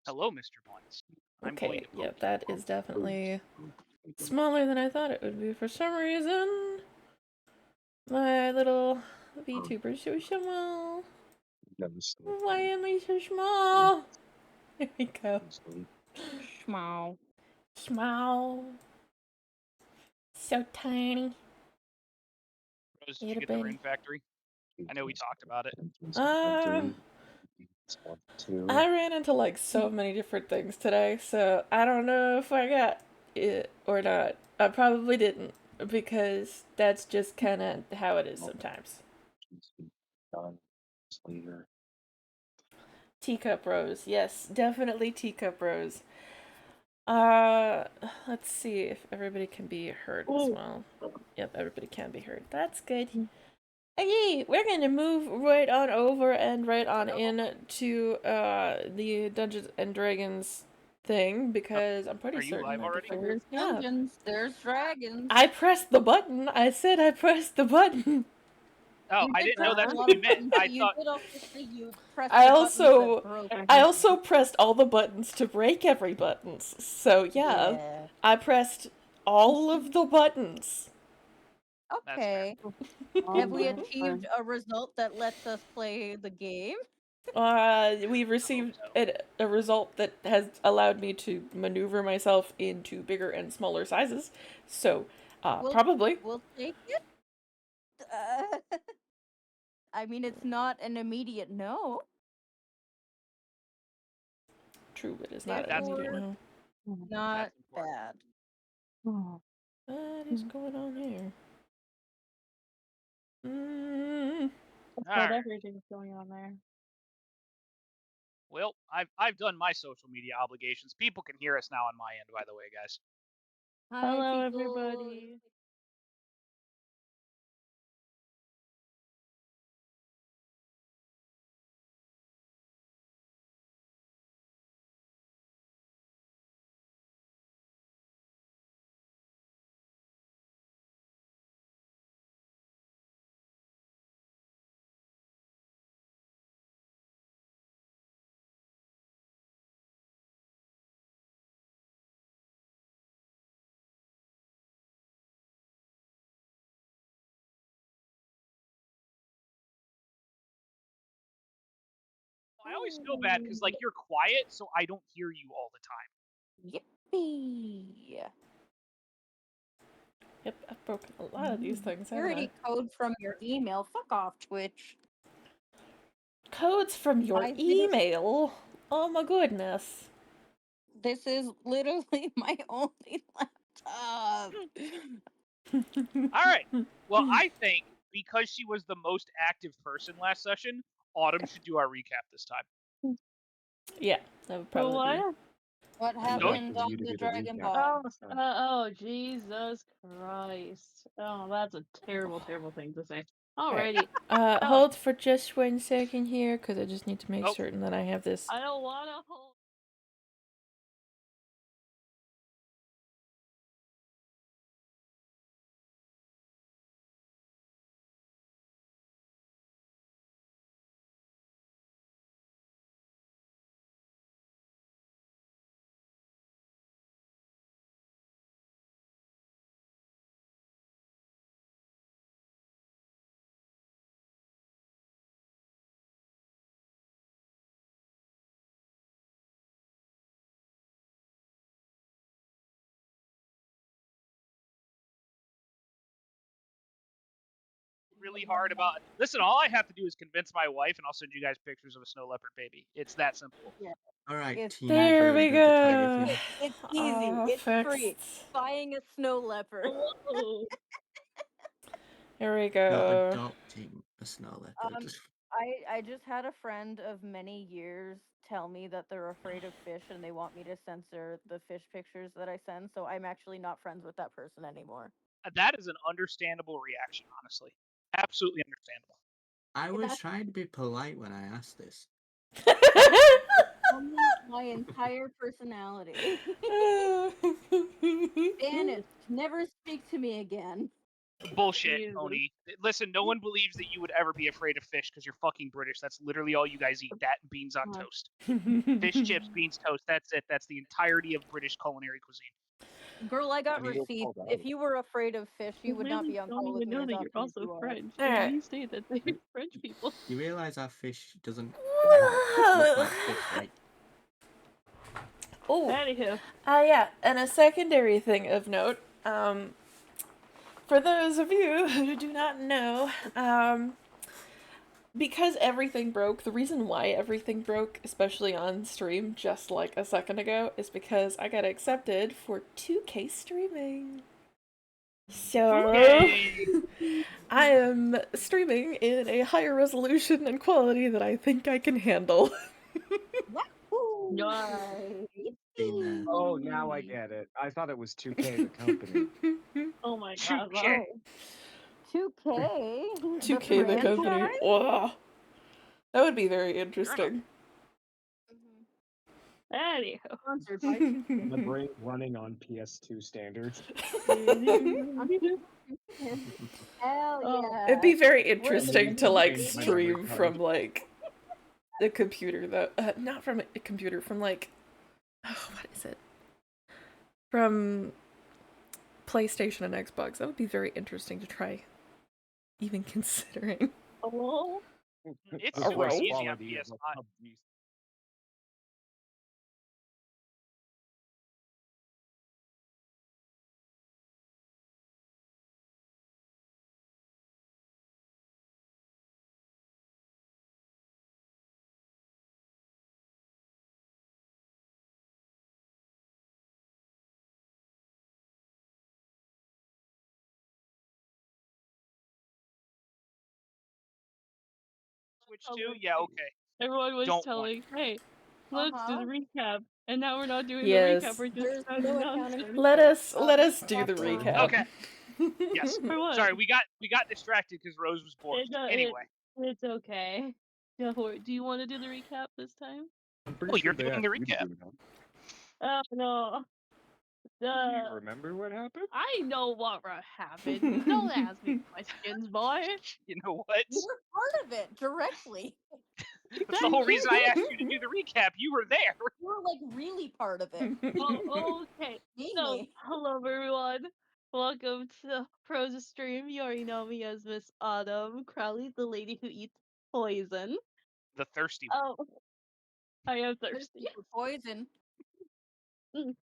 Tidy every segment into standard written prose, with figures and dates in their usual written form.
Hello, Mr. Buns. I'm going Okay, to yeah, poke that is definitely smaller than I thought it would be for some reason. My little VTuber's so small. Why am I so small? There we go. Schmall. Small. So tiny. Rose, did you Little get the bitty. Rune Factory? I know we talked about it. I ran into like so many different things today, so I don't know if I got it or not. I probably didn't, because that's just kind of how it is sometimes. Teacup Rose, yes, definitely Teacup Rose. Let's see if everybody can be heard as well. Yep, everybody can be heard. That's good. Okay, we're gonna move right on over and right on in to the Dungeons and Dragons thing, because I'm pretty Are you certain live I already? can There's dungeons. There's dragons. I pressed the button. I said I pressed the button. Oh, You I did didn't know press that's a what lot you of meant. buttons, I but you thought. did also say you pressed I the buttons also that broke. I also pressed all the buttons to break every buttons. So yeah, I pressed all of the buttons. That's fair. Okay. Have we achieved a result that lets us play the game? We received a result that has allowed me to maneuver myself into bigger and smaller sizes. So, probably. We'll take it. I mean, it's not an immediate no. True, it is not an That's immediate important. no. Not That's important. bad. What is going on here? Alright. Everything's going on there. Well, I've done my social media obligations. People can hear us now on my end, by the way, guys. Hi, Hello, people. everybody. I always feel bad because like you're quiet, so I don't hear you all the time. Yippee! Yep, I've broken a lot of these things, haven't Security I? code from your email. Fuck off, Twitch. Codes from your email? Oh my goodness. This is literally my only laptop. Alright. Well, I think because she was the most active person last session, Autumn should do our recap this time. Yeah, that would probably be. What happened on the Dragon Ball? Oh, Jesus Christ. Oh, that's a terrible, terrible thing to say. Alrighty. Hold for just 1 second here, because I just need to make certain that I have this. I don't want to hold. Really hard about it. Listen, all I have to do is convince my wife, and I'll send you guys pictures of a snow leopard baby. It's that simple. Yeah. All right, there we go. It's easy. It's free. Buying a snow leopard. Here we You're go. adopting a snow leopard. I just had a friend of many years tell me that they're afraid of fish and they want me to censor the fish pictures that I send, so I'm actually not friends with that person anymore. That is an understandable reaction, honestly. Absolutely understandable. I was trying to be polite when I asked this. My entire personality. Vanished. Never speak to me again. Bullshit, Jesus. Tony. Listen, no one believes that you would ever be afraid of fish because you're fucking British. That's literally all you guys eat. That and beans on toast. Fish chips, beans, toast. That's it. That's the entirety of British culinary cuisine. Girl, I got I mean, you'll receipts. call that If out. you were afraid of fish, you would not Really be on don't call with even me know as that you're often as also you are. French. Alright. And you say that they're French people. You realize our fish doesn't look like fish, right? Oh, Anywho. yeah, and a secondary thing of note, for those of you who do not know, because everything broke, the reason why everything broke, especially on stream just like a second ago, is because I got accepted for 2K streaming. So, Yay! I am streaming in a higher resolution and quality that I think I can handle. Woo! Nice. Been there. Oh, now I get it. I thought it was 2K, the company. Oh my god, 2K. wow. 2K? 2K the company. franchise? Wow. That would be very interesting. Anywho. Sponsored by My brain running on PS2 standards. Hell Oh. yeah. It'd be very Wait, interesting did to you like change my stream memory card? from like a computer though. Not from a computer, from like what is it? From PlayStation and Xbox. That would be very interesting to try. Even considering. Oh. It's The super voice easy on quality of PS5. a PUBG. Switch 2? Yeah, okay. Everyone was Don't telling, hey, let's do the Uh-huh. recap. And now we're not doing Yes. the recap, we're just There's shouting no accounting nonsense. for Let shit. us do recap the time. recap. Okay. Yes. For what? Sorry, we got distracted because Rose was bored. Anyway. It's okay. Don't worry. Do you want to do the recap this time? I'm Oh, pretty sure you're they doing asked the you to recap. do it, huh? Oh, no. Do you remember what happened? I know what happened. Don't ask me questions, boy. You know what? You were part of it directly. That's the whole reason I asked you to do the recap. You were there. You were like really part of it. Oh, okay. So, Mainly. hello everyone. Welcome to Pro's stream. You already know me as Miss Autumn Crowley, the lady who eats poison. The thirsty one. Oh, I am thirsty. Poison.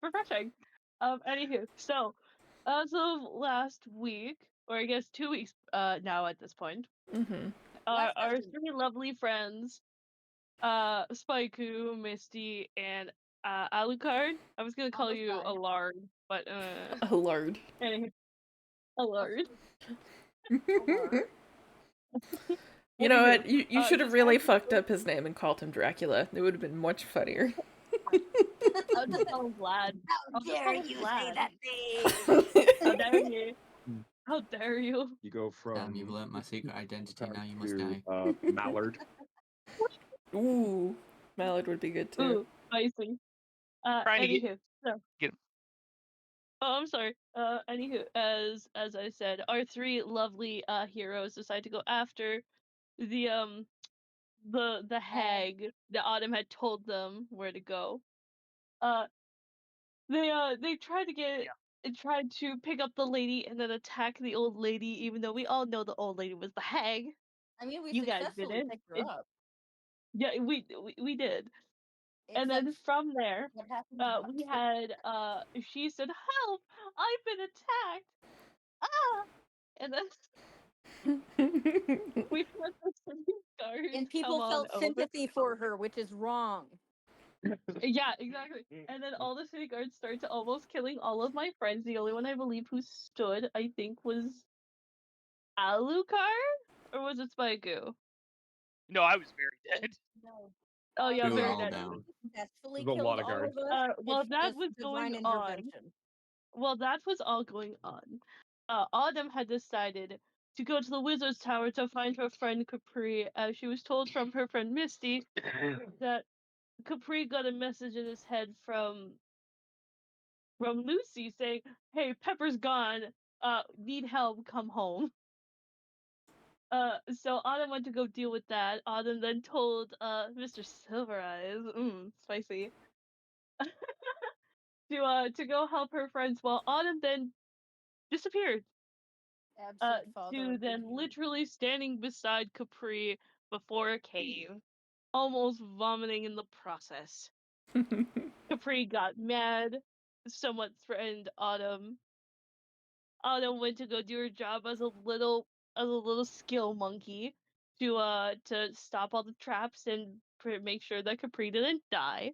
Refreshing. Anywho, so as of last week, or I guess 2 weeks now at this point, Mm-hmm. Last our session. three lovely friends, Spaiku, Misty, and Alucard. I was gonna call Almost you died. Alard, but A lard. anyway, Alard. You know Anywho, what? You should have this really time- fucked up his name and called him Dracula. It would have been much funnier. I'll just call him Vlad. How dare you say that How name? dare you? How dare you? You go from Damn, you've learnt my secret identity, now you must to, die. Mallard. Ooh, Mallard would be good too. Ooh, spicy. Trying to get- Anywho, so. Get him. Oh, I'm sorry. Anywho, as I said, our three lovely heroes decide to go after the hag that Autumn had told them where to go. They tried to tried to pick up the lady and then attack the old lady, even though we all know the old lady was the hag. I mean, we You guys successfully didn't. picked her up. Yeah, we did. And then Except from there, what happened we next. had she said, "Help! I've been attacked!" Ah! And then we had the city guards And come people on felt over. sympathy for her, which is wrong. Yeah, exactly. And then all the city guards started almost killing all of my friends. The only one I believe who stood, I think, was Alucard? Or was it Spaiku? No, I was very dead. No. Oh yeah, We were very all dead. down. Successfully There's a killed lot of all guards. of us. Well, It's that just was divine going on. intervention. Well, that was all going on. Autumn had decided to go to the wizard's tower to find her friend Capri, as she was told from her friend Misty that Capri got a message in his head from Lucy saying, "Hey, Pepper's gone. need help, come home. So Autumn went to go deal with that. Autumn then told Mr. Silvereyes, spicy, to go help her friends, while Autumn then disappeared. Absent father To of the then year. literally standing beside Capri before a cave, almost vomiting in the process. Capri got mad, somewhat threatened Autumn. Autumn went to go do her job as a little skill monkey to stop all the traps and make sure that Capri didn't die.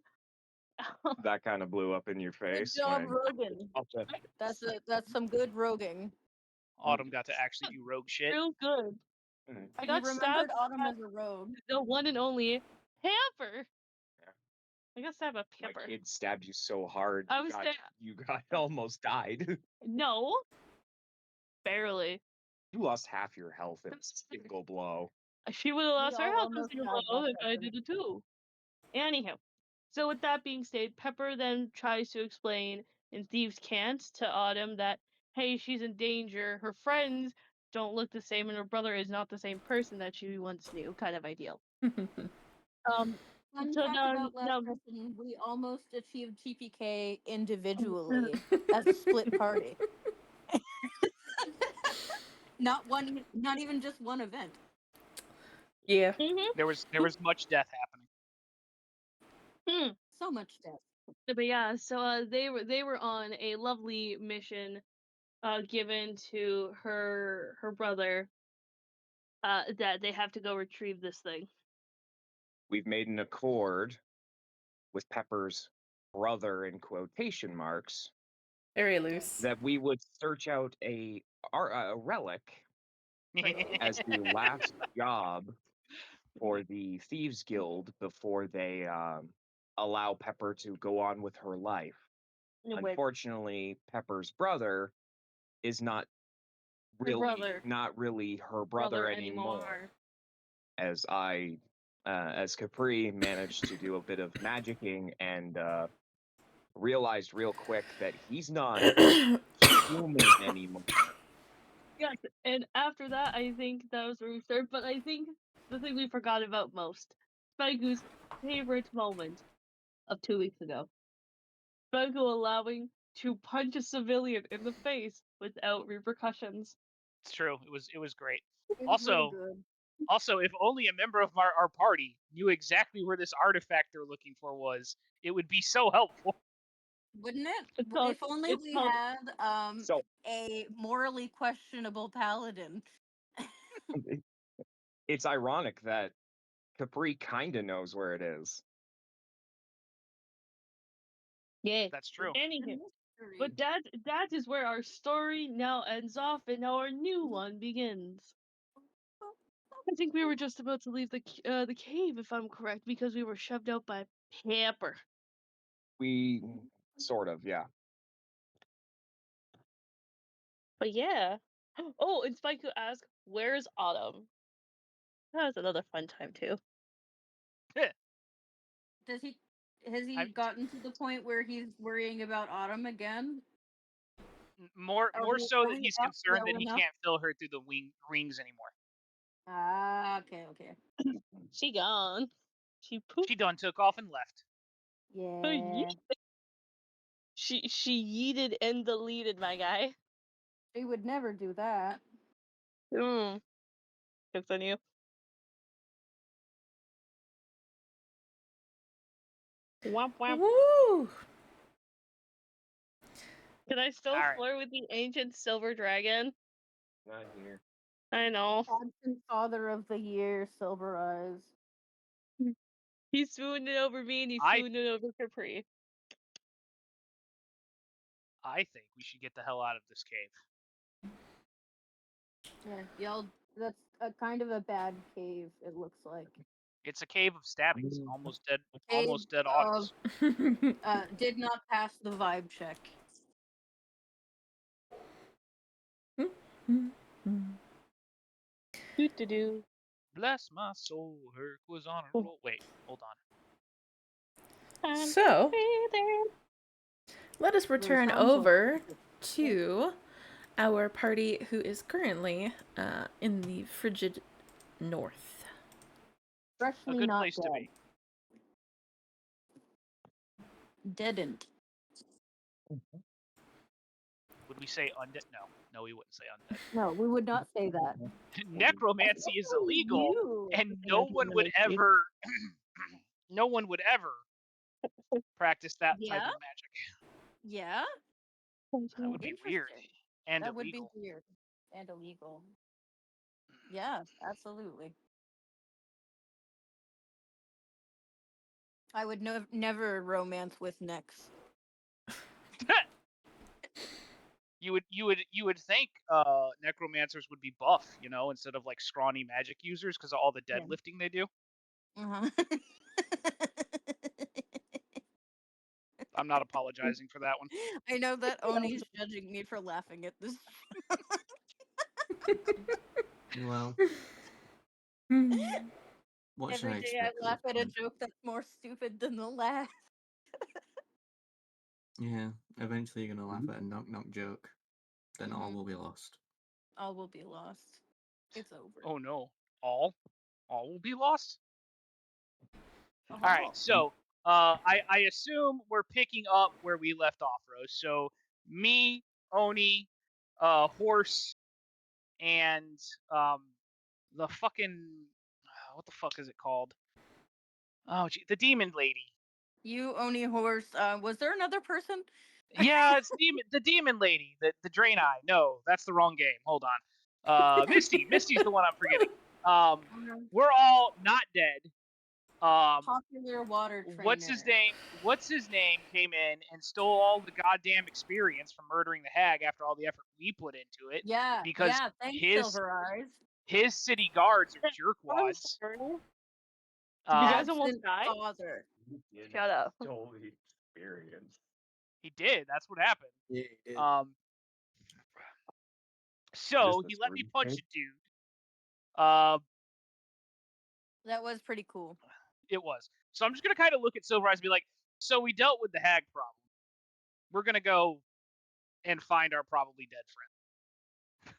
That kind of blew up in your Good face. job, when- Rogan. That's some good roguing. Autumn got to actually do rogue shit. Real good. Mm. I You got remembered stabbed Autumn by as a rogue. the one and only Pamper. Yeah. I got stabbed by My Pamper. kid stabbed you so hard, I was you got almost died. No, barely. You lost half your health in a single blow. She would have We lost her all health in almost single died blow last if I session. did it too. Anyhow, so with that being said, Pepper then tries to explain in Thieves Can't to Autumn that, hey, she's in danger, her friends don't look the same, and her brother is not the same person that she once knew, kind of ideal. Fun So fact about last session, we almost achieved TPK individually as a split party. Not even just one event. Yeah. There was much death happening. So much death. But yeah, so they were on a lovely mission given to her brother that they have to go retrieve this thing. We've made an accord with Pepper's brother in quotation marks Very loose. that we would search out a relic as the last job for the Thieves Guild before they allow Pepper to go on with her life. Unfortunately, Pepper's brother is not really her brother anymore. As Capri managed to do a bit of magicking and realized real quick that he's not human anymore. Yes, and after that, I think that was where we started. But I think the thing we forgot about most, Spiku's favorite moment of 2 weeks ago, Spiku allowing to punch a civilian in the face without repercussions. It's true. It was great. It was really good. Also, if only a member of our party knew exactly where this artifact they're looking for was, it would be so helpful. Wouldn't it? called- If only it's we called- had So a morally questionable paladin. it's ironic that Capri kind of knows where it is. Yeah, That's true. Anywho, but that is where our story now ends off, and now our new one begins. I think we were just about to leave the cave, if I'm correct, because we were shoved out by Pepper. We sort of, yeah. But yeah. Oh, and Spike asked, "Where's Autumn?" That was another fun time too. Has he gotten to the point where he's worrying about Autumn again? More we- so are that we he's up concerned well that he enough? can't fill her through the rings anymore. Ah, okay. She gone. She pooped. She done took off and left. Yeah. She yeeted and deleted, my guy. She would never do that. Jokes on you. Womp womp. Woo! Can I still Alright. flirt with the ancient silver dragon? Not here. I know. Absent father of the year, Silver Eyes. He's swooned over me and he's I- swooned over Capri. I think we should get the hell out of this cave. Yeah, y'all. That's a kind of a bad cave. It looks like. It's a cave of stabbings. Mm. Almost dead Cave autumns. Did not pass the vibe check. Doo-doo-doo. Bless my soul, Herc was on a roll. Wait, hold on. So, let us return Rapunzel. over to our party who is currently in the frigid north. A Freshly good not place to dead. be. Deadn't. Would we say undead? No, we wouldn't say undead. No, we would not say that. Necromancy is illegal, You. and no one would ever, no one would ever practice that type Yeah? of magic. Yeah? That would be weird Interesting. and That would illegal. be weird and illegal. Yeah, absolutely. I would never romance with Nex. You would think necromancers would be buff, you know, instead of like scrawny magic users because of all the Yeah. deadlifting they do. Uh-huh. I'm not apologizing for that one. I know that Oni's judging me for laughing at this. Well, what should Every I day I expect? laugh this at a point? joke that's more stupid than the last. Yeah, eventually you're gonna laugh at a knock knock joke. Then all Mhm. will be lost. All will be lost. It's over. Oh no, all will be lost. Uh-huh. All right, so I assume we're picking up where we left off, Rose. So me, Oni, Horse, and the fucking what the fuck is it called? Oh, gee, the demon lady. You, Oni Horse. Was there another person? Yeah, it's the demon lady, the Drain Eye. No, that's the wrong game. Hold on. Misty's the one I'm forgetting. We're all not dead. Popular water trainer. What's his name? What's his name came in and stole all the goddamn experience from murdering the hag after all the effort we put into it. Yeah, because yeah. Thanks, his Silver Eyes. his city guards are I'm jerkwads. sorry. You Um, guys almost Absent died? father. Shut up. Stole the experience. he did. That's what happened. Yeah, you did. So Just he the let me three punch things? a dude. That was pretty cool. It was. So I'm just gonna kind of look at Silver Eyes and be like, so we dealt with the hag problem. We're gonna go and find our probably dead friend.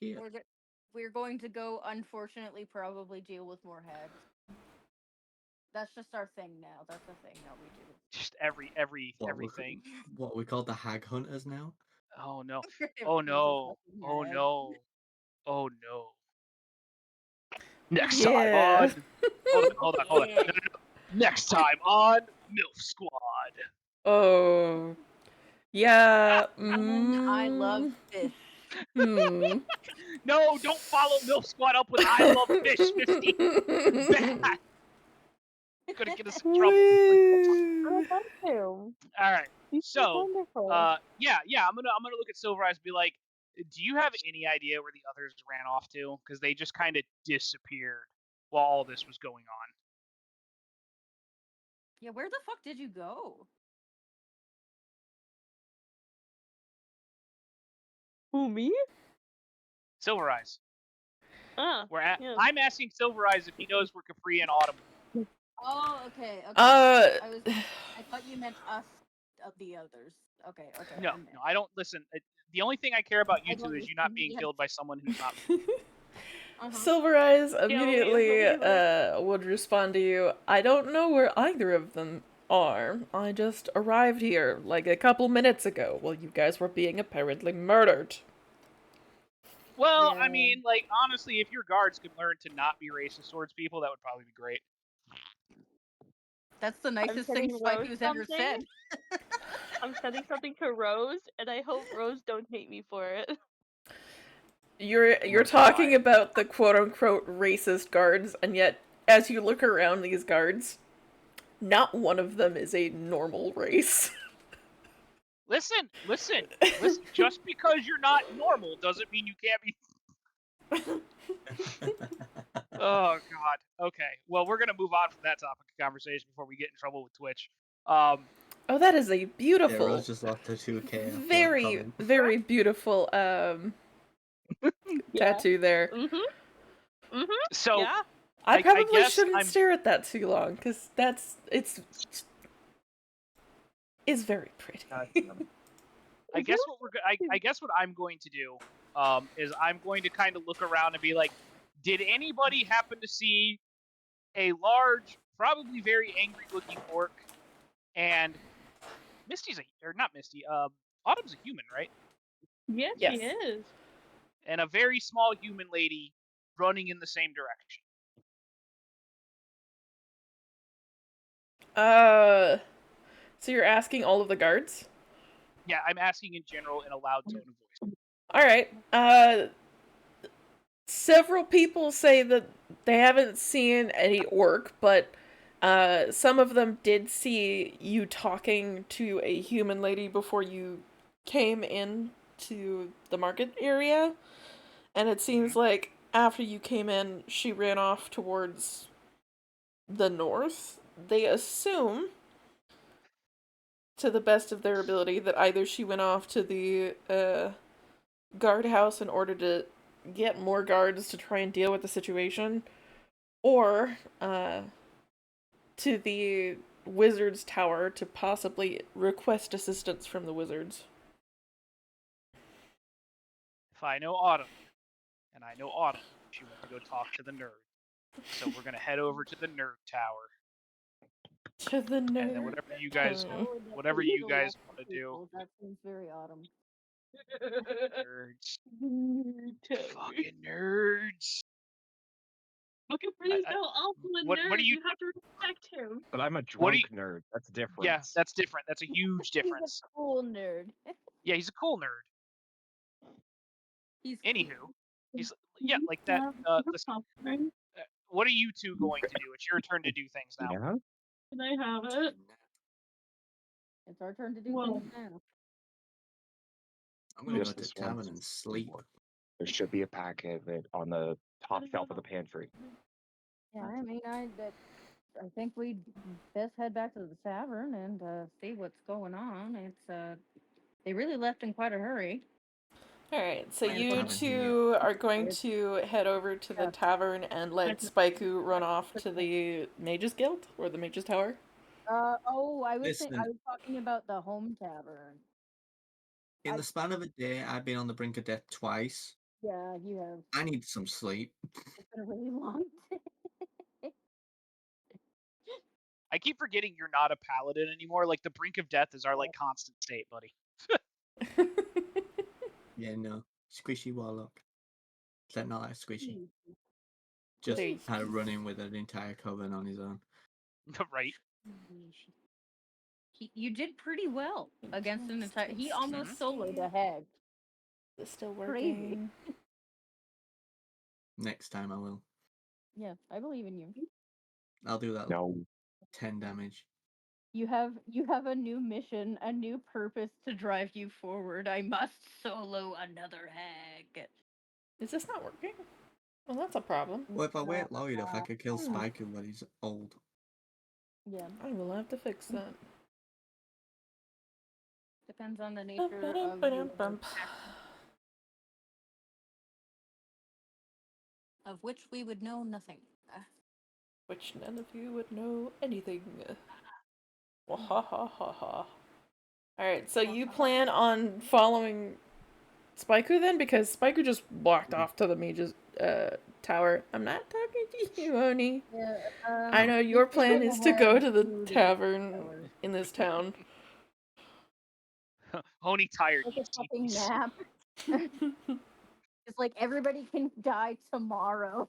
Yeah. We're going to go, unfortunately, probably deal with more hags. That's just our thing now. That's a thing that we do. Just everything. What we call the hag hunters now? Oh no. Oh Everything's a no. fucking Oh hag. no. Oh no. Next Yeah. time on. Hold on. Yeah. No. Next time on MILF Squad. Oh. Yeah. And I love fish. Hmm. No, don't follow MILF Squad up with I love fish, Misty. Bad. Gonna get us in trouble. I love to. All right. He's So, wonderful. yeah, I'm gonna look at Silver Eyes and be like, do you have any idea where the others ran off to? Because they just kind of disappeared while all this was going on. Yeah, where the fuck did you go? Who, me? Silver Eyes. Ah, yeah. I'm asking Silver Eyes if he knows where Capri and Autumn were. Oh, okay. Uh. I thought you meant us, the others. Okay. No, I'm there. I don't listen. The only thing I care about you I two don't is you not listen, being yes. killed by someone who's not. Uh-huh. Silver Eyes we immediately like- would respond to you, I don't know where either of them are. I just arrived here like a couple minutes ago while you guys were being apparently murdered. Well, Yeah. I mean, like honestly, if your guards could learn to not be racist towards people, that would probably be great. That's the nicest thing sending Spike Rose who's ever something. said. I'm sending something to Rose, and I hope Rose don't hate me for it. You're talking about the quote-unquote racist guards, and yet as you look around these guards, not one of them is a normal race. Listen. Just because you're not normal doesn't mean you can't be. Oh God. Okay. Well, we're gonna move on from that topic of conversation before we get in trouble with Twitch. Oh, that is a Yeah, beautiful, Rose just lost her 2K. after that very, comment. very beautiful tattoo there. So Yeah. I I probably guess shouldn't I'm- stare at that too long, because it's very pretty. I guess what I guess what I'm going to do is I'm going to kind of look around and be like, did anybody happen to see a large, probably very angry-looking orc? And Misty's or not Misty. Autumn's a human, right? Yes, Yes. she is. And a very small human lady running in the same direction. So you're asking all of the guards? Yeah, I'm asking in general in a loud tone of voice. All right. Several people say that they haven't seen any orc, but some of them did see you talking to a human lady before you came in to the market area, and it seems like after you came in, she ran off towards the north. They assume, to the best of their ability, that either she went off to the guardhouse in order to get more guards to try and deal with the situation, or to the wizard's tower to possibly request assistance from the wizards. If I know Autumn, and I know Autumn, she went to go talk to the nerd. So we're gonna head over to the nerd tower. To the nerd. And then whatever you guys want to do. That seems very Autumn. Nerds. Fucking nerds. Looking for these no also a what nerd. do you have to respect him. But I'm a drunk nerd. That's different. Yeah, that's different. That's a huge difference. He's a cool nerd. Yeah, he's a cool nerd. He's Anywho, cool. he's like that. Listen, what are you two going to do? It's your turn to do things now. Yeah. Can I have it? It's our turn to do Whoa. things now. I'm gonna go Just to this tavern once. and sleep. There should be a packet of it on the top shelf of the pantry. Yeah, I mean, I think we best head back to the tavern and see what's going on. It's they really left in quite a hurry. Alright, so Find a you tavern two are going to head over to the tavern and let Spaiku run off to the Mages Guild or the Mages Tower. I was Listen. I was talking about the home tavern. In the span of a day, I've been on the brink of death twice. Yeah, you have. I need some sleep. It's been a really long day. I keep forgetting you're not a paladin anymore. Like the brink of death is our like constant state, buddy. Yeah, no. Squishy warlock. Except not like squishy. Just There you kind of running with an entire coven on his own. Right. You did pretty well against an entire. He almost soloed ahead. It's still Crazy. working. Next time I will. Yeah, I believe in you. I'll do that. No. 10 damage. You have a new mission, a new purpose to drive you forward. I must solo another hag. Is this not working? Well, that's a problem. Well, if I wait long enough, I could kill Spaiku when he's old. Yeah. I will have to fix that. Depends on the nature of your attack. Of which we would know nothing. Which none of you would know anything. Ha ha ha ha. Alright, so you plan on following Spaiku then? Because Spaiku just walked off to the mage's tower. I'm not talking to you, Oni. Yeah, I know your plan is to go to the tavern in this town. Oni tired. Take a fucking nap. It's like everybody can die tomorrow.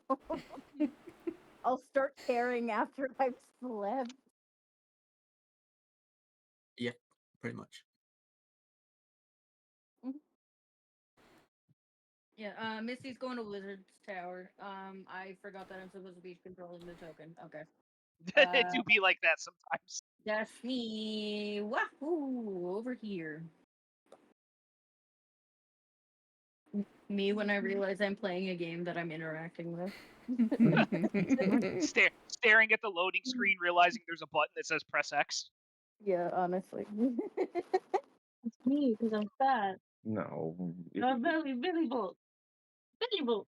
I'll start caring after I've slept. Yeah, pretty much. Yeah, Missy's going to Wizard's Tower. I forgot that I'm supposed to be controlling the token. Okay. It do be like that sometimes. That's me. Wahoo! Over here. Me when I realize I'm playing a game that I'm interacting with. Staring at the loading screen, realizing there's a button that says press X. Yeah, honestly. It's me because I'm fat. No. I'm very visible. Visible.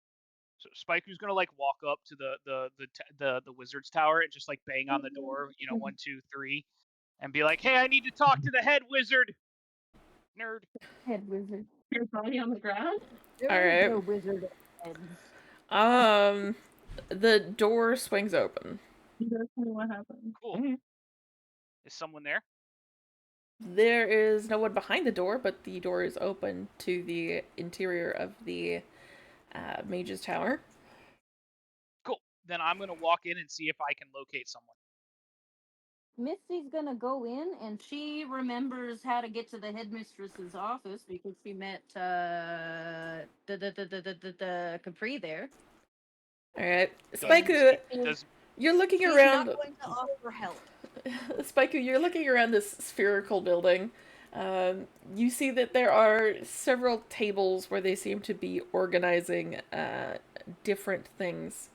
So Spiku's gonna like walk up to the wizard's tower and just like bang on the door, 1, 2, 3, and be like, "Hey, I need to talk to the head wizard." Nerd. Head wizard. Your body on the ground? There All is right. no wizard heads. The door swings open. That's what happened. Cool. Is someone there? There is no one behind the door, but the door is open to the interior of the mage's tower. Cool. Then I'm gonna walk in and see if I can locate someone. Misty's gonna go in, and she remembers how to get to the headmistress's office because she met the Capri there. All right, Does Spaiku, does you're looking She's around. not going to offer help. Spaiku, you're looking around this spherical building. You see that there are several tables where they seem to be organizing different things.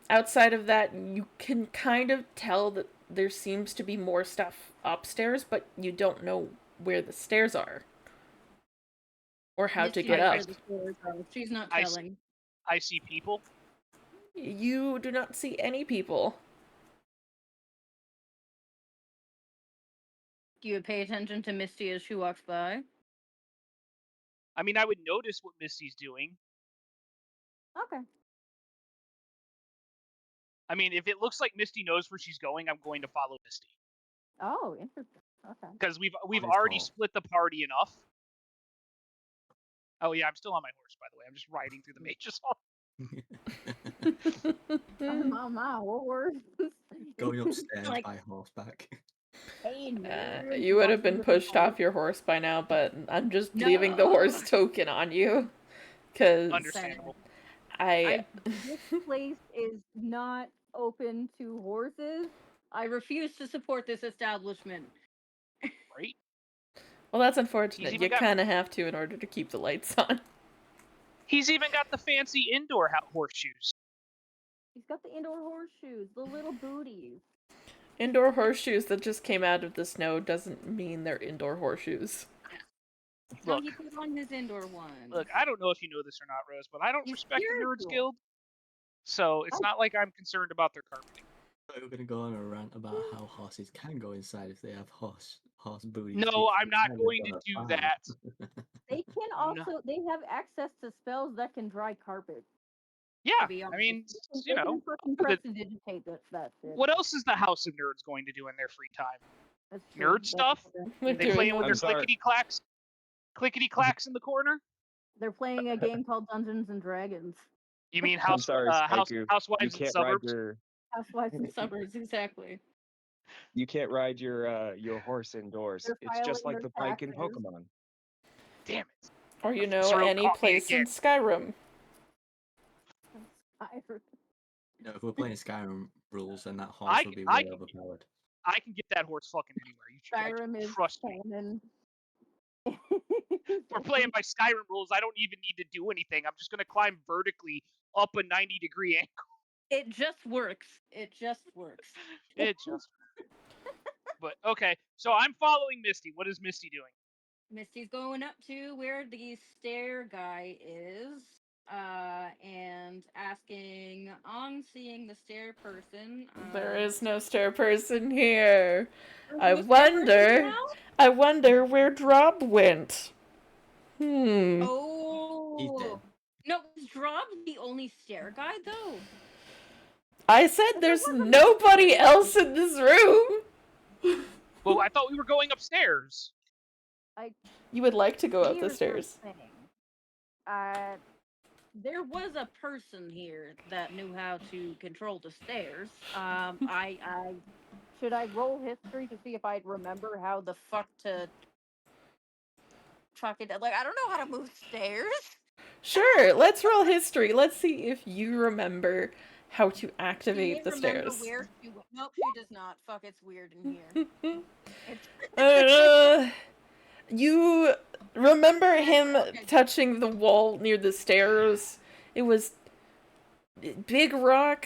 Outside of that, you can kind of tell that there seems to be more stuff upstairs, but you don't know where the stairs are or how to Misty get knows up. where the stairs are. She's not I telling. I see people. You do not see any people. Do you pay attention to Misty as she walks by? I mean, I would notice what Misty's doing. Okay. I mean, if it looks like Misty knows where she's going, I'm going to follow Misty. Oh, interesting. Okay. Because we've his already horse. split the party enough. Oh yeah, I'm still on my horse, by the way. I'm just riding through the mage's hall. My, what words? Going upstairs Like, by horseback. hey, nerd. You would have Walking been with pushed the off your horse by now, but I'm just leaving the horse token on you. Because Understandable. This place is not open to horses. I refuse to support this establishment. Right? Well, that's unfortunate. even You got- kind of have to in order to keep the lights on. He's even got the fancy indoor horseshoes. He's got the indoor horseshoes, the little booties. Indoor horseshoes that just came out of the snow doesn't mean they're indoor horseshoes. No, Look, he put on his indoor one. look, I don't know if you know this or not, Rose, but I don't He's respect the Nerds spiritual. Guild. So it's not like I'm concerned about their carpeting. We're gonna go on a rant about how horses can go inside if they have horse booties. No, I'm not Kind of going to on a do farm. that. They can also they have access to spells that can dry carpet. Yeah, To be I honest. mean, They you know, can fucking the- prestidigitate that shit. what else is the House of Nerds going to do in their free time? That's true. Nerd stuff? They're They doing playing with I'm their sorry. clickety clacks in the corner? They're playing a game called Dungeons and Dragons. You mean I'm sorry, housewives You in can't ride suburbs? your Housewives and Suburbs, exactly. you can't ride your horse indoors. They're It's just filing like their the bike in taxes. Pokemon. Damn it! Or, you know, Zero any caught me place in again. Skyrim. You know, if we're playing Skyrim rules, then that horse I- will be I way can- overpowered. I can get that horse fucking anywhere. Skyrim is trust me. canon. If we're playing by Skyrim rules, I don't even need to do anything. I'm just gonna climb vertically up a 90-degree angle. It just works. It just works. It just. But okay, so I'm following Misty. What is Misty doing? Misty's going up to where the stair guy is, and asking on seeing the stair person. There is no stair person here. There's I no stair person wonder. now? I wonder where Drob went. Oh. No, is Drob the only stair guy though? I said there's nobody else in this room. Well, I thought we were going upstairs. You would like to go up the Here's stairs. thing. There was a person here that knew how to control the stairs. I should I roll history to see if I remember how the fuck to fucking like I don't know how to move stairs. Sure, let's roll history. Let's see if you remember how to She may activate the remember stairs. where she went. Nope, she does not. Fuck, it's weird in here. You remember him touching the wall near the stairs? It was big rock,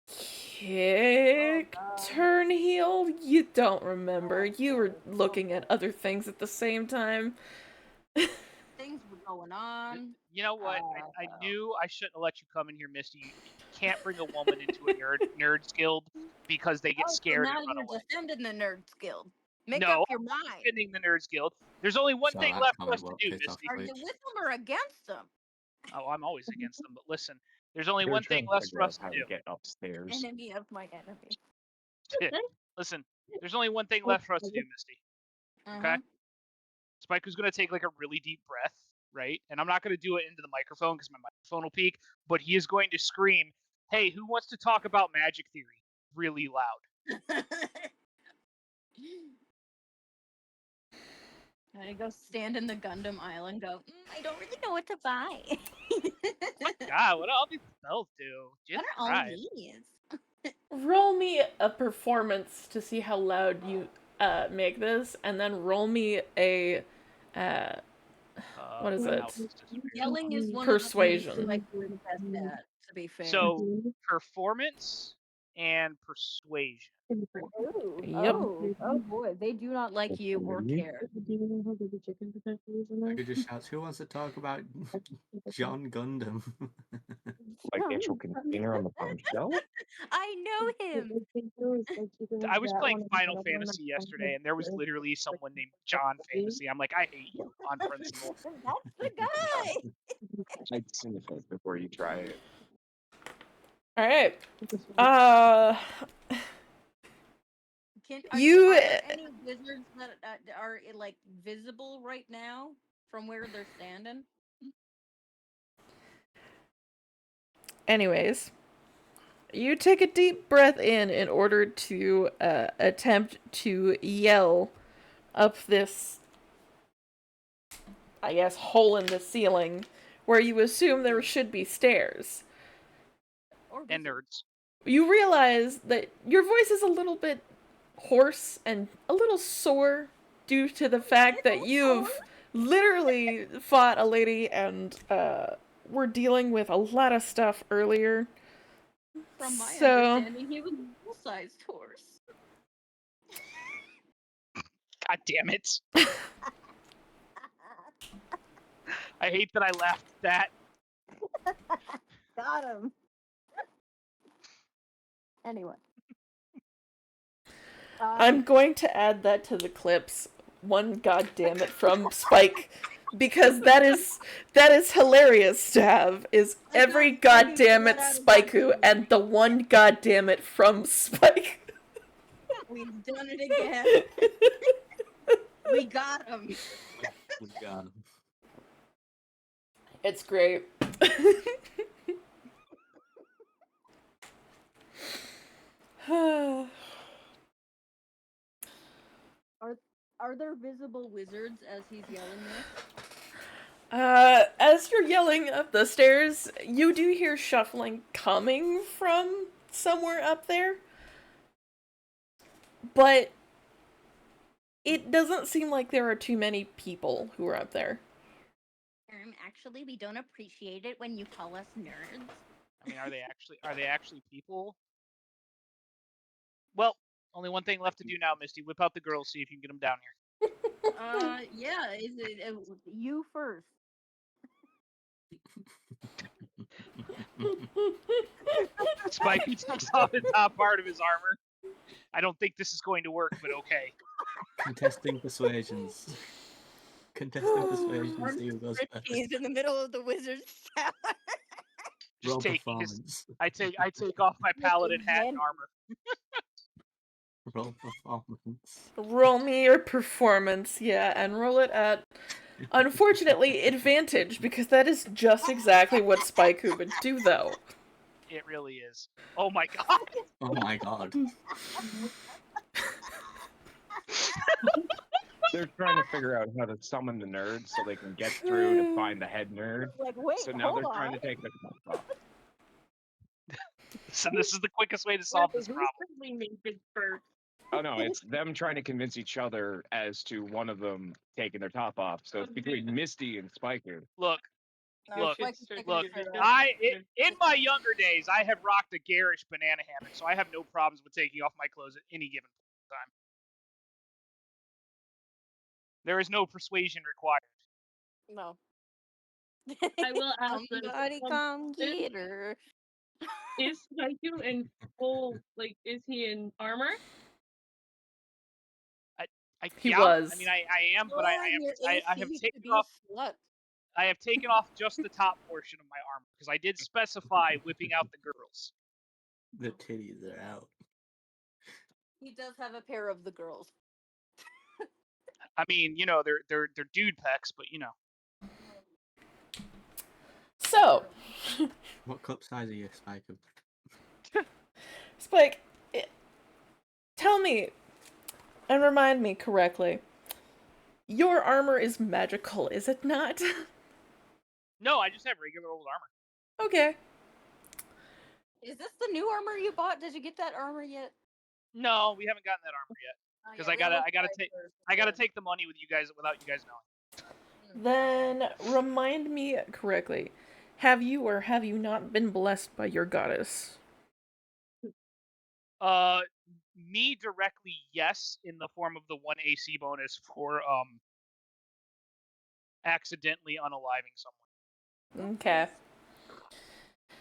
kick, turn, heel. You don't remember. You were looking at other things at the same time. Things were going on. You know what? I knew I shouldn't have let you come in here, Misty. You can't bring a woman into a Nerds Guild because they get scared now and run you're away. defending the Nerds Guild. Make No, up your I'm mind. defending the Nerds Guild. There's only one So thing that left for comment us to what do, pissed off Misty. Are you Twitch. with them or against them? Oh, I'm always against them, but listen, there's only They're one thing trying to left figure for out us to how to do. get upstairs. Enemy of my enemy. Listen, there's only one thing left for us to do, Misty. Okay? Spiku's going to take like a really deep breath, right? And I'm not going to do it into the microphone because my microphone will peak, but he is going to scream, "Hey, who wants to talk about magic theory?" really loud. I go stand in the Gundam aisle and go, I don't really know what to buy. God, what do all these spells do? What Jesus are all Christ. these? Roll me a performance to see how loud you make this, and then roll me a what is My it? mouse just disappeared. Yelling is one Persuasion. of the things like we're the best at, to be fair. So, performance and persuasion. Ooh, Yep. oh boy, they do not like you or care. I could just shout, who wants to talk about John Gundam? Like the actual container on the bottom shelf? I know him. I was playing Final Fantasy yesterday, and there was literally someone named John Fantasy. I'm like, I hate you on principle. That's the guy. I'd sniff it before you try it. All right. Are You- there any wizards that are like visible right now from where they're standing? Anyways, you take a deep breath in order to attempt to yell up this, I guess, hole in the ceiling where you assume there should be stairs. Or And wizards? nerds. You realize that your voice is a little bit hoarse and a little sore due to the fact that you've literally fought a lady and were dealing with a lot of stuff earlier. From my So- understanding, he was a full-sized horse. God damn it. I hate that I laughed at that. Got him. Anyway. I'm going to add that to the clips. One goddammit from Spike. Because that is hilarious to have, is every goddammit Spikeu and the one goddammit from Spike. We've done it again. We got him. We got him. It's great. Are there visible wizards as he's yelling this? As you're yelling up the stairs, you do hear shuffling coming from somewhere up there. But it doesn't seem like there are too many people who are up there. Actually, we don't appreciate it when you call us nerds. I mean, are they actually people? Well, only one thing left to do now, Misty. Whip out the girls, see if you can get them down here. Yeah, is it you first? Spike takes off the top part of his armor. I don't think this is going to work, but okay. Contesting persuasions. Contesting persuasions, see who goes first. He's in the middle of the wizard's tower. Just Roll taking his. performance. I take off my paladin hat and armor. Roll performance. Roll me your performance, yeah, and roll it at, unfortunately, advantage, because that is just exactly what Spikeu would do, though. It really is. Oh my god. Oh my god. They're trying to figure out how to summon the nerds so they can get through to find the head nerd. Like, wait, So now they're hold trying on. to take the top off. So this is the quickest way to solve this problem. Oh no, it's them trying to convince each other as to one of them taking their top off. So it's between Misty and Spiker. Look, No, look, Spike's taking look. his shirt off. In my younger days, I have rocked a garish banana hammock, so I have no problems with taking off my clothes at any given time. There is no persuasion required. No. I will ask this. Somebody come get her. Is Haikyuu in full, like, is he in armor? He was. I mean, I am, but I have AC to taken be off. a slut. I have taken off just the top portion of my armor because I did specify whipping out the girls. The titties are out. He does have a pair of the girls. I mean, you know, they're dude pecs, but you know. So, What cup size are you, Spike? Spike, tell me and remind me correctly. Your armor is magical, is it not? No, I just have regular old armor. Okay. Is this the new armor you bought? Did you get that armor yet? No, we haven't gotten that armor yet because I gotta take the money with you guys without you guys knowing. Then remind me correctly. Have you or have you not been blessed by your goddess? Me directly, yes, in the form of the 1 AC bonus for accidentally unaliving someone. Okay.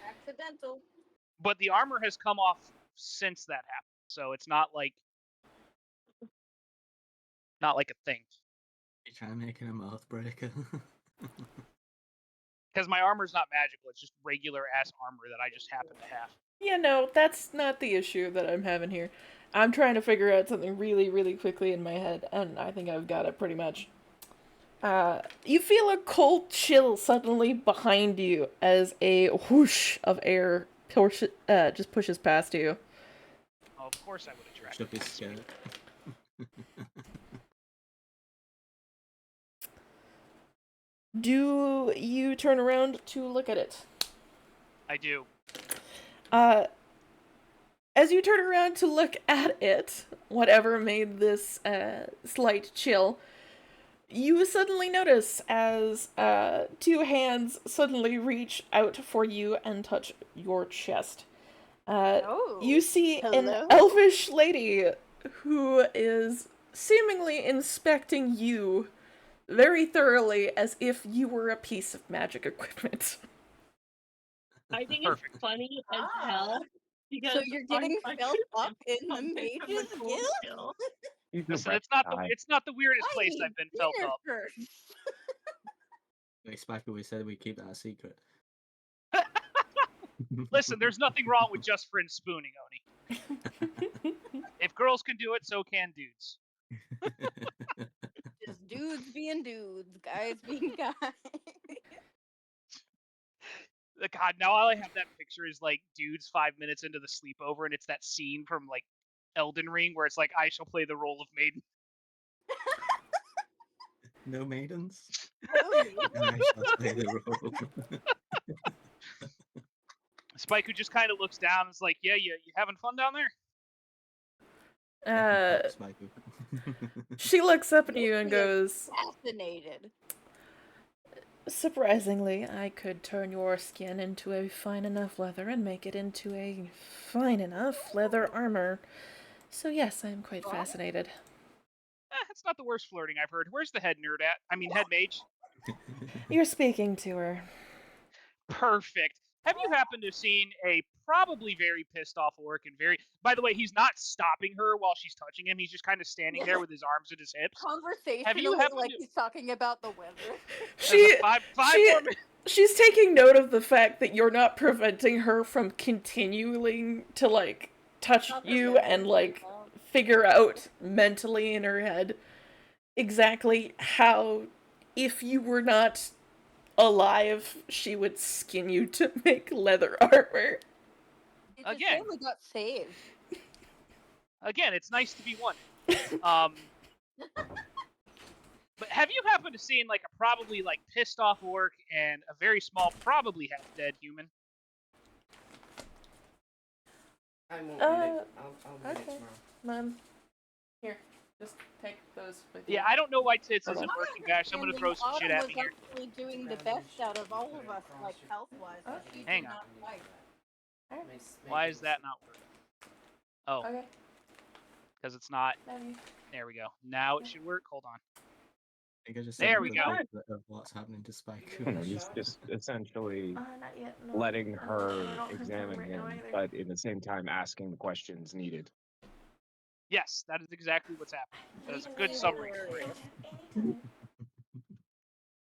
Accidental. But the armor has come off since that happened, so it's not like a thing. You're trying to make it a mouth breaker. Because my armor's not magical; it's just regular ass armor that I just happen to have. Yeah, no, that's not the issue that I'm having here. I'm trying to figure out something really, really quickly in my head, and I think I've got it pretty much. You feel a cold chill suddenly behind you as a whoosh of air just pushes past you. Oh, of course I would attract. Shook his skirt. Do you turn around to look at it? I do. As you turn around to look at it, whatever made this slight chill, you suddenly notice as 2 hands suddenly reach out for you and touch your chest. You see an elfish lady who is seemingly inspecting you very thoroughly as if you were a piece of magic equipment. I think Perfect. it's funny as hell. Because So you're getting felt up in the mage's guild? Listen, it's not the weirdest place I've been felt up. Like Spike always said, we keep that a secret. Listen, there's nothing wrong with just friend spooning, Oni. If girls can do it, so can dudes. Just dudes being dudes, guys being guys. God, now all I have that picture is like dudes 5 minutes into the sleepover, and it's that scene from like Elden Ring where it's like, I shall play the role of maiden. No maidens? And I shall play the role. Spike, who just kind of looks down and is like, yeah, you having fun down Uh, Spike. she looks up at you and goes, fascinated. surprisingly, I could turn your skin into a fine enough leather and make it into a fine enough leather armor. So yes, I'm quite fascinated. It's not the worst flirting I've heard. Where's the head nerd at? I mean, head mage. You're speaking to her. Perfect. Have you happened to have seen a probably very pissed off orc and very... By the way, he's not stopping her while she's touching him. He's just kind of standing there with his arms at his hips. Conversationally, like he's talking about the weather. She's taking note of the fact that you're not preventing her from continuing to, like, touch you and, like, figure out mentally in her head exactly how, if you were not alive, she would skin you to make leather armor. Again, family got saved. Again, it's nice to be one. But have you happened to seen like a probably like pissed off orc and a very small, probably half dead human? I won't read it. I'll read it tomorrow. Mom, here, just take those with you. Yeah, I don't know why tits isn't working, Bash. I'm gonna throw some shit at me here. Actually doing the best out of all of us, like health-wise. Okay. Hang on. Why is that not working? Oh. Okay. Because it's not. There we go. Now it should work. Hold on. I think I just there we go. Of what's happening to Spike. He's just essentially letting her examine him, but in the same time asking the questions needed. Yes, that is exactly what's happening. That is a good summary.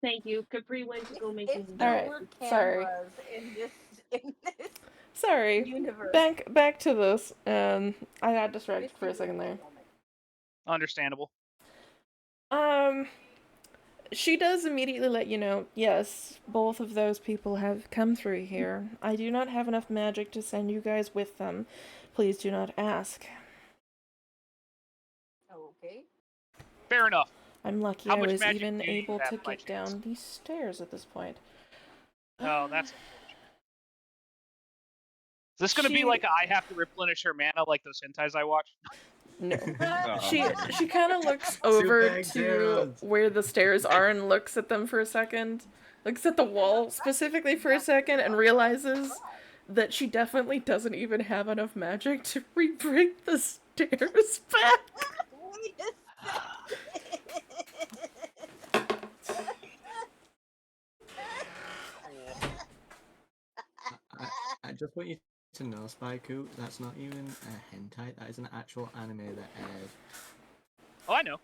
Thank you. Capri went to go make If his there Alright, were sorry. cameras in this Sorry. universe, Back to this. I got distracted for a Christy second would there. film it. Understandable. She does immediately let you know, yes, both of those people have come through here. I do not have enough magic to send you guys with them. Please do not ask. Okay. Fair enough. I'm lucky How I much was magic even do you able have, to by get chance? down these stairs at this point. Oh, that's unfortunate. Is this going to be like I have to replenish her mana like those hentais I watch? No. Oh. She kind of looks over Super to Zeros. where the stairs are and looks at them for a second. Looks at the wall specifically for a second and realizes that she definitely doesn't even have enough magic to re-bring the stairs back. Wait a I just want you to know, Spyku, that's not even a hentai. That is an actual anime that aired. Oh, I know.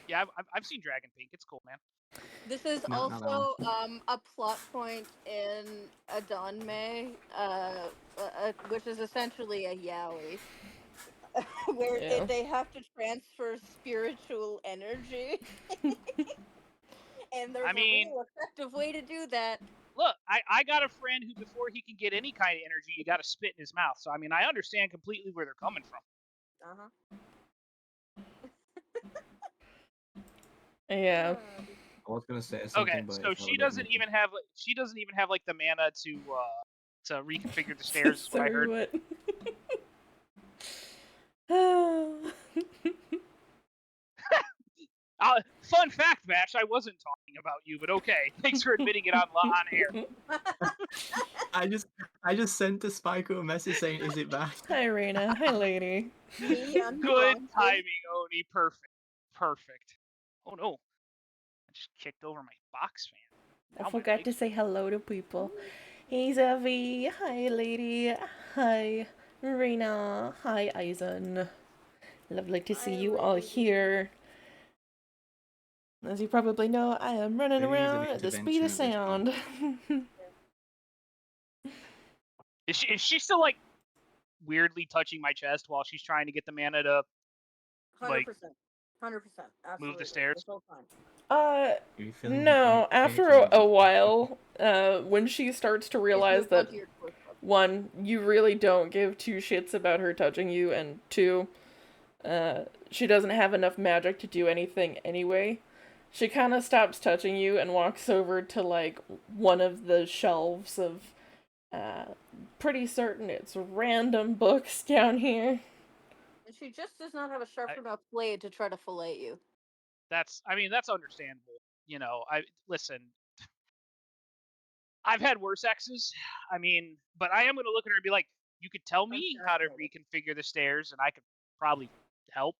Yeah, I've seen Dragon Pink. It's cool, man. This is No, not that also a plot point in a Danme, which is essentially a yaoi, where Yeah. they have to transfer spiritual energy, and there's I a mean, real effective way to do that. look, I got a friend who, before he can get any kind of energy, you got to spit in his mouth. So, I mean, I understand completely where they're coming from. Yeah. I was gonna say something, Okay, but so it felt a bit much. she doesn't even have like the mana to reconfigure the stairs. Is what I Sorry, heard. what? Fun fact, Bash, I wasn't talking about you, but okay. Thanks for admitting it on air. I just sent to Spyku a message saying, "Is it back?" Hi, Reina. Hi, lady. Me Good undrunk. timing, Oni. Perfect. Oh no, I just kicked over my box fan. I Now my forgot to legs say hello to people. Hey, Zevi. Hi, lady. Hi, Reina. Hi, Eisen. Lovely to see Hi, you all lady. here. As you probably know, I am running Maybe he's a around bit at the speed of intervention at this point. sound. Is she still like weirdly touching my chest while she's trying to get the mana to 100%. 100%. Absolutely. move the stairs? This whole time. Are you feeling No. like After Katie? a while, when she starts to It's realize no that, funkier twist. one, you really don't give two shits about her touching you, and two, she doesn't have enough magic to do anything anyway. She kind of stops touching you and walks over to, like, one of the shelves of, pretty certain it's random books down here. And she just does not have a sharp enough blade to try to fillet you. That's understandable. You know, listen. I've had worse exes. I mean, but I am going to look at her and be like, you could tell me how to reconfigure the stairs, and I could probably help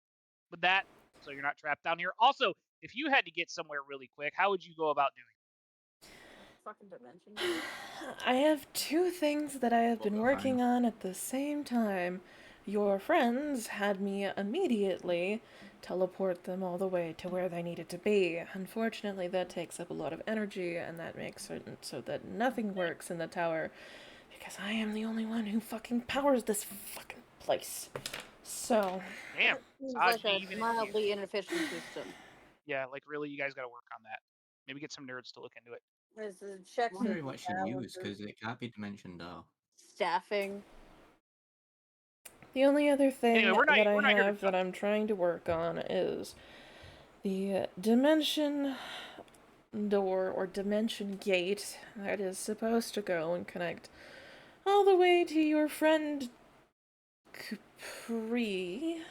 with that, so you're not trapped down here. Also, if you had to get somewhere really quick, how would you go about doing it? Fucking dimension. I have two things that I have been working on at the same time. Your friends had me immediately teleport them all the way to where they needed to be. Unfortunately, that takes up a lot of energy, and that makes certain so that nothing works in the tower, because I am the only one who fucking powers this fucking place. So. Damn. Seems like a mildly inefficient system. Yeah, like really, you guys got to work on that. Maybe get some nerds to look into it. There's the checks I'm wondering what she used, because it can't be Dimension Door. Staffing. The only other thing Anyway, that I have that I'm trying to work on is the Dimension Door or Dimension Gate that is supposed to go and connect all the way to your friend Capri.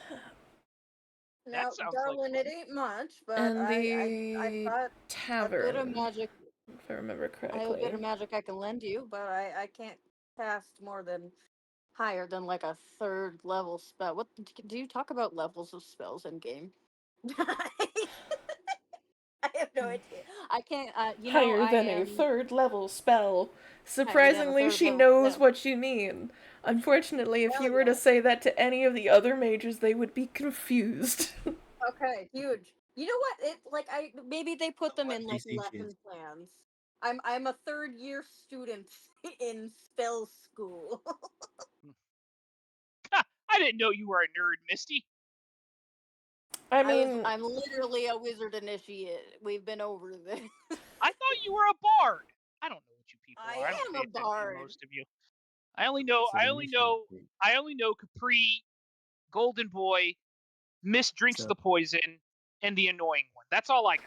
Now, darling, it ain't much, but and I've got Tavern, a bit of magic. If I remember correctly. I have a bit of magic I can lend you, but I can't cast more than higher than like a 3rd level spell. What do you talk about levels of spells in game? I have no idea. I can't. Higher I than a am third level spell. higher than a Surprisingly, third she level knows spell. what you mean. Unfortunately, if Hell you were to yeah. say that to any of the other mages, they would be confused. Okay, huge. You know what? Maybe they put them in like PC she lesson is. plans. I'm a third year student in spell school. I didn't know you were a nerd, Misty. I mean, I'm literally a wizard initiate. We've been over this. I thought you were a bard. I don't know what you people I are. I don't am pay a attention to bard. most of you. I only know Capri, Golden Boy, Miss drinks So, the poison, and the annoying one. That's all I got.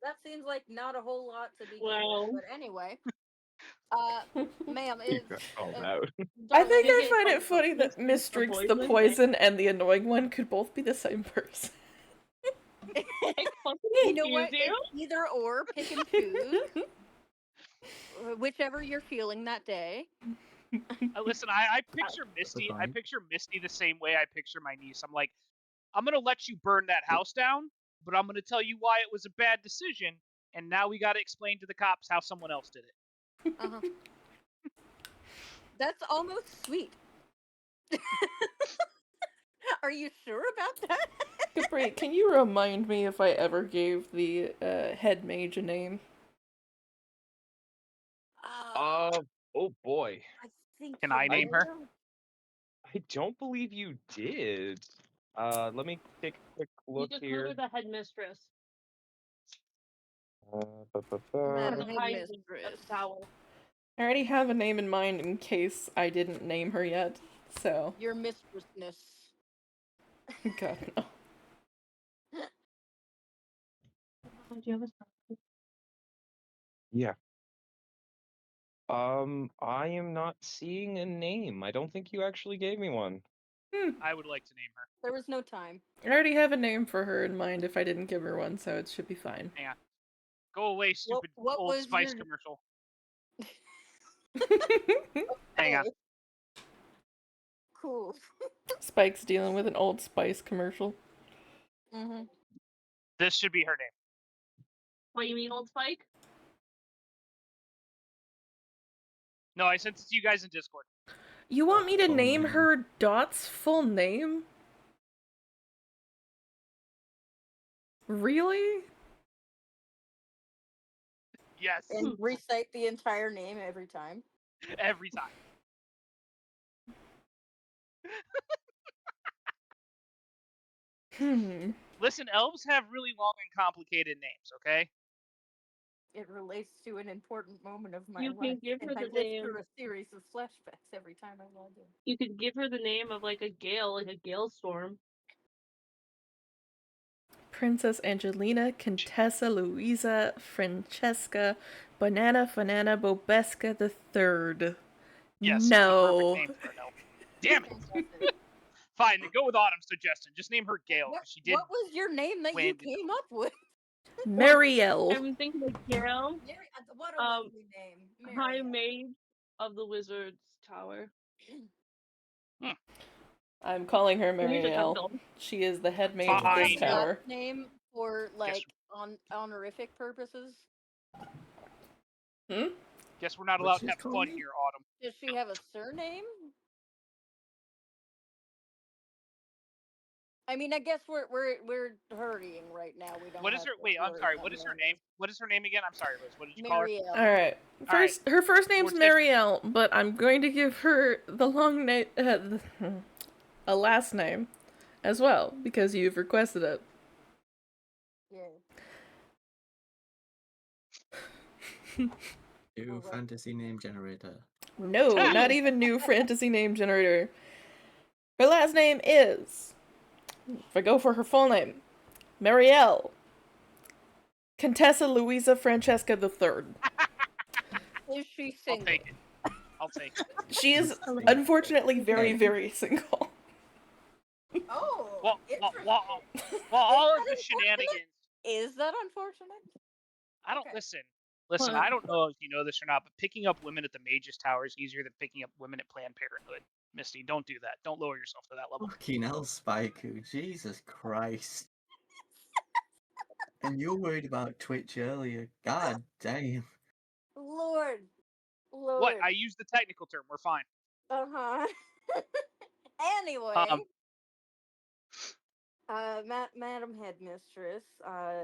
That seems like not a whole lot to begin Well. with, but anyway. Ma'am, You got called out. I think darling, I find it funny that Miss drinks the poison and the annoying one could both be the same person. you know what? It's either or. Pick and choose. Whichever you're feeling that day. Listen, I picture Misty. I picture Misty the same way I picture my niece. I'm like, I'm gonna let you burn that house down, but I'm gonna tell you why it was a bad decision, and now we got to explain to the cops how someone else did it. Uh-huh. That's almost sweet. Are you sure about that? Capri, can you remind me if I ever gave the head mage a name? Oh boy. I think. Can I name her? I don't believe you did. Let me take a quick look you just here. call her the headmistress. Madam The high Headmistress. tower. I already have a name in mind in case I didn't name her yet, so. Your mistressness. God, no. Yeah. I am not seeing a name. I don't think you actually gave me one. I would like to name her. There was no time. I already have a name for her in mind if I didn't give her one, so it should be fine. Hang on. Go away, stupid What Old was Spice your... commercial. Hang on. Cool. Spike's dealing with an Old Spice commercial. Mm-hmm. This should be her name. What, you mean Old Spike? No, I sent it to you guys in Discord. You want me to name her Dot's full name? Really? Yes. And recite the entire name every time. Every time. Listen, elves have really long and complicated names, okay? It relates to an important moment of my You can life, give her and I the live name. through a series of flashbacks every time I log in. You could give her the name of like a gale, like a gale storm. Princess Angelina Contessa Luisa Francesca Banana Fanana Bobesca III. Yes, no. perfect name for an elf. Damn it. Fine, then go with Autumn's suggestion. Just name her Gale, because she did. What was your name that you came up with? Marielle. I'm thinking of Gale. What a lovely name. High Mage of the Wizard's Tower. I'm calling her Marielle. She is the head mage of this tower. Last name for honorific purposes. Guess we're not allowed to have fun here, Autumn. Does she have a surname? I mean, I guess we're hurrying right now. We don't. What is her? Wait, I'm sorry. What is her name? What is her name again? I'm sorry, Liz. What did you call her? All right. Her first name's Marielle, but I'm going to give her the long name, a last name, as well because you've requested it. Yeah. New fantasy name generator. No, not even new fantasy name generator. Her last name is, if I go for her full name, Marielle Contessa Luisa Francesca III. Is she single? I'll take it. She is unfortunately very, very single. Oh, while all of the shenanigans. Is that unfortunate? I don't listen. I don't know if you know this or not, but picking up women at the Mage's Tower is easier than picking up women at Planned Parenthood. Misty, don't do that. Don't lower yourself to that level. Fucking hell, Spike. Jesus Christ. And you're worried about Twitch earlier. God damn. Lord. What? I used the technical term. We're fine. Uh-huh. Anyway. Madam Headmistress,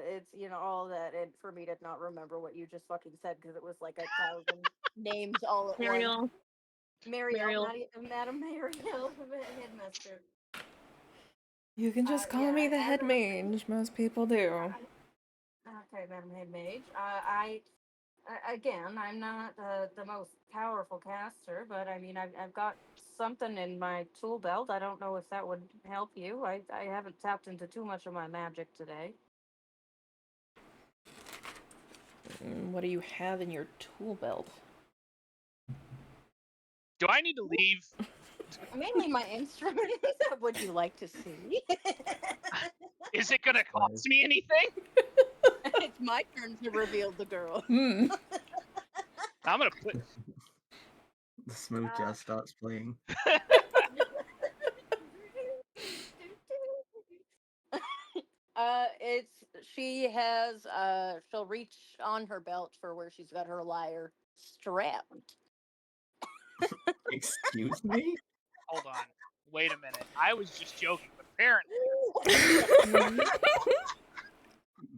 it's, all that, and for me to not remember what you just fucking said, because it was like 1,000 names all at once. Mariel. Madam Mariel, Headmaster. You can just call me the head mage. Most people do. Okay, Madam Head Mage. Again, I'm not the most powerful caster, but I mean, I've got something in my tool belt. I don't know if that would help you. I haven't tapped into too much of my magic today. What do you have in your tool belt? Do I need to leave? Mainly my instruments. Would you like to see? Is it gonna cost me anything? It's my turn to reveal the girl. Hmm. I'm gonna put. The smooth jazz starts playing. She'll reach on her belt for where she's got her lyre strapped. Excuse me? Hold on. Wait a minute. I was just joking, but apparently.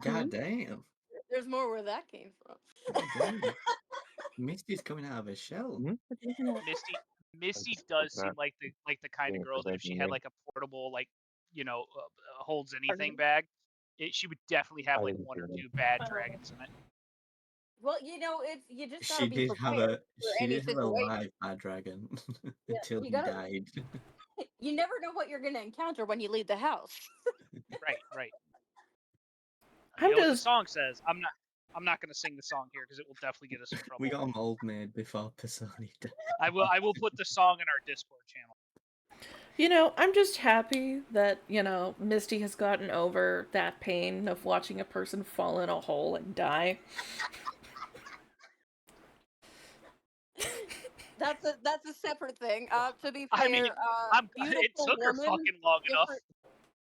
God damn. There's more where that came from. God damn. Misty's coming out of her shell. Misty does seem like the kind of girl that if she had like a portable holds anything bag, she would definitely have like 1 or 2 bad dragons in it. Well, you just gotta be prepared for She any did have a situation. live bad dragon until he died. You never know what you're gonna encounter when you leave the house. Right. You know what the song says. I'm not gonna sing the song here because it will definitely get us in trouble. We got a mold made before Pisoni died. I will put the song in our Discord channel. I'm just happy that, Misty has gotten over that pain of watching a person fall in a hole and die. That's a separate thing. To be fair, I mean, it took her fucking long enough.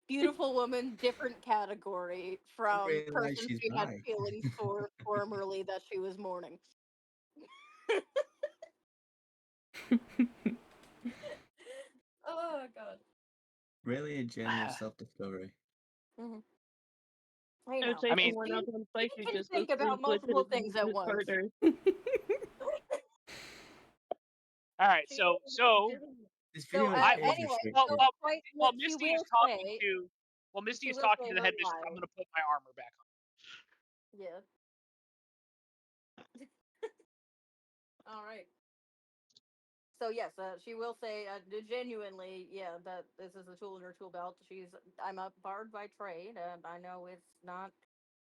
Beautiful woman, different category from person she had feelings for formerly that she was mourning. Oh god. Really a genuine self-discovery. Mm-hmm. I mean, you can think about multiple things at once. All right, so anyway, while Misty is talking to the headmistress, I'm gonna put my armor back on. Yeah. All right. So yes, she will say genuinely, yeah, that this is a tool in her tool belt. I'm a bard by trade, and I know it's not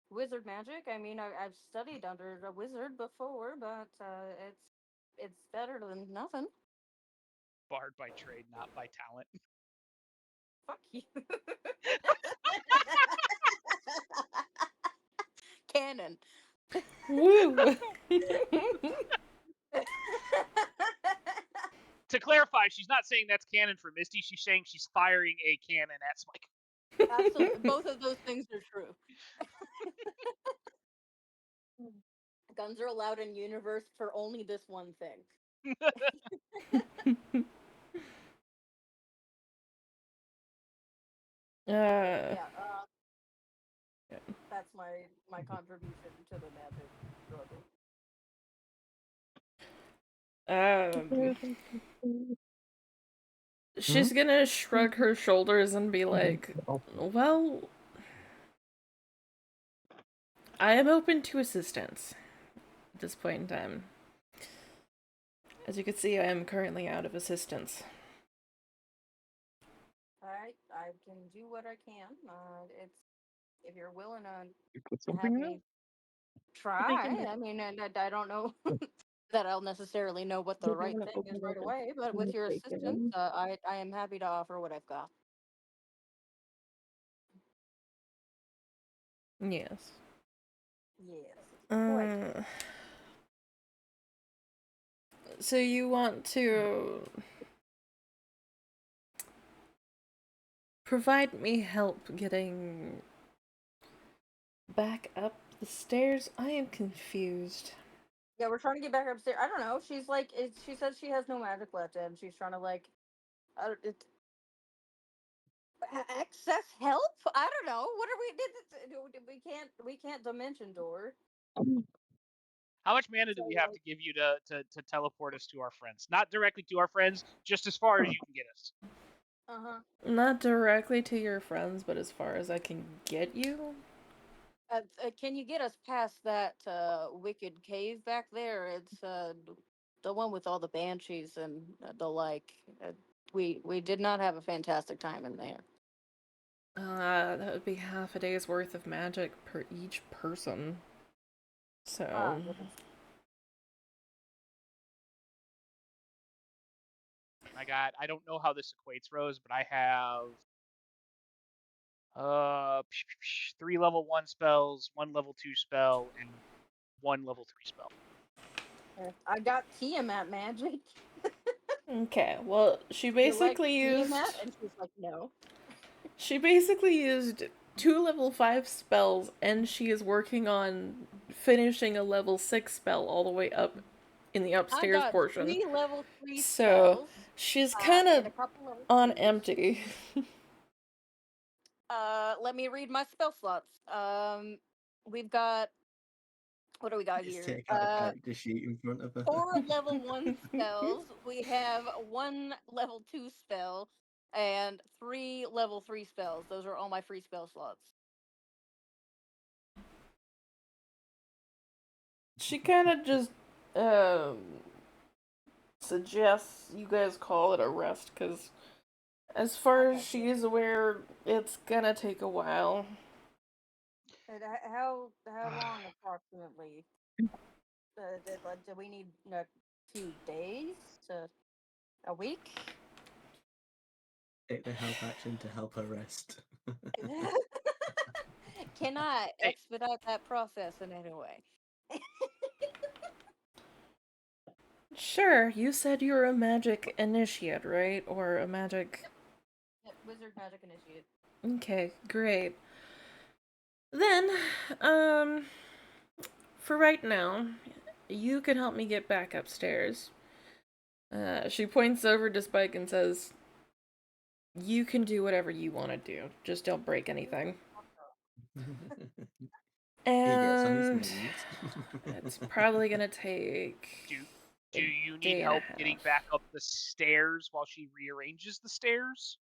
wizard magic. I mean, I've studied under a wizard before, but it's better than nothing. Bard by trade, not by talent. Fuck you. Canon. Woo! To clarify, she's not saying that's canon for Misty. She's saying she's firing a cannon at Spike. Absolutely, both of those things are true. Guns are allowed in universe for only this one thing. That's my contribution to the magic struggle. She's gonna shrug her shoulders and be like, well, I am open to assistance at this point in time. As you can see, I am currently out of assistance. Alright, I can do what I can. If you're willing to have me try, I mean, and I don't know that I'll necessarily know what the right thing is right away, but with your assistance, I am happy to offer what I've got. Yes. Yes. So you want to provide me help getting Back up the stairs? I am confused. Yeah, we're trying to get back upstairs. I don't know. She's like, she says she has no magic left, and she's trying to like, access help. I don't know. What are we? We can't dimension door. How much mana do we have to give you to teleport us to our friends? Not directly to our friends, just as far as you can get us. Not directly to your friends, but as far as I can get you. Can you get us past that wicked cave back there? It's the one with all the banshees and the like. We did not have a fantastic time in there. That would be half a day's worth of magic per each person. So. I got. I don't know how this equates, Rose, but I have 3 level 1 spells, 1 level 2 spell, and 1 level 3 spell. I got Tiamat magic. Okay, well, she basically used. Tiamat, and she's like, no. She basically used 2 level 5 spells, and she is working on finishing a level 6 spell all the way up in the upstairs portion. 3 level 3 so spells. She's kind of on empty. Let me read my spell slots. We've got. What do we got here? Take out a character sheet in front of her. 4 level 1 spells. We have 1 level 2 spell and 3 level 3 spells. Those are all my free spell slots. She kind of just suggests you guys call it a rest, because as far as she is aware, it's gonna take a while. And how long approximately? Do we need 2 days? A week? Take the help action to help her rest. Can I expedite that process in any way? Sure, you said you're a magic initiate, right? Or a magic... Yep, wizard magic initiate. Okay, great. Then, for right now, you can help me get back upstairs. She points over to Spike and says, you can do whatever you want to do. Just don't break anything. And it's probably gonna take. Do you need help getting back up the stairs while she rearranges the stairs?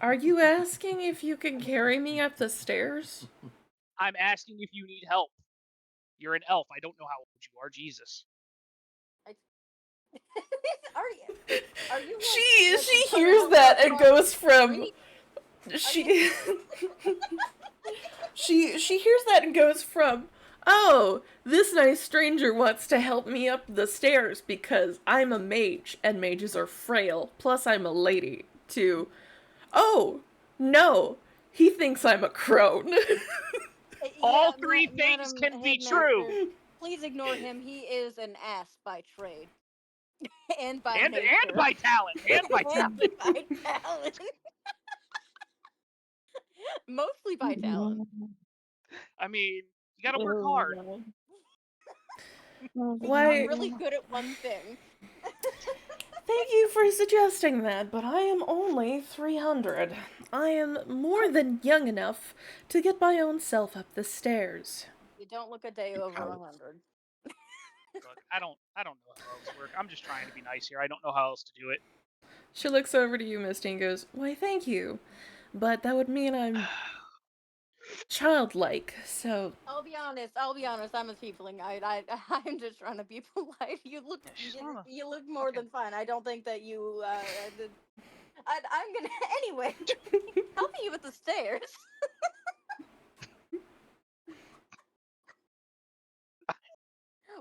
Are you asking if you can carry me up the stairs? I'm asking if you need help. You're an elf. I don't know how old you are. Jesus. Are you? She hears that and goes from. She hears that and goes from, oh, this nice stranger wants to help me up the stairs because I'm a mage and mages are frail, plus I'm a lady, to, oh, no, he thinks I'm a crone. All three things can be true. Please ignore him. He is an ass by trade. and by nature. And by talent. And by talent. By talent. Mostly by talent. I mean, you gotta work hard. Why? I'm really good at one thing. Thank you for suggesting that, but I am only 300. I am more than young enough to get my own self up the stairs. You don't look a day over 100. Look, I don't know how else work. I'm just trying to be nice here. I don't know how else to do it. She looks over to you, Misty, and goes, why, thank you. But that would mean I'm childlike, so... I'll be honest, I'm a tiefling. I'm just trying to be polite. You look more than fine. I don't think that you, I'm gonna, anyway, helping you with the stairs.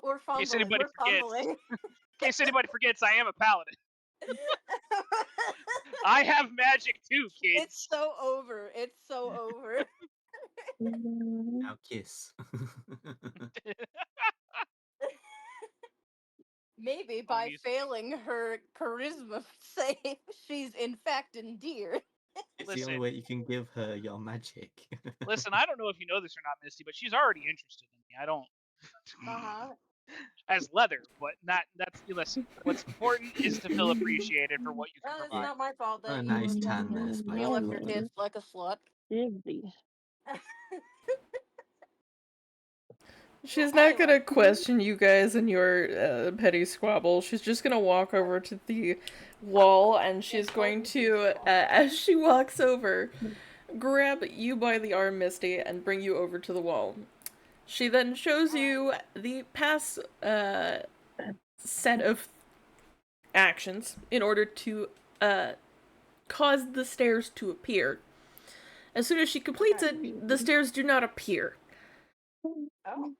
We're fumbling, In case anybody forgets, I am a paladin. I have magic too, kids. It's so over. Now kiss. Maybe by failing her charisma save, she's in fact endeared. It's Listen. the only way you can give her your magic. Listen, I don't know if you know this or not, Misty, but she's already interested in me. I don't. As leather, but that's listen. What's important is to feel appreciated for what you can Well, it's provide. not my fault A that nice you tan there, Spike. feel up your tits like a slut. She's not Anyway. gonna question you guys in your petty squabble. She's just gonna walk over to the wall and she's going to, as she walks over, grab you by the arm, Misty, and bring you over to the wall. She then shows you the past set of actions in order to cause the stairs to appear. As soon as she completes it, the stairs do not appear. Oh.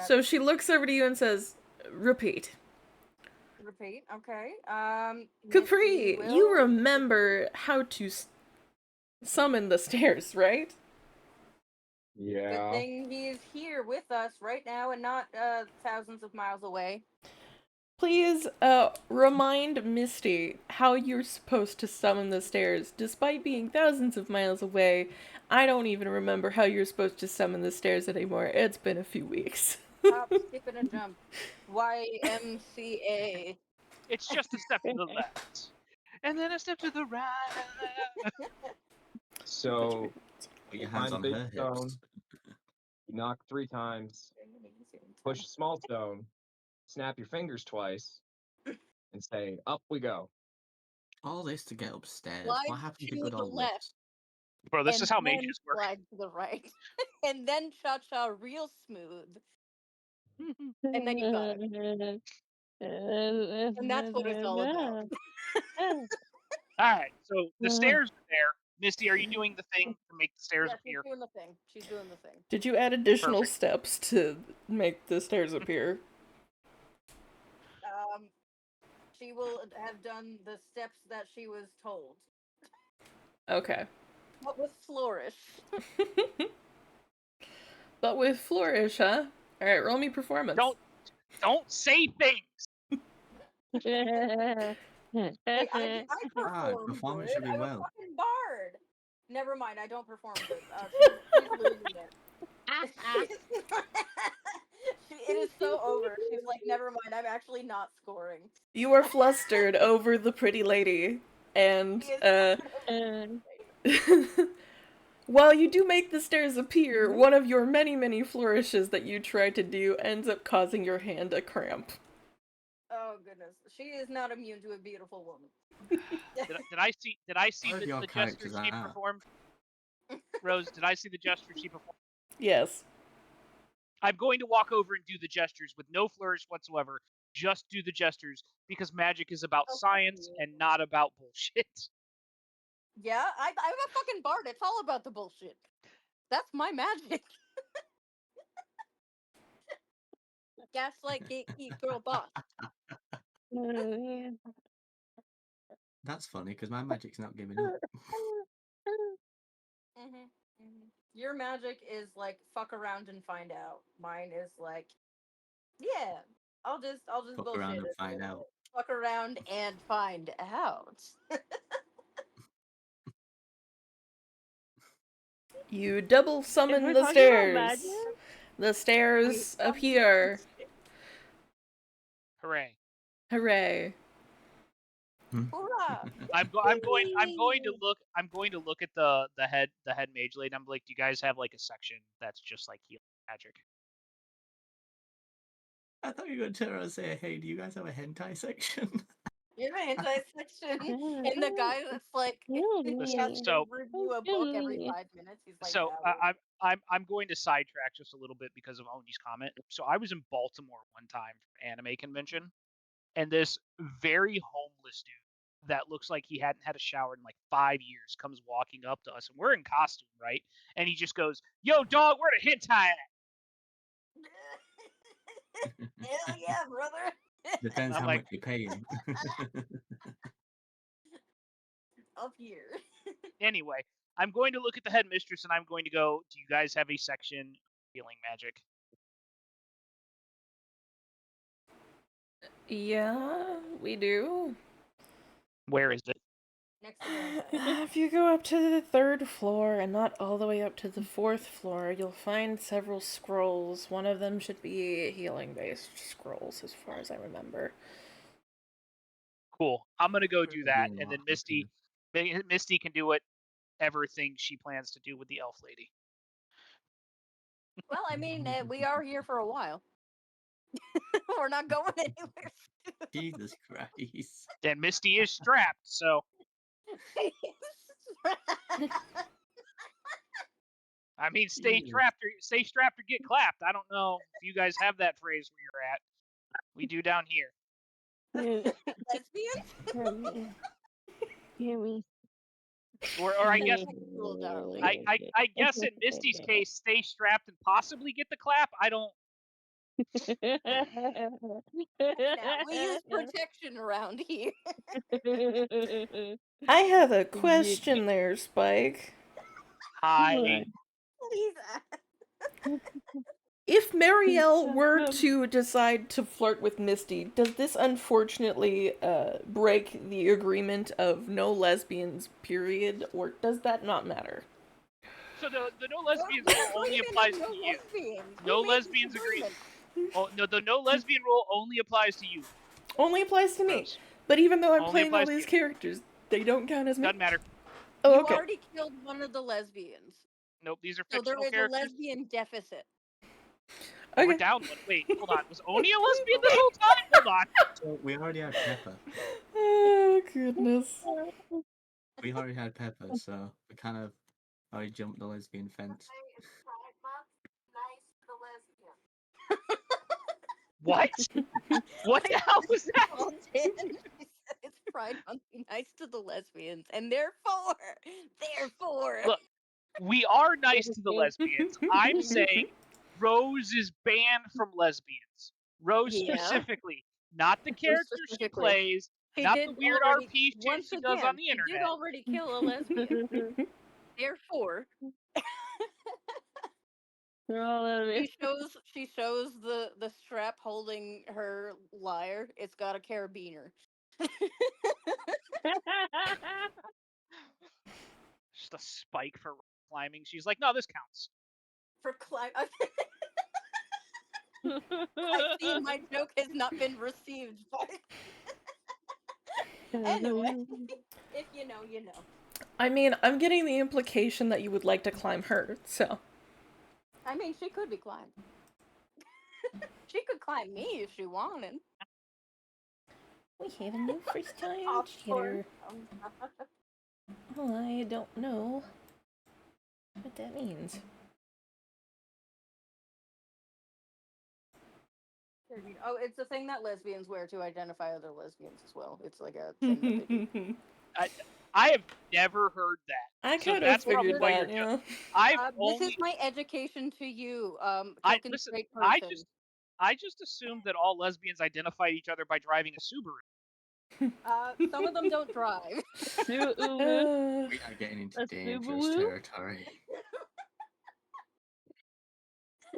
So she looks over to you and says, "Repeat." Repeat. Okay. Capri, you remember how to summon the stairs, right? Yeah. Good thing he's here with us right now and not thousands of miles away. Please, remind Misty how you're supposed to summon the stairs. Despite being thousands of miles away, I don't even remember how you're supposed to summon the stairs anymore. It's been a few weeks. Hop, skip, and a jump. YMCA. It's just a step to the left, and then a step to the right. So, Put your hands find a on big her stone, hips. you knock 3 times, push a small stone, snap your fingers twice, and say, "Up we go." All this to get upstairs. Slide What happened to to good the old left. lifts? Bro, this And is how then mages work. slide to the right. And then cha-cha real smooth. And then you got it. And that's what it's all about. Alright, so the stairs are there. Misty, are you doing the thing to make the stairs Yeah, appear? she's doing the thing. She's doing the thing. Did you add additional Perfect. steps to make the stairs appear? She will have done the steps that she was told. Okay. But with flourish. But with flourish, huh? Alright, roll me performance. Don't say things! Hey, I perform performance good. should be I'm a well. fucking bard. Never mind, I don't perform good. She's losing it. It is so over. She's like, never mind, I'm actually not scoring. You are flustered over the pretty lady, and, while you do make the stairs appear, one of your many, many flourishes that you try to do ends up causing your hand a cramp. Oh goodness, she is not immune to a beautiful woman. Did I see Both the your gesture characters she are. performed? Rose, did I see the gesture she performed? Yes. I'm going to walk over and do the gestures with no flourish whatsoever. Just do the gestures because magic is about science and not about bullshit. Yeah, I'm a fucking bard. It's all about the bullshit. That's my magic. Gaslight, gatekeep, girl boss. That's funny because my magic's not giving up. Your magic is like fuck around and find out. Mine is like, yeah, I'll just Fuck bullshit around and it. find out. Fuck around and find out. You double If summon we're the talking about stairs. magic, The stairs appear. Hooray! Hooray. Hoorah! I'm going to look at the head mage lady. I'm like, do you guys have like a section that's just like healing magic? I thought you were going to turn around and say, "Hey, do you guys have a hentai section?" You have an anti-section, and the guy that's like, he has to review a book every 5 minutes. He's like, So yeah, I'm going to sidetrack just a little bit because of Oni's comment. So I was in Baltimore one time for an anime convention, and this very homeless dude that looks like he hadn't had a shower in like 5 years comes walking up to us, and we're in costume, right? And he just goes, "Yo, dog, where the hentai at?" hell yeah, brother. Depends I'm how like, much you pay him. Up here. anyway, I'm going to look at the headmistress and I'm going to go, do you guys have a section healing magic? Yeah, we do. Where is it? Excellent. If you go up to the 3rd floor and not all the way up to the 4th floor, you'll find several scrolls. One of them should be healing-based scrolls, as far as I remember. Cool. I'm gonna go do that, Doing and then what? Misty can do whatever thing she plans to do with the elf lady. Well, I mean, we are here for a while. We're not going anywhere. Jesus Christ. And Misty is strapped, so I mean, stay strapped or get clapped. I don't know if you guys have that phrase where you're at. We do down here. Lesbians? Hear me. Or I guess Cool, darling. I guess in Misty's case, stay strapped and possibly get the clap. I don't. Yeah, we use protection around here. I have a question there, Spike. Hi. Please. If Marielle were to decide to flirt with Misty, does this unfortunately break the agreement of no lesbians, period, or does that not matter? So the no lesbians rule only applies to you. No lesbians agree. Oh no, the no lesbian rule only applies to you. Only applies to me. Rose. But even though I'm Only playing all applies to these you. characters, they don't count as me? Doesn't matter. Oh, You okay. already killed one of the lesbians. Nope, these are So there fictional is a characters. lesbian deficit. Well, we're Okay. down one. Wait, hold on. Was Oni a lesbian this whole time? Hold on. So we already had Pepper. Oh, goodness. We already had Pepper, so we kind of already jumped the lesbian fence. What? What the hell was that? It's Pride Month. Be nice to the lesbians, and therefore, Look, we are nice to the lesbians. I'm saying Rose is banned from lesbians. Rose specifically, not the character she plays, not the weird RP shit she does on the internet. She did already kill a lesbian. Therefore, she shows the strap holding her lyre. It's got a carabiner. Just a spike for climbing. She's like, no, this counts. For climb. I see my joke has not been received. But anyway, if you know, you know. I mean, I'm getting the implication that you would like to climb her, so. I mean, she could be climbed. She could climb me if she wanted. We have a new first time cheater. Well, I don't know what that means. Oh, it's a thing that lesbians wear to identify other lesbians as well. It's like a thing that they do. I have never heard that. I kind of figured that, yeah. This is my education to you. Listen, I just assumed that all lesbians identified each other by driving a Subaru. Some of them don't drive. We are getting into dangerous territory.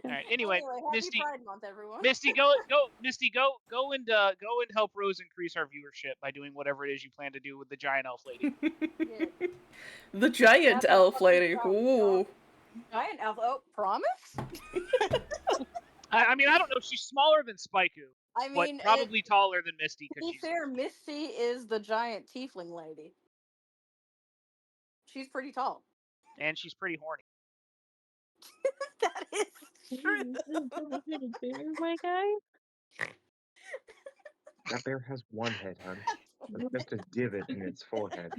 All right. Anyway, happy Misty, Pride Month, everyone. Misty, Misty, go and help Rose increase our viewership by doing whatever it is you plan to do with the giant elf lady. The giant elf lady. Ooh. Giant elf. Oh, promise? I mean, I don't know. She's smaller than Spaiku. I mean, but probably taller than Misty. To be fair, Misty is the giant tiefling lady. She's pretty tall. And she's pretty horny. That is true. My guy? That bear has one head, hon. It's just a divot in its forehead.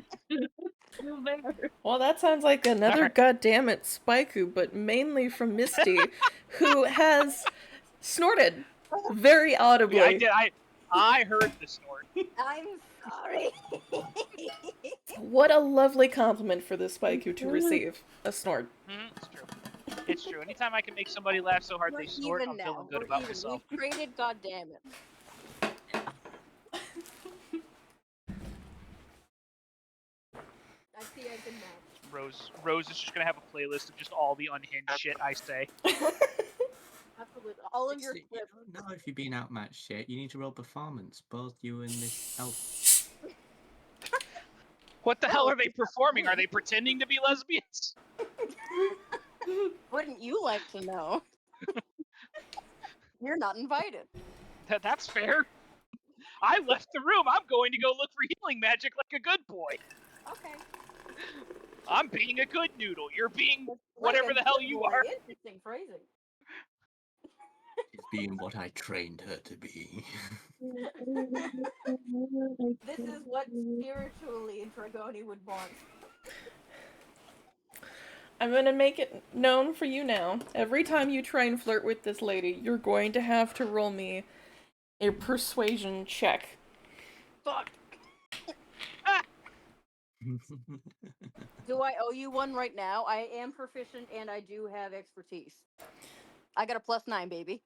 Well, that sounds like another goddammit Spaiku, but mainly from Misty, who has snorted very audibly. Yeah, I did. I heard the snort. I'm sorry. What a lovely compliment for this Spaiku to receive. A snort. It's true. It's true. Anytime I can make somebody laugh so hard they snort, I'm feeling good about myself. We've traded, goddammit. I see I can match. Rose is just gonna have a playlist of just all the unhinged shit I say. Absolutely. All of your clips. Now if you're being outmatched shit, you need to roll performance, both you and this elf. What the hell are they performing? Are they pretending to be lesbians? Wouldn't you like to know? You're not invited. That's fair. I left the room. I'm going to go look for healing magic like a good boy. Okay. I'm being a good noodle. You're being Like whatever a the hell good you boy. are. Interesting phrasing. She's being what I trained her to be. This is what spiritually Dragoni would want. I'm gonna make it known for you now. Every time you try and flirt with this lady, you're going to have to roll me a persuasion check. Fuck. Do I owe you one right now? I am proficient and I do have expertise. I got a +9, baby.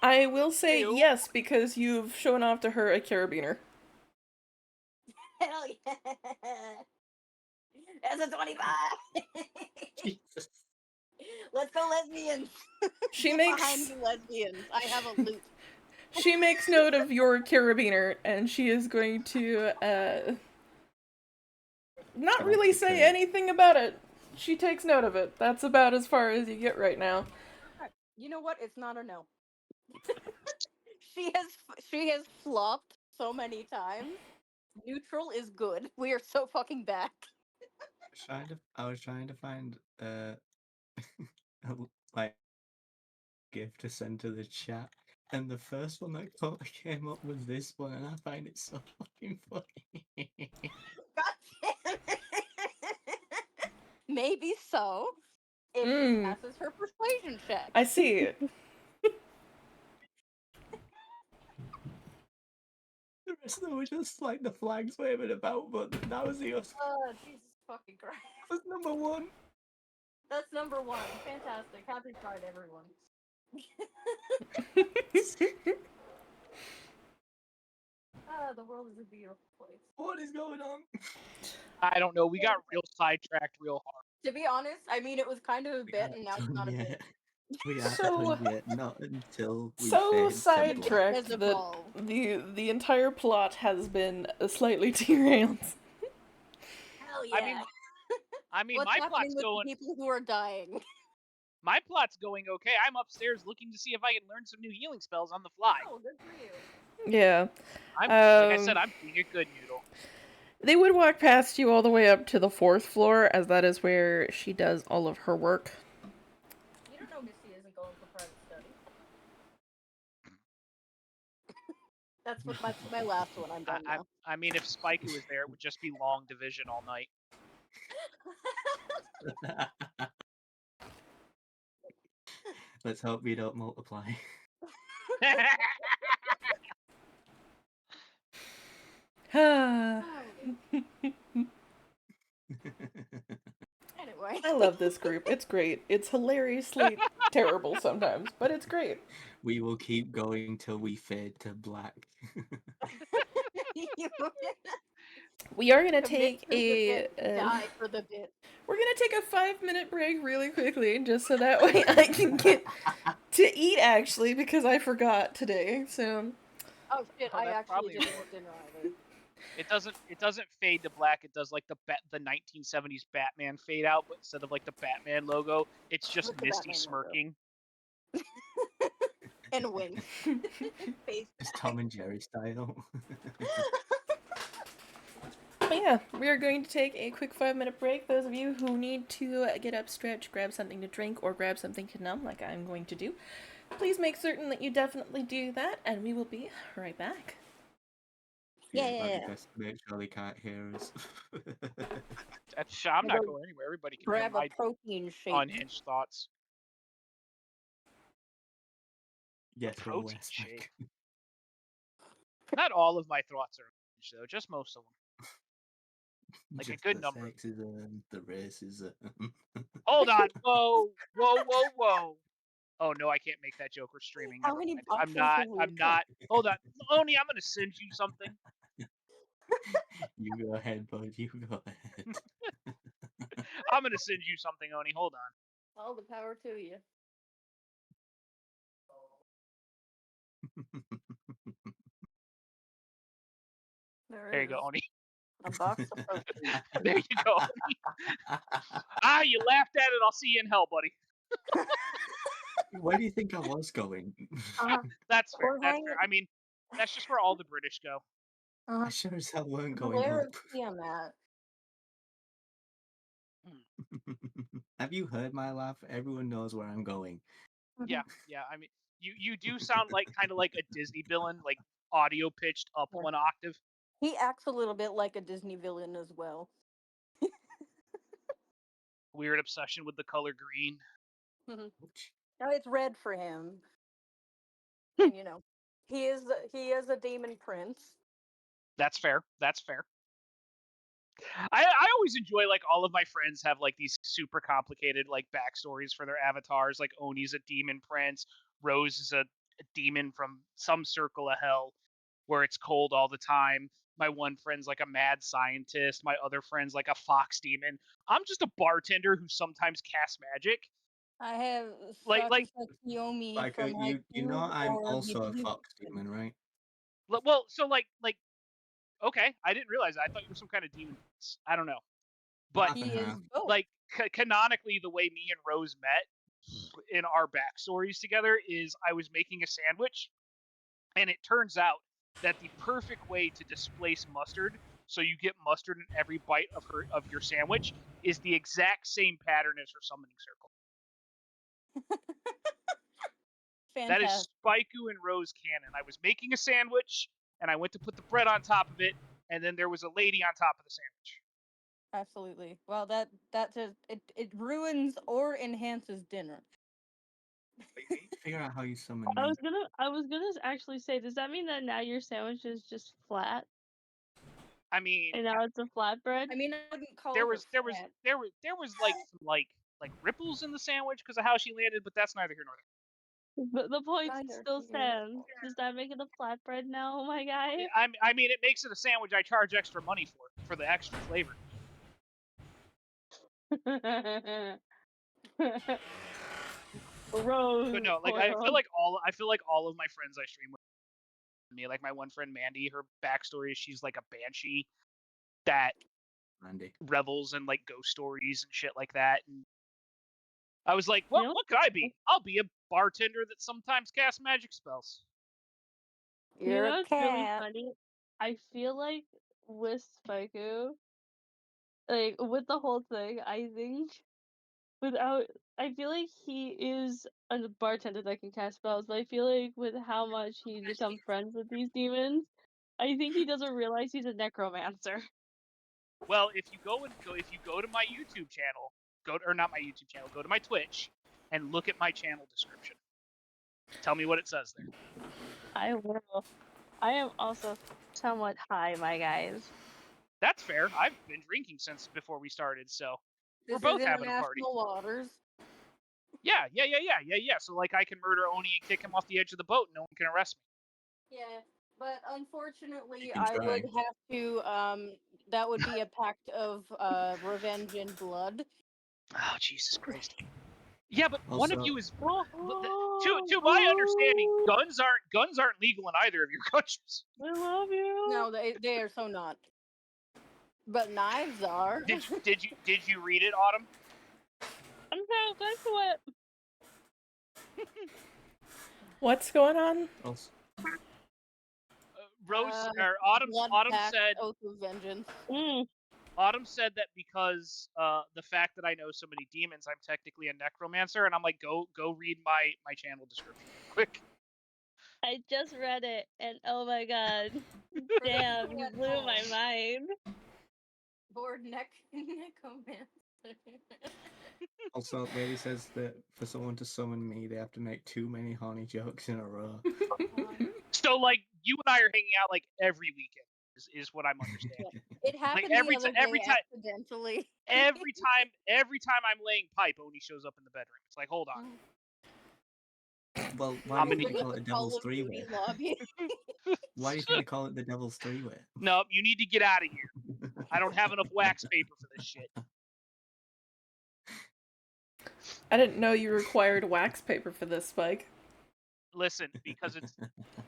I will say Ew. yes, because you've shown off to her a carabiner. Hell yeah! That's a 25! Jesus. Let's go, lesbians! She Get makes behind me, lesbians. I have a loot. she makes note of your carabiner, and she is going to not really say anything about it. She takes note of it. That's about as far as you get right now. You know what? It's not a no. She has flopped so many times. Neutral is good. We are so fucking back. I was trying to find like gift to send to the chat, and the first one that came up was this one, and I find it so fucking funny. God damn it. Maybe so. If she passes her persuasion check. I see it. The rest of them were just like the flags waving about, but that was the Oh, Jesus fucking Christ. was number one. That's number one. Fantastic. Happy Pride, everyone. The world is a beautiful place. What is going on? I don't know. We got real sidetracked real hard. To be honest, I mean, it was kind of a bit, and now it's not a bit. We haven't done yet, not until we so fade to sidetracked black. that the entire plot has been slightly derailed. Hell yeah! I mean, What's my happening plot's with going. the people who are dying? My plot's going okay. I'm upstairs looking to see if I can learn some new healing spells on the fly. Oh, good for you. Yeah. Like I said, I'm being a good noodle. They would walk past you all the way up to the 4th floor, as that is where she does all of her work. You don't know Missy isn't going for private study. That's my last one. I'm done now. I mean, if Spiky was there, it would just be long division all night. Let's hope we don't multiply. Anyway. I love this group. It's great. It's hilariously terrible sometimes, but it's great. We will keep going till we fade to black. We are gonna take die for the bit. We're gonna take a 5-minute break really quickly, just so that way I can get to eat, actually, because I forgot today. So. Oh shit! I actually didn't eat dinner either. It doesn't fade to black. It does like the 1970s Batman fade out, but instead of like the Batman logo, it's just Misty smirking. And wink. It's Tom and Jerry style. But yeah, we are going to take a quick 5-minute break. Those of you who need to get up, stretch, grab something to drink, or grab something to numb, like I'm going to do, please make certain that you definitely do that, and we will be right back. Yeah. Make sure they can't hear us. I'm not going anywhere. Everybody can grab hear my a protein shake. Unhinged thoughts. Yes, protein shake. Not all of my thoughts are unhinged, though. Just most of them. Like just a good the number. Sexism, the racism. Hold on. Whoa. Oh no, I can't make that joke. We're streaming. I'm not. Hold on. Oni, I'm gonna send you something. You go ahead, bud. You go ahead. I'm gonna send you something, Oni. Hold on. All the power to you. There you go, Oni. A box of potions. There you go. You laughed at it. I'll see you in hell, buddy. Where do you think I was going? That's fair. Or That's hang fair. it. I mean, that's just where all the British go. I sure as hell weren't going Where up. is Tiamat? Have you heard my laugh? Everyone knows where I'm going. Yeah. I mean, you do sound like kind of like a Disney villain, like audio pitched up Yeah. one octave. He acts a little bit like a Disney villain as well. Weird obsession with the color green. No, it's red for him. And, he is a demon prince. That's fair. That's fair. I always enjoy like all of my friends have like these super complicated like backstories for their avatars. Like Oni's a demon prince, Rose is a demon from some circle of hell where it's cold all the time. My one friend's like a mad scientist. My other friend's like a fox demon. I'm just a bartender who sometimes casts magic. I have Like Kiyomi Like, from you know Haikyuu I'm or also a Bibibi. fox demon, right? well, so like okay, I didn't realize that. I thought you were some kind of demon. I don't know, but Half He and is half. both. like canonically, the way me and Rose met in our backstories together is I was making a sandwich, and it turns out that the perfect way to displace mustard, so you get mustard in every bite of your sandwich, is the exact same pattern as her summoning circle. That is Fantastic. Spaiku and Rose canon. I was making a sandwich, and I went to put the bread on top of it, and then there was a lady on top of the sandwich. Absolutely. Well, that just it ruins or enhances dinner. Figure out how you summon I me. was gonna actually say, does that mean that now your sandwich is just flat I mean, and now it's a flatbread? I mean, I wouldn't call there her was fat. like some like ripples in the sandwich because of how she landed, but that's neither here nor there. But the point Neither still here nor stands. Does that make it a flatbread now, my guy? I mean, it makes it a sandwich I charge extra money for the extra flavor. Rose. But no, like I feel like all of my friends I stream with me, like my one friend Mandy, her backstory is she's like a banshee that Andy. revels in like ghost stories and shit like that. And I was like, well, You know- what could I be? I'll be a bartender that sometimes casts magic spells. You You're know a what's really cat. funny? I feel like with Spaiku, like with the whole thing, I think I feel like he is a bartender that can cast spells, but I feel like with how much he's become friends with these demons, I think he doesn't realize he's a necromancer. Well, if you go to my YouTube channel, not my YouTube channel, go to my Twitch and look at my channel description. Tell me what it says there. I will. I am also somewhat high, my guys. That's fair. I've been drinking since before we started, so This we're both is having a party. international waters. Yeah. So like I can murder Oni and kick him off the edge of the boat and no one can arrest me. Yeah, but unfortunately, You can I try. would have to. That would be a pact of revenge and blood. Oh, Jesus Christ. Yeah, but one of Also- you is to my understanding, guns aren't legal in either of your countries. I love you. No, they are so not. But knives are. Did you read it, Autumn? I'm so good to it. What's going on? Also, Rose Uh, or Autumn Blood pact, said oath of vengeance. Autumn said that because the fact that I know so many demons, I'm technically a necromancer, and I'm like, go read my channel description real quick. I just read it, and oh my god, damn, you blew my mind. Board necromancer. also, lady says that for someone to summon me, they have to make too many horny jokes in a row. So like you and I are hanging out like every weekend is what I'm understanding. It happened every the other ti- every day time- accidentally. every time I'm laying pipe, Oni shows up in the bedroom. It's like, hold on. Well, How why do many- you call it a devil's three-way? Lobby. Why do you think they call it the devil's three-way? No, you need to get out of here. I don't have enough wax paper for this shit. I didn't know you required wax paper for this, Spike. Listen, because it's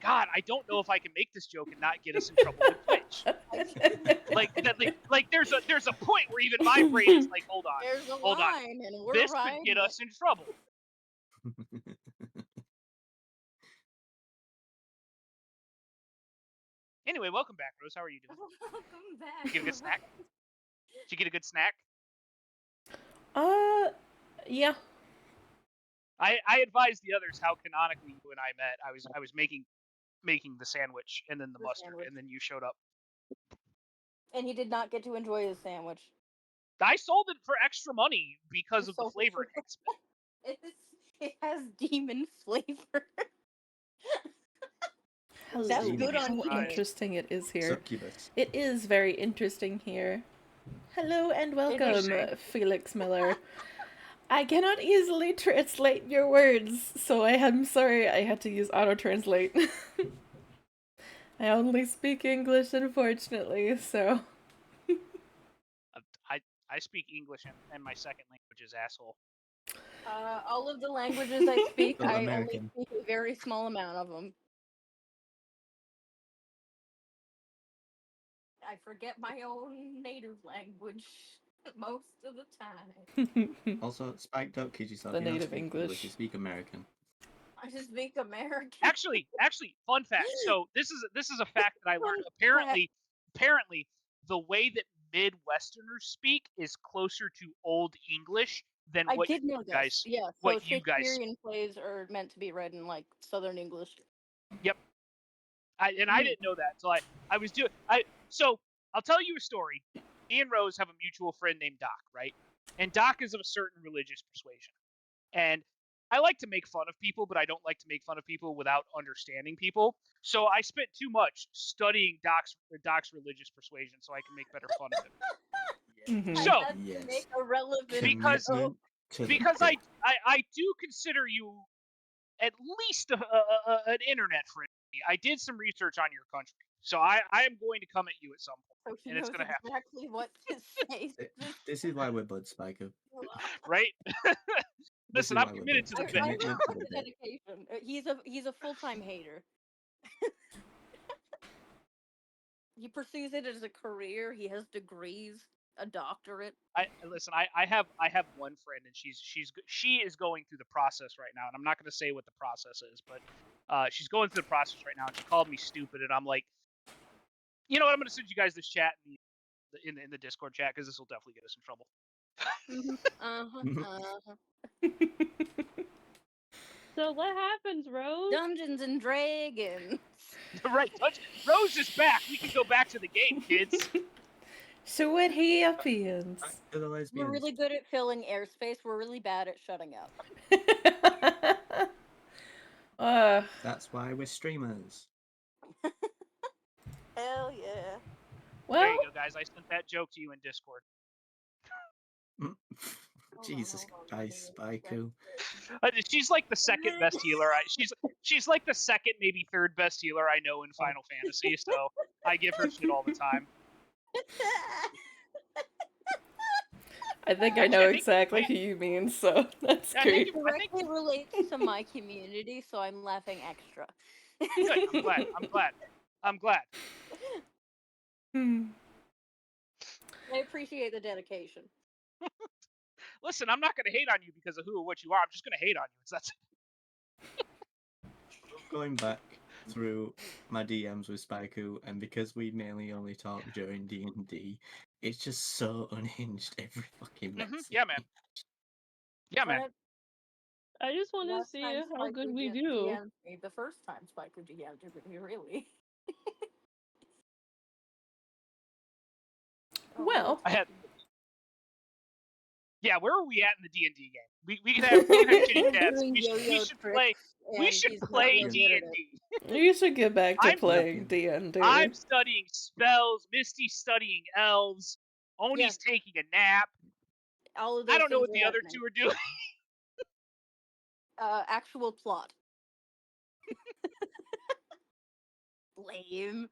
God. I don't know if I can make this joke and not get us in trouble with Twitch. There's a point where even my brain is like, hold on, There's a hold on. line, and we're This could riding get it. us in trouble. Anyway, welcome back, Rose. How are you doing? Welcome back. Did you get a good snack? Did you get a good snack? Yeah. I advised the others how canonically you and I met. I was making the sandwich and then the mustard, sandwich. and then you showed up. And he did not get to enjoy his sandwich. I sold it for extra money because You of the sold it flavor for- enhancement. It has demon flavor. Hello. That's good on How you. interesting it is here. Succubus. It is very interesting here. Hello and welcome, Interesting. Felix Miller. I cannot easily translate your words, so I am sorry I had to use auto-translate. I only speak English, unfortunately, so... I speak English and my second language is asshole. All of the languages I speak, Well, I only American. speak a very small amount of them. I forget my own native language most of the time. Also, Spike, don't kid yourself. The You don't native speak English. You speak American. I just speak American. Actually, fun fact. So this is a fact that I learned. Apparently, the way that Midwesterners speak is closer to Old English than I what did know you this. guys. Yeah, so what you guys. Shakespearean plays are meant to be read in like Southern English. Yep. I didn't know that until I was doing. So I'll tell you a story. Me and Rose have a mutual friend named Doc, right? And Doc is of a certain religious persuasion. And I like to make fun of people, but I don't like to make fun of people without understanding people. So I spent too much studying Doc's religious persuasion so I can make better fun of him. Mhm. So I had to make a relevant because joke. I do consider you at least an internet friend. I did some research on your country, so I am going to come at you at some point, So he and it's knows going to happen, exactly what to say. This is why we're buds, Spiker. right? This Listen, is I'm why we're committed buds. to the I bit. Commitment to respect the the bit. dedication. He's a full-time hater. He pursues it as a career. He has degrees, a doctorate. I have one friend, and she is going through the process right now, and I'm not going to say what the process is, but she's going through the process right now, and she called me stupid, and I'm like, you know what? I'm going to send you guys this chat in the Discord chat because this will definitely get us in trouble. So what happens, Rose? Dungeons and Dragons. Right, Rose is back. We can go back to the game, kids. So what happens? Back to the We're lesbians. really good at filling airspace. We're really bad at shutting up. That's why we're streamers. Hell yeah. Well, There you go, guys. I sent that joke to you in Discord. Jesus Christ, Spaiku. She's like the second best healer. She's like the second, maybe third best healer I know in Final Fantasy. So I give her shit all the time. I think I know exactly who you mean, so that's great. It directly relates to my community, so I'm laughing extra. Good. I'm glad. I appreciate the dedication. Listen, I'm not going to hate on you because of who or what you are. I'm just going to hate on you. That's Going back through my DMs with Spaiku, and because we mainly only talk during D&D, it's just so unhinged every fucking message. Yeah, man. Yeah, man. I just want to Last see time how Spike good would we get do. DM'd me, the first time Spike would DM'd me, really. Well, yeah, where are we at in the D&D game? We can have shitty chats. We should play D&D. You should get back to playing D&D. I'm studying spells. Misty's studying elves. Oni's taking a nap. All of those I don't know things what the are other happening. two are doing. Actual plot. Lame.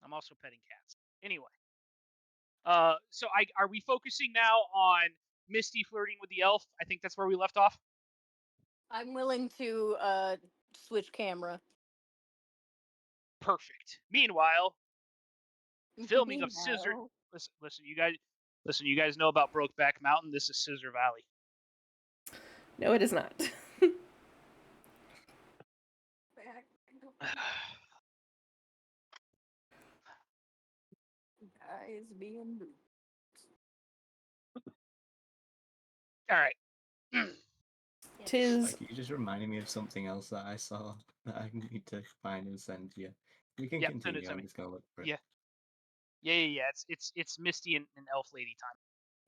I'm also petting cats. Anyway. So are we focusing now on Misty flirting with the elf? I think that's where we left off. I'm willing to switch camera. Perfect. Meanwhile, filming of Scissor. Listen, you guys. Listen, you guys know about Brokeback Mountain. This is Scissor Valley. No, it is not. Guys being rude. All right. Tis Like, you just reminded me of something else that I saw that I need to find and send you. You can Yep, send it continue. to I'm me. just gonna look for it. Yeah. Yeah. It's Misty and Elf Lady time.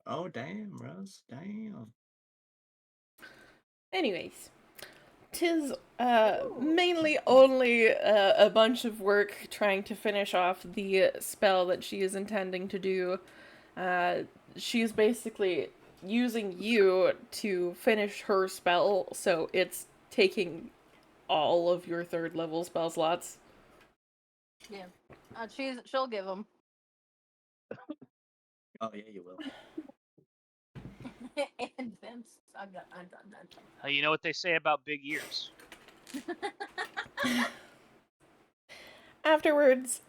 Oh damn, Rose, damn. Anyways, tis mainly only a bunch of work trying to finish off the spell that she is intending to do. She's basically using you to finish her spell, so it's taking all of your 3rd level spell slots. Yeah. She'll give them. Oh yeah, you will. And Vince, I'm done. You know what they say about big ears. Afterwards,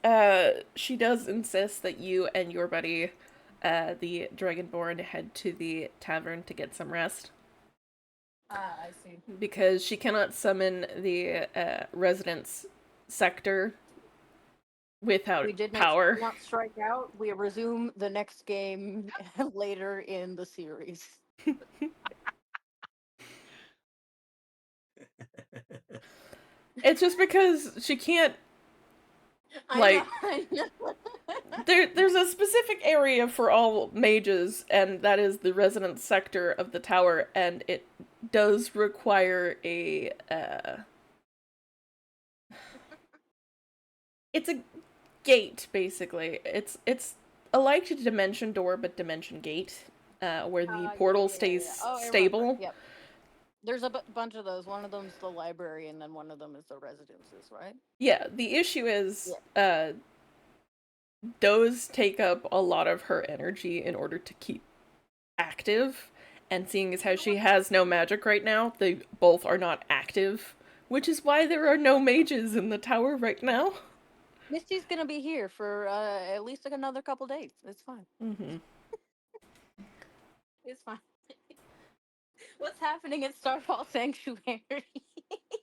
she does insist that you and your buddy, the Dragonborn, head to the tavern to get some rest. I see. Because she cannot summon the residence sector without We did power. not strike out. We resume the next game later in the series. It's just because she can't. I know. There's a specific area for all mages, and that is the residence sector of the tower, and it does require a. It's a gate, basically. It's a like dimension door, but dimension gate, where the portal stays stable. Yep. There's a bunch of those. One of them's the library, and then one of them is the residences, right? Yeah, the issue is, those take up a lot of her energy in order to keep active, and seeing as how she has no magic right now, they both are not active, which is why there are no mages in the tower right now. Misty's gonna be here for at least another couple days. It's fine. Mm-hmm. It's fine. What's happening at Starfall Sanctuary?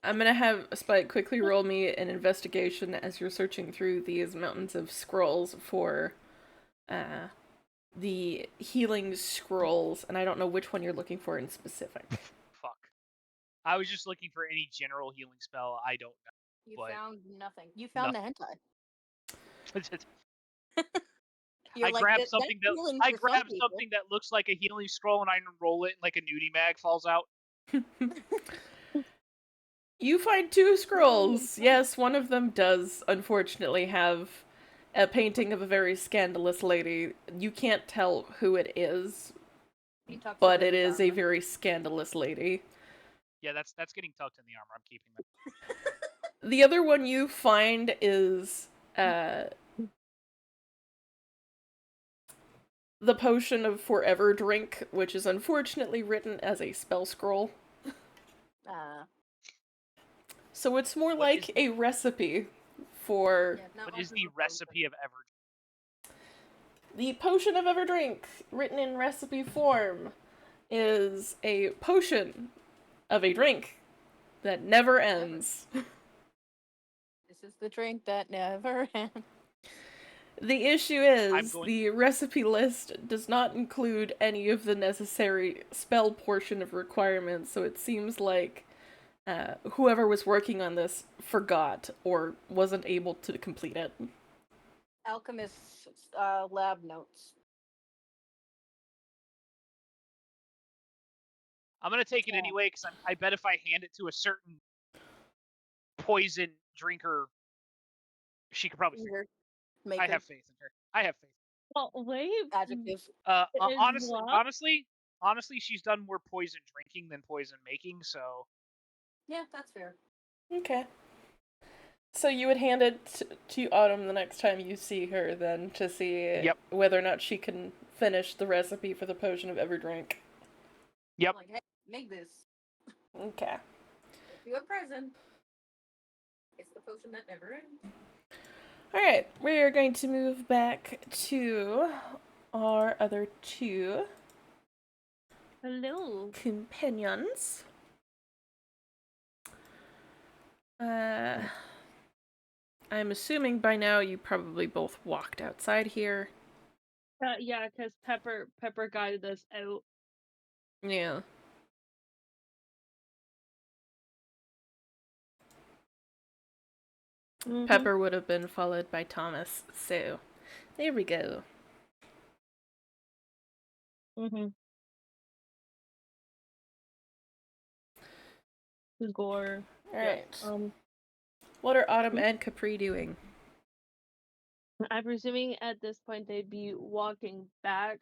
I'm gonna have Spike quickly roll me an investigation as you're searching through these mountains of scrolls for the healing scrolls, and I don't know which one you're looking for in specific. Fuck. I was just looking for any general healing spell. I don't know. You but found nothing. You found the hentai. I grabbed something that looks like a healing scroll, and I unroll it, and like a nudie mag falls out. You find 2 scrolls. Yes, one of them does unfortunately have a painting of a very scandalous lady. You can't tell who it is, but it is a very scandalous lady. Yeah, that's getting tucked in the armor. I'm keeping that. The other one you find is the potion of forever drink, which is unfortunately written as a spell scroll. So it's more like a recipe for... What is the recipe of Ever? The potion of ever drink, written in recipe form, is a potion of a drink that never ends. This is the drink that never ends. The issue is, the recipe list does not include any of the necessary spell portion of requirements, so it seems like whoever was working on this forgot or wasn't able to complete it. Alchemist's lab notes. I'm gonna take it anyway, because I bet if I hand it to a certain poison drinker, she could probably figure it. I have faith in her. I have faith. Well, wait. Adjective. Honestly, she's done more poison drinking than poison making, so... Yeah, that's fair. Okay. So you would hand it to Autumn the next time you see her, then, to see whether or not she can finish the recipe for the potion of ever drink. Yep. Like, hey, make this. Okay. you a present. It's the potion that never ends. Alright, we are going to move back to our other two Hello. companions. I'm assuming by now you probably both walked outside here. Yeah, because Pepper guided us out. Yeah. Mm-hmm. Pepper would have been followed by Thomas, so there we go. Mm-hmm. Gore. Alright. Yeah. What are Autumn and Capri doing? I'm presuming at this point they'd be walking back.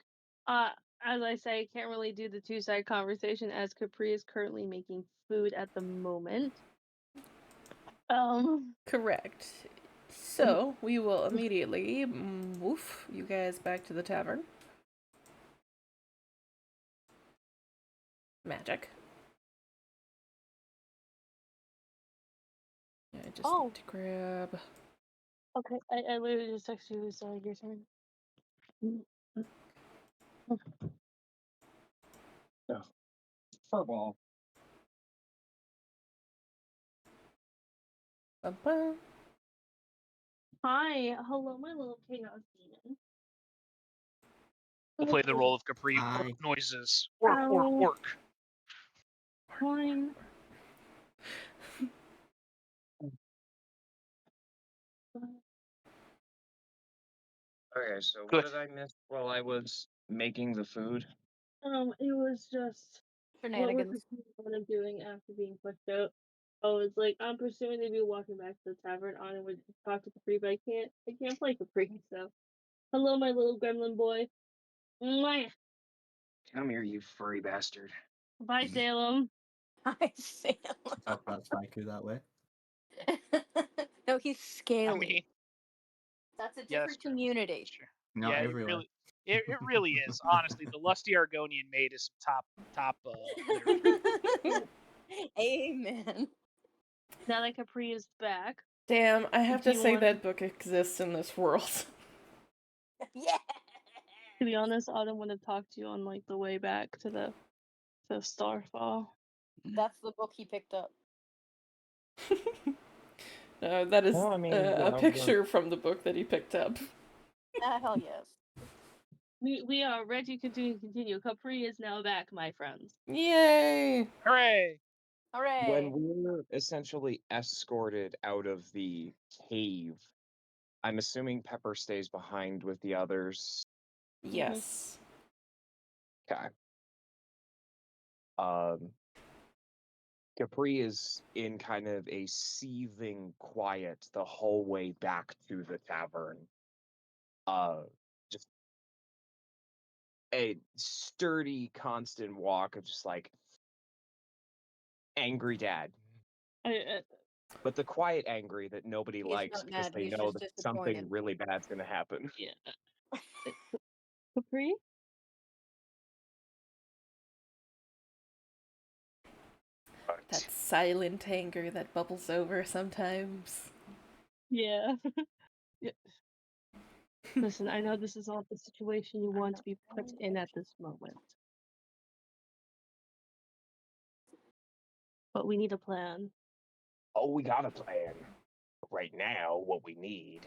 As I say, I can't really do the two-side conversation as Capri is currently making food at the moment. Correct. So, we will immediately move you guys back to the tavern. Magic. Yeah, I just need to grab... Okay, I literally just texted you, so your turn. Oh, furball. Ba-ba. Hi, hello, my little chaos demon. We'll play the role of Capri. Hi. Orc noises. Ow. Orc. Fine. Okay, so Good. what did I miss while I was making the food? It was just what was Shenanigans. what I'm doing after being pushed out. Oh, it's like I'm pursuing to be walking back to the tavern on and would talk to Capri, but I can't play Capri, so hello my little gremlin boy. Mwah! Come here, you furry bastard. Bye Salem. I see. Talk about Spaiku that way. No, he's scaly. I mean, That's a yeah, that's different true. community. That's true. Not Yeah, everywhere. it really is. Honestly, the lusty Argonian maid is some top literature. Amen. Now that Capri is back. Damn, I have Do to you say want- that book exists in this world. Yeah. To be honest, Autumn would have talked to you on like the way back to the Starfall. That's the book he picked up. No, that is Well, I mean, a picture from the book that he picked up. Hell yes. We are ready to continue. Capri is now back, my friends. Yay! Hooray! Hooray. When we were essentially escorted out of the cave, I'm assuming Pepper stays behind with the others. Yes. Okay. Capri is in kind of a seething quiet the whole way back to the tavern. Just a sturdy, constant walk of just like angry dad. But the quiet angry that nobody He's likes not because mad, they he's know just that something disappointed. really bad's gonna happen. Yeah. Capri? That silent anger that bubbles over sometimes. Yeah. Yeah. Listen, I know this is all the situation you want to be put in at this moment. But we need a plan. Oh, we got a plan. Right now, what we need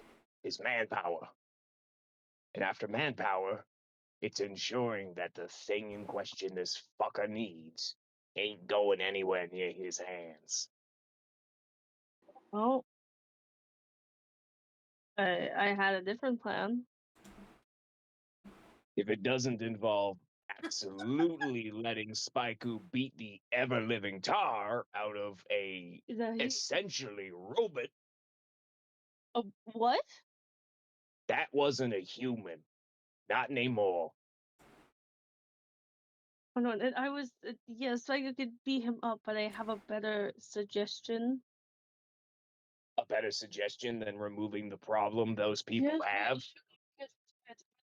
is manpower. And after manpower, it's ensuring that the thing in question this fucker needs ain't going anywhere near his hands. Oh. I had a different plan. If it doesn't involve absolutely letting Spaiku beat the ever-living tar out of a essentially robot, what? that wasn't a human. Not anymore. Oh no, I was yes, I could beat him up, but I have a better suggestion. A better suggestion than removing the problem those people have?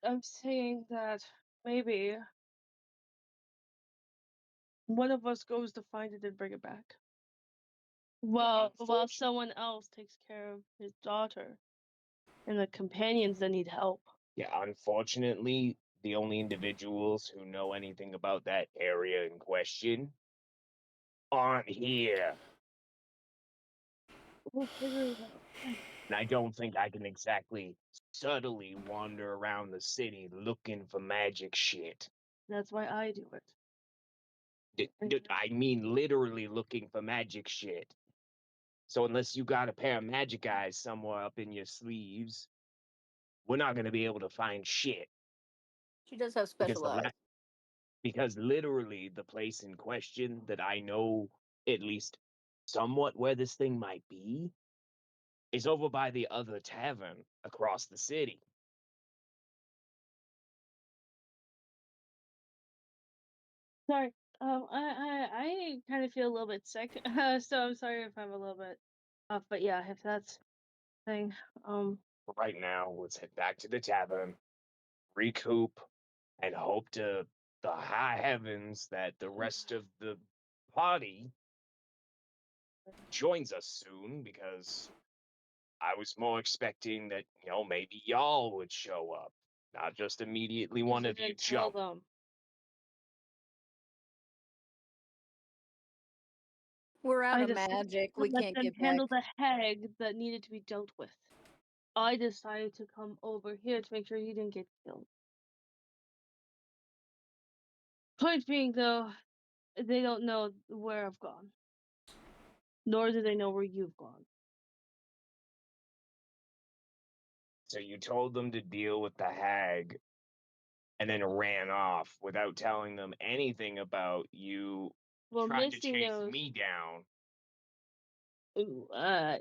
I'm saying that maybe one of us goes to find it and bring it back. while someone else takes care of his daughter and the companions that need help. Yeah, unfortunately, the only individuals who know anything about that area in question aren't here. We'll figure it out. And I don't think I can exactly subtly wander around the city looking for magic shit. That's why I do it. I mean, literally looking for magic shit. So unless you got a pair of magic eyes somewhere up in your sleeves, we're not going to be able to find shit. She does have Because special eyes. because literally the place in question that I know at least somewhat where this thing might be is over by the other tavern across the city. Sorry. I kind of feel a little bit sick, so I'm sorry if I'm a little bit off. But yeah, if that's the thing, Right now, let's head back to the tavern, recoup, and hope to the high heavens that the rest of the party joins us soon, because I was more expecting that, maybe y'all would show up, not just immediately one you of you didn't tell jump. them. We're out I of decided magic. to We let can't them get back. handle the hag that needed to be dealt with. I decided to come over here to make sure you didn't get killed. Point being, though, they don't know where I've gone, nor do they know where you've gone. So you told them to deal with the hag and then ran off without telling them anything about you Well, trying to Misty chase knows. me down. Ooh, I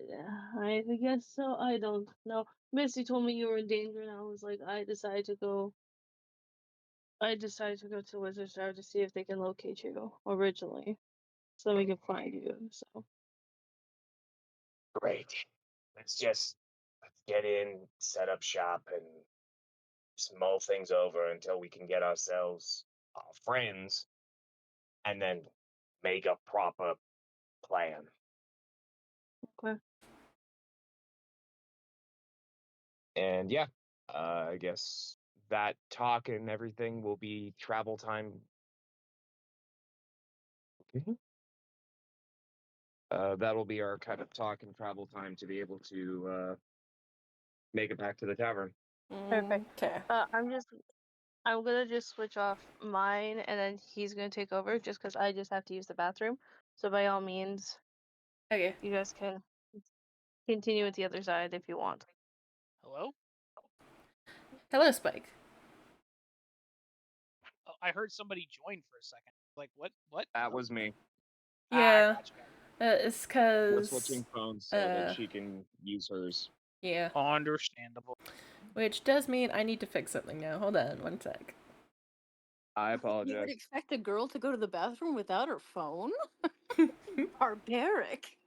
guess so. I don't know. Misty told me you were in danger, and I was like, I decided to go to Wizard Star to see if they can locate you originally, so we can find you. So Great. Let's get in, set up shop, and just mull things over until we can get ourselves friends, and then make a proper plan. okay. And yeah, I guess that talk and everything will be travel time. Mhm. That'll be our kind of talk and travel time to be able to make it back to the tavern. Perfect. Okay. I'm gonna just switch off mine, and then he's gonna take over, just because I just have to use the bathroom. So by all means, Okay. you guys can continue with the other side if you want. Hello? Hello, Spike. Oh, I heard somebody join for a second. Like, what? What? That was me. Yeah. Gotcha. It's We're cause switching phones so that she can use hers. yeah. Understandable. Which does mean I need to fix something now. Hold on one sec. I You would apologize. expect a girl to go to the bathroom without her phone? Barbaric.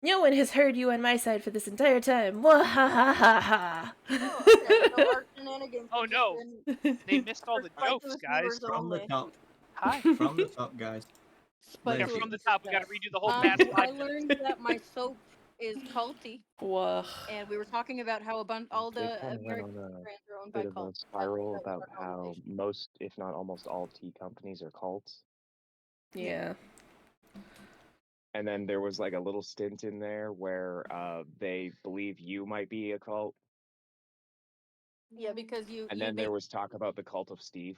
No one has heard you on my side for this entire time. Wahahaha. Oh, okay. So our shenanigans Oh have just no, been they missed all for the jokes, Spike's guys. viewers From the only. top. Hi. From the top, guys. Spike Yeah, Lazy. from the is top, we got to best. redo the whole past 5 I minutes. learned that my soap is culty, Wah. and we were talking about how all They the kind of went American on a brands are owned by bit of a cults. spiral That was about our how conversation. most, if not almost all, tea companies are cults. Yeah. And then there was like a little stint in there where they believe you might be a cult. Yeah, because you And you then there make was talk about the cult of Steve.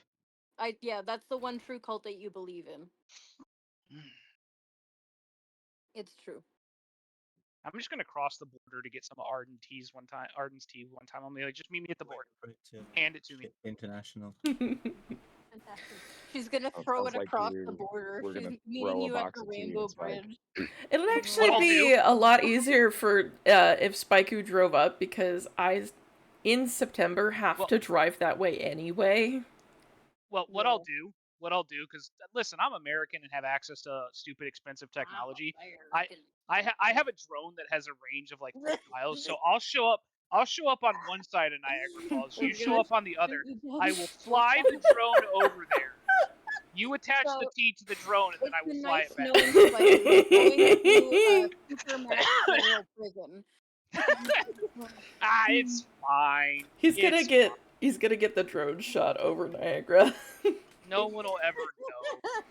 that's the one true cult that you believe in. It's true. I'm just gonna cross the border to get some Arden's tea one time. I'm gonna like, just meet me at the border. For it to Hand it to me. hit international. Fantastic. She's gonna Oh, throw sounds it like across the border. we're She's gonna meeting throw a you at box the of tea Rainbow at Spike. Bridge. It'll What actually I'll be do- a lot easier for if Spikeu drove up because I, in September, have Well- to drive that way anyway. Well, what Yeah. I'll do, because listen, I'm American and have access to stupid expensive technology. I have a drone that has a range of like 3 miles, so I'll show up on one side of Niagara Falls. You show up on the other. I will fly the drone over there. You attach the So, tea to the drone, and then I It's will been fly nice it back. knowing Spike going to Supermax federal prison. Ah, it's fine. He's It's gonna get the drone shot over Niagara. No one will ever know.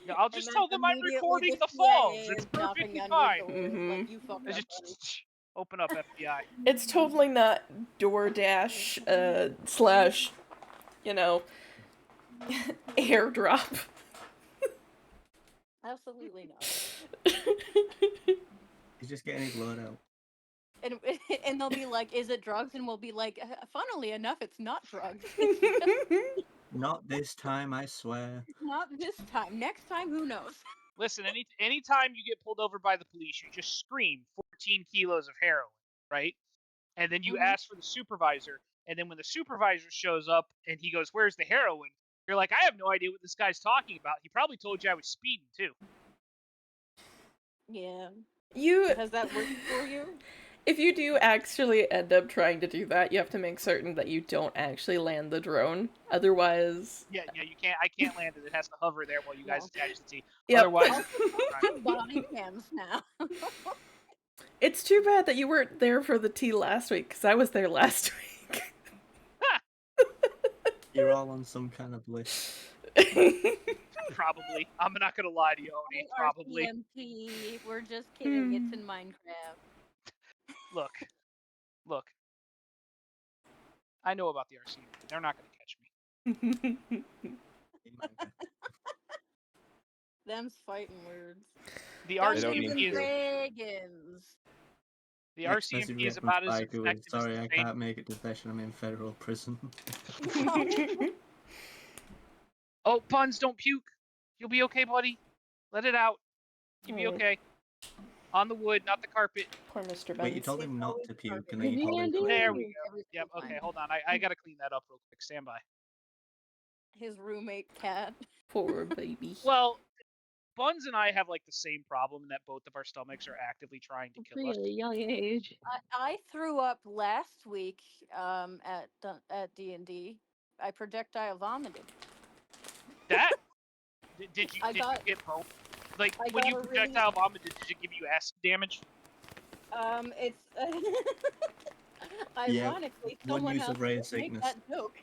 Yeah, I'll just And tell then them I'm immediately recording the the falls. CIA It's is knocking perfectly on fine. your door. Mhm. Like, you fucked I up, buddy. just open up FBI. It's totally not DoorDash slash, airdrop. Absolutely not. He's just getting his load out. And and they'll be like, "Is it drugs?" And we'll be like, "Funnily enough, it's not drugs. Not this time, I swear. Not this time. Next time, who knows?" Listen, anytime you get pulled over by the police, you just scream 14 kilos of heroin, right? And then you Mhm. ask for the supervisor, and then when the supervisor shows up and he goes, "Where's the heroin?" You're like, "I have no idea what this guy's talking about. He probably told you I was speeding too." Yeah. You Has that worked for you? If you do actually end up trying to do that, you have to make certain that you don't actually land the drone. Otherwise, Yeah, you can't. I can't land it. It has to hover there while you guys No. attach the T. Yep. Otherwise, Have body cams now. It's too bad that you weren't there for the tea last week, because I was there last week. You're all on some kind of list. probably. I'm not gonna lie to you, Oni. Probably. RCMP. We're just kidding. It's in Minecraft. Look. I know about the RC. They're not gonna catch me. In Minecraft. Them's fighting words. The They don't Dungeons need and to. Dragons. The Next message RCMP we is get from about as Spike who is, effective as sorry, the I same. can't make it to session. I'm in federal prison. Oh, Buns, don't puke. You'll be okay, buddy. Let it out. You'll be okay. On the wood, not the carpet. Poor Mr. Wait, you Buns. told him It's not always to puke, perfect. and then you told him to There puke. we go. Every Yep. single Okay, time. hold on. I gotta clean that up real quick. Stand by. His roommate cat. Poor baby. Well, Buns and I have like the same problem in that both of our stomachs are actively trying to kill us. Really young age. I threw up last week at D&D. I projectile vomited. That did I you got- get both? Like I when got you a really- projectile vomited, did it give you acid damage? It's Yeah, ironically one someone use else of rare did make sickness. that joke.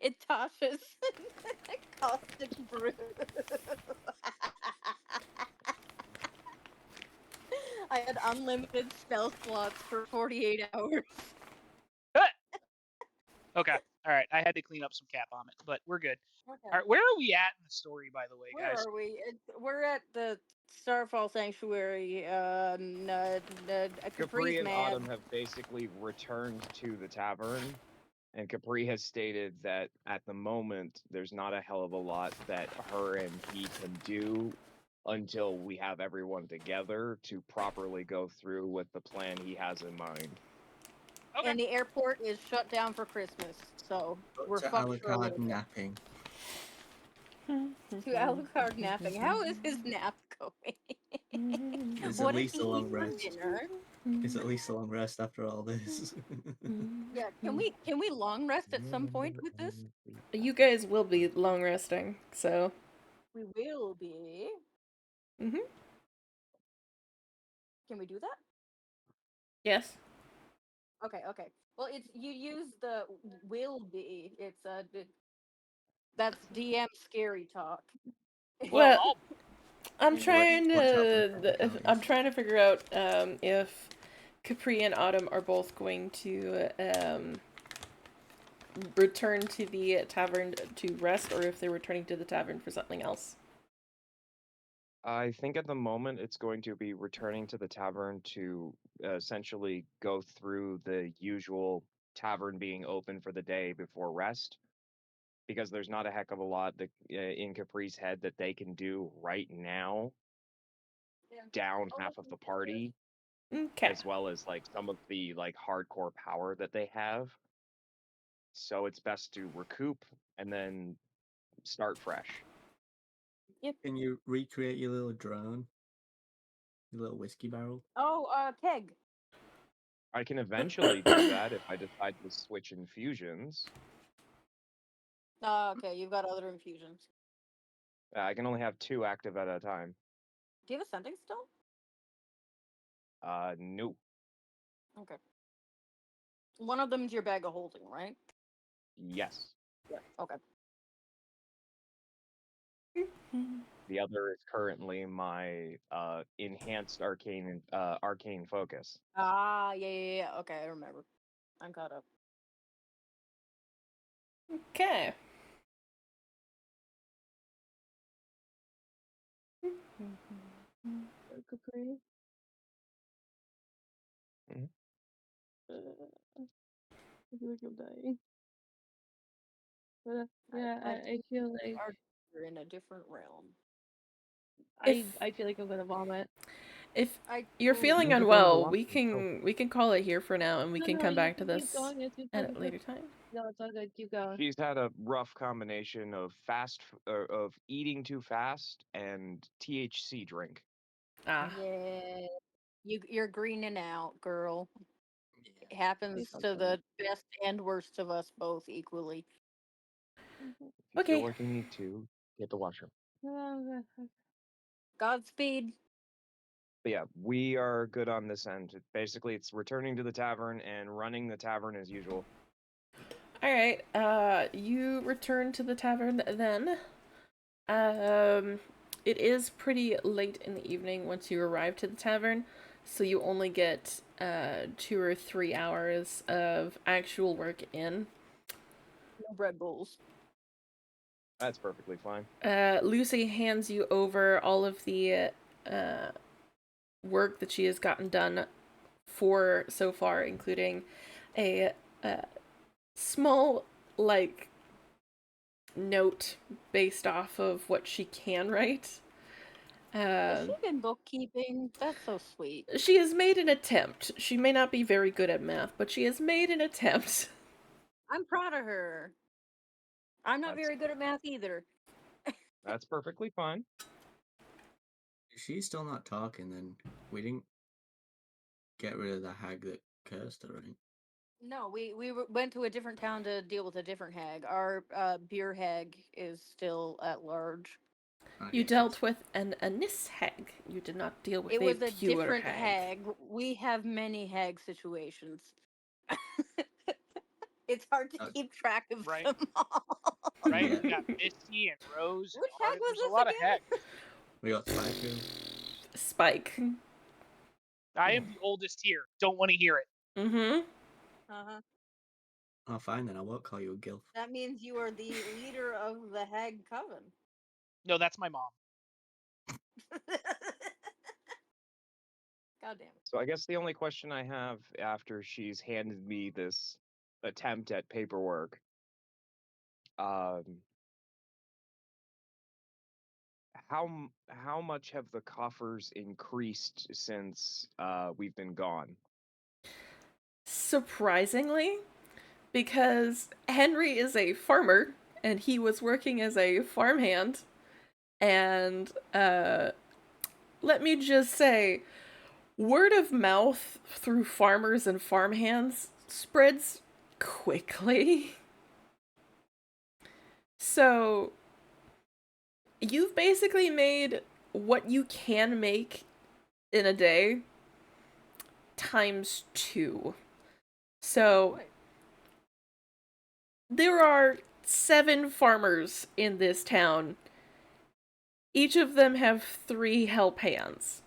It's Tasha's caustic brew. I had unlimited spell slots for 48 hours. Okay. All right. I had to clean up some cat vomit, but we're good. Okay. All right. Where are we at in the story, by the way, Where guys? are we? We're at the Starfall Sanctuary. Capri Capri's and mad. Autumn have basically returned to the tavern, and Capri has stated that at the moment there's not a hell of a lot that her and he can do until we have everyone together to properly go through with the plan he has in mind. Okay. And the airport is shut down for Christmas, so we're To fucked for a Alucard little bit. napping. To Alucard napping. How is his nap going? It's What at did least he a eat long for rest. dinner? It's at least a long rest after all this. Yeah, can we long rest at some point with this? You guys will be long resting, so. We will be. Mhm. Can we do that? Yes. Okay. Well, it's you use the will be. It's that's DM scary talk. Well, Well, I'll I'm Watch trying out for to. I'm trying to figure out if Capri and Autumn are both going to return to the tavern to rest, or if they're returning to the tavern for something else. I think at the moment it's going to be returning to the tavern to essentially go through the usual tavern being open for the day before rest, because there's not a heck of a lot that in Capri's head that they can do right now. Down half of the party, Okay. as well as like some of the like hardcore power that they have. So it's best to recoup and then start fresh. Can you recreate your little drone? Your little whiskey barrel? Oh, keg. I can eventually do that if I decide to switch infusions. Okay, you've got other infusions. I can only have 2 active at a time. Do you have a scenting stone? No. Okay. One of them's your bag of holding, right? Yes. Yeah. Okay. The other is currently my enhanced arcane focus. Yeah. Okay, I remember. I'm caught up. Okay. Capri. Mhm. I feel like I'm dying. But yeah, I I feel like are in a different realm. I feel like I'm gonna vomit. If I you're feeling You need to go to the unwell, washroom. we can call it here for now, and we No, can no, come you back to can keep this going. It's keep at going. a later time. No, it's all good. Keep going. She's had a rough combination of of eating too fast and THC drink. Ah. Yeah. You're greening out, girl. It happens It's all to good. the best and worst of us both equally. If you feel Okay. like you need to, get the washroom. Godspeed. But yeah, we are good on this end. Basically, it's returning to the tavern and running the tavern as usual. Alright, you return to the tavern then. It is pretty late in the evening once you arrive to the tavern, so you only get 2 or 3 hours of actual work in. No Red Bulls. That's perfectly fine. Lucy hands you over all of the work that she has gotten done for so far, including a small, like, note based off of what she can write. Has she been bookkeeping? That's so sweet. She has made an attempt. She may not be very good at math, but she has made an attempt. I'm proud of her. I'm not That's very good at math either. that's perfectly fine. If she's still not talking, then we didn't get rid of the hag that cursed her, right? No, went to a different town to deal with a different hag. Our beer hag is still at large. You Okay, dealt with an anis hag. You did not deal with It a was a pure different hag. hag. We have many hag situations. It's hard to keep track of right, them all. right. Yeah. We got Misty and Rose and Which hag Autumn. was There's a this lot of again? heck. We got Spyco. Spike. I am the oldest here. Don't want to hear it. Mm-hmm. Uh-huh. Oh, fine then. I won't call you a gilf. That means you are the leader of the hag coven. No, that's my mom. God damn it. So I guess the only question I have after she's handed me this attempt at paperwork, how much have the coffers increased since we've been gone? Surprisingly, because Henry is a farmer and he was working as a farmhand, and let me just say, word of mouth through farmers and farmhands spreads quickly. So, you've basically made what you can make in a day times 2. So, there are 7 farmers in this town. Each of them have 3 help hands.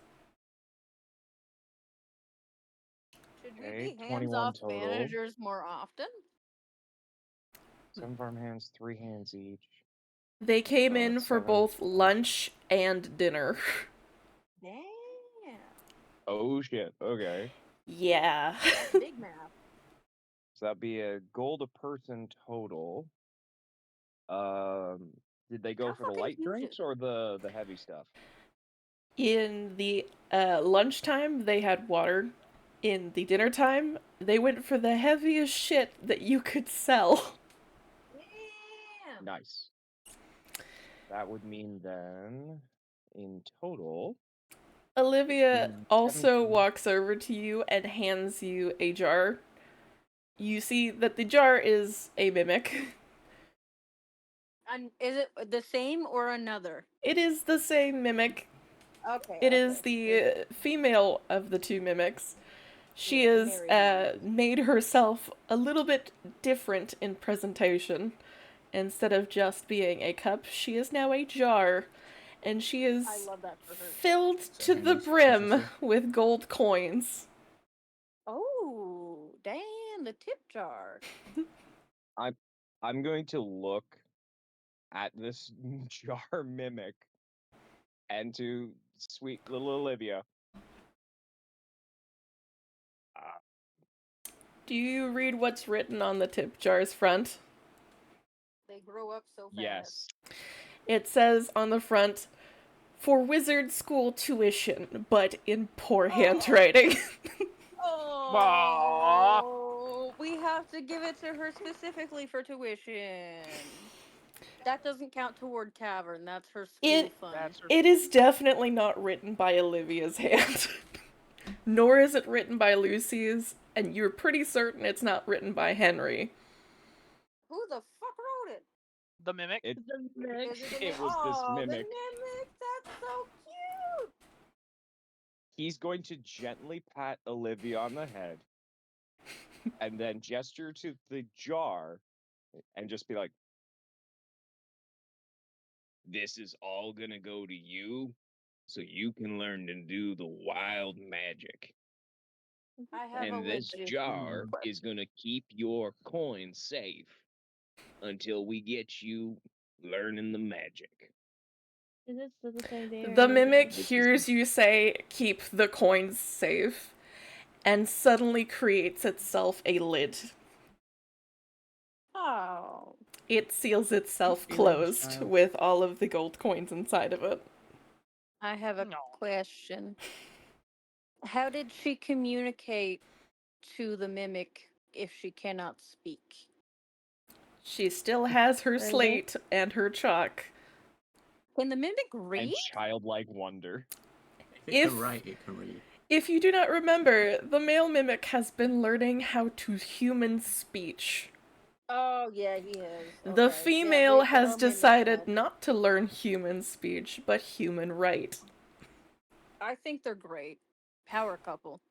Should we Okay, be 21 hands-off total. managers more often? 7 farm hands, 3 hands each. They came Oh, in that's for 7. both lunch and dinner. Damn. Oh shit. Okay. Yeah. That's big math. So that'd be a gold a person total. Did they go How for the fucking light huge drinks is or the heavy stuff? In the lunchtime, they had water. In the dinner time, they went for the heaviest shit that you could sell. Damn. Nice. That would mean then, in total, Olivia also 17. walks over to you and hands you a jar. You see that the jar is a mimic. And is it the same or another? It is the same mimic. Okay. It okay. is the female of the 2 mimics. She Yeah, the has married made herself a little bit different in presentation. Instead of just being a cup, she is now a jar. And she I is love that for her. filled So to the Henry's suspicious brim here. with gold coins. Oh, damn, the tip jar. I'm going to look at this jar mimic and to sweet little Olivia. Do you read what's written on the tip jar's front? They grow up so fast. Yes. It says on the front, for wizard school tuition, but in poor handwriting. Oh, we have to give it to her specifically for tuition. That doesn't count toward tavern. That's her school fund. That's her It school. is definitely not written by Olivia's hand. Nor is it written by Lucy's, and you're pretty certain it's not written by Henry. Who the fuck wrote it? The mimic. It Is it the was this oh, the mimic. mimic. That's so cute. He's going to gently pat Olivia on the head and then gesture to the jar and just be like, "This is all gonna go to you so you can learn to do the wild magic. I have a And this legit jar question. is gonna keep your coins safe until we get you learning the magic." Is it still the same day? The mimic This is hears you say, keep the coins safe, and suddenly creates itself a lid. Oh, It seals itself Feelings, closed child. with all of the gold coins inside of it. I have a No. question. How did she communicate to the mimic if she cannot speak? She still has her Right. slate and her chalk. Can the mimic and read? childlike wonder. If it can write, it can read. If you do not remember, the male mimic has been learning how to human speech. Oh yeah, he is. The Okay. female yeah, has our mimic decided had. not to learn human speech, but human right. I think they're great. Power couple.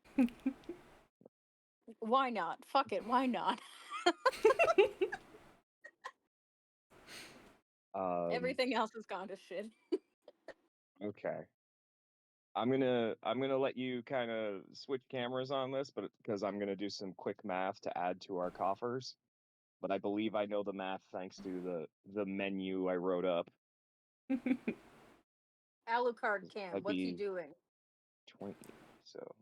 Why not? Fuck it. Why not? Everything else has gone to shit. Okay. I'm gonna let you kind of switch cameras on this, but because I'm gonna do some quick math to add to our coffers. But I believe I know the math thanks to the menu I wrote up. Alucard Cam, That'd what's he be doing? 20. So.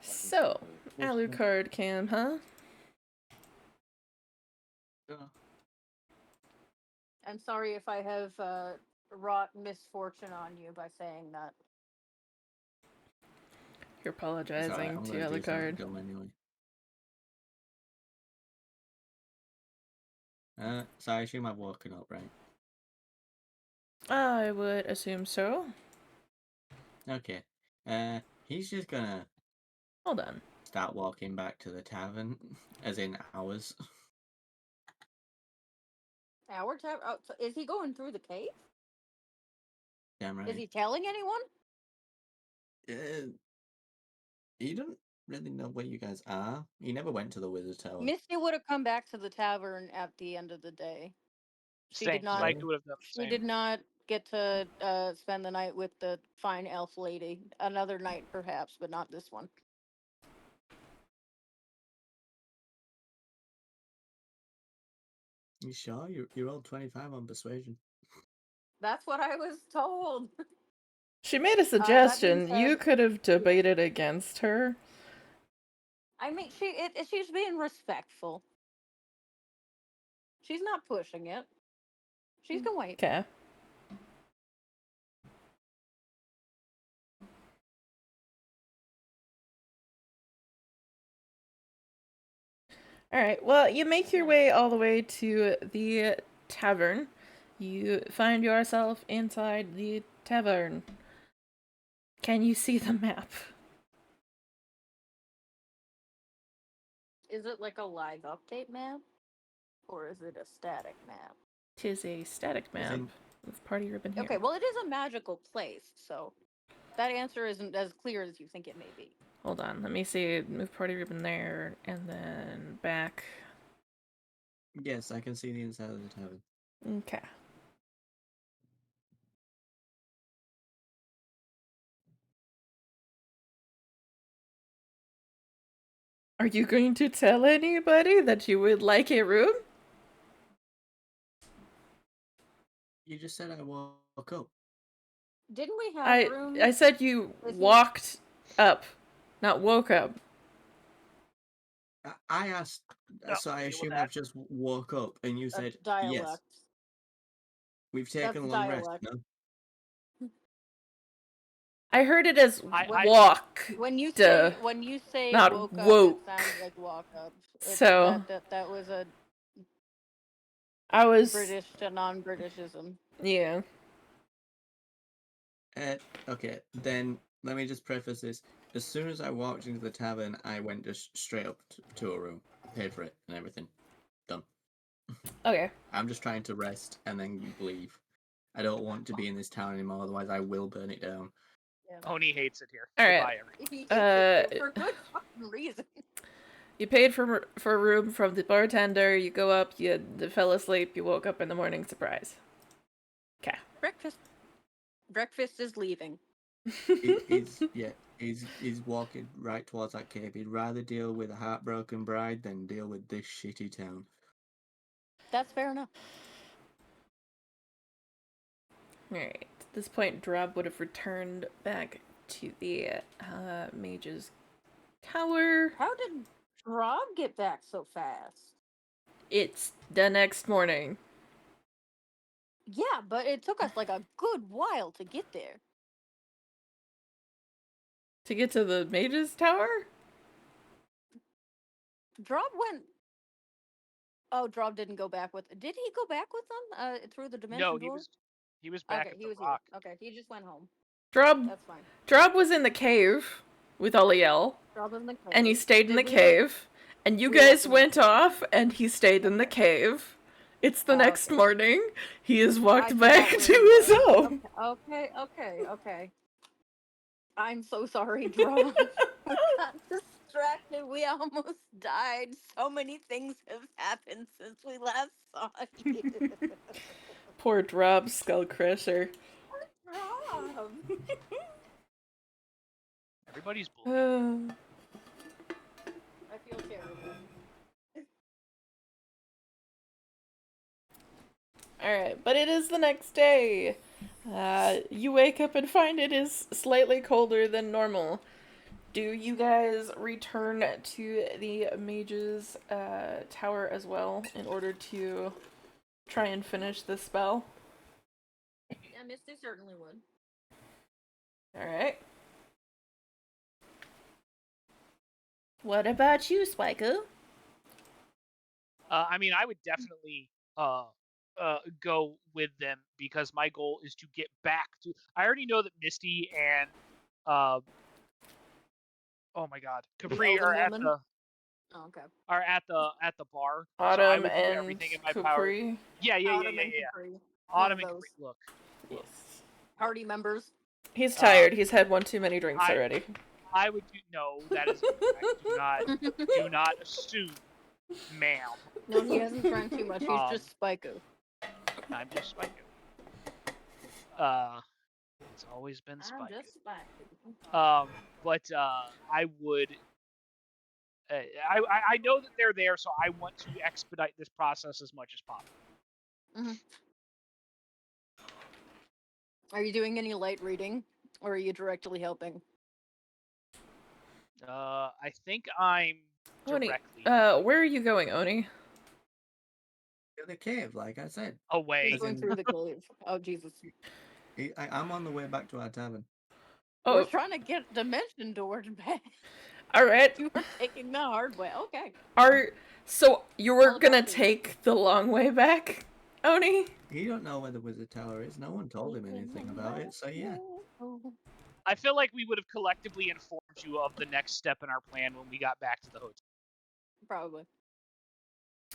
So, Alucard Cam, huh? I'm sorry if I have wrought misfortune on you by saying that. You're It's alright, apologizing I'm to gonna do something Alucard. dumb anyway. So I assume I've woken up, right? I would assume so. Okay. He's just gonna Hold on. start walking back to the tavern, as in ours. Our tavern? Oh, so is he going through the cave? Damn Is right. he telling anyone? He doesn't really know where you guys are. He never went to the wizard tower. Misty would have come back to the tavern at the end of the day. She Same. did not. Spike would have done the She same. did not get to spend the night with the fine elf lady. Another night, perhaps, but not this one. You sure? You rolled 25 on persuasion. That's what I was told. She made a That being suggestion. said, You could have debated against her. I mean, she's being respectful. She's not pushing it. She's gonna wait. Okay. Alright, well, you make your way all the way to the tavern. You find yourself inside the tavern. Can you see the map? Is it like a live update map? Or is it a static map? 'Tis a static map with party ribbon here. Okay, well, it is a magical place, so that answer isn't as clear as you think it may be. Hold on, let me see. Move party ribbon there, and then back. Yes, I can see the inside of the tavern. Okay. Are you going to tell anybody that you would like a room? You just said I woke up. Didn't we have room? I said you walked up, not woke up. I asked, so I assume I've just woke up, and you said yes. We've taken a long rest, no? I heard it as walk. When you say not woke woke. up, it sounds like walk up. So that was a I was British to non-Britishism. Yeah. Okay, then let me just preface this. As soon as I walked into the tavern, I went just straight up to a room, paid for it, and everything. Done. Okay. I'm just trying to rest and then leave. I don't want to be in this town anymore, otherwise I will burn it down. Yeah. Oni hates it here. All Goodbye, right. everyone. For good fucking reason. You paid for a room from the bartender. You go up. You fell asleep. You woke up in the morning. Surprise. Okay. Breakfast is leaving. He's walking right towards that cave. He'd rather deal with a heartbroken bride than deal with this shitty town. That's fair enough. Alright. At this point, Drob would have returned back to the mage's tower. How did Drob get back so fast? It's the next morning. Yeah, but it took us like a good while to get there. To get to the mage's tower? Drob went... Oh, Drob didn't go back with... Did he go back with them? Through the dimension door? No, he was back at the was rock. Here. Okay, he just went home. Drob... That's fine. Drob was in the cave with Oliel. Drob was in the cave. And he stayed in the cave. And you guys went off, and he stayed in the cave. It's the next morning. He has walked back to his home. Okay. I'm so sorry, Drob. We got distracted. We almost died. So many things have happened since we last saw you. Poor Drob, Skull Crusher. Drob. Everybody's bleeding. I feel terrible. Alright, but it is the next day. You wake up and find it is slightly colder than normal. Do you guys return to the mage's tower as well in order to try and finish the spell? Yeah, Misty certainly would. Alright. What about you, Spiker? I mean, I would definitely go with them because my goal is to get back to. I already know that Misty and oh my God, Capri Elven are at woman? the Oh, okay. bar. So I Autumn would do and everything in my power. Capri. Yeah. Autumn and Capri. One Autumn of and those. Capri. Look. Yes. Party members. He's tired. He's had one too many drinks I already. I would do no. That is incorrect. Do not assume, ma'am. No, he hasn't drank too much. He's just Spyco. I'm just Spyco. It's always been Spyco. I'm just Spyco. But I would. I know that they're there, so I want to expedite this process as much as possible. Mm-hmm. Are you doing any light reading, or are you directly helping? I think I'm Oni, directly where are you going, Oni? To the cave, like I said. away. He's going through the cave. Oh, Jesus. I'm on the way back to our tavern. We're Oh, trying to get Dimension Door back. all right. You were taking the hard way. Okay. So you were All gonna about you. take the long way back, Oni? You don't know where the wizard tower is. No one told him anything about it, so yeah. I feel like we would have collectively informed you of the next step in our plan when we got back to the hotel. Probably.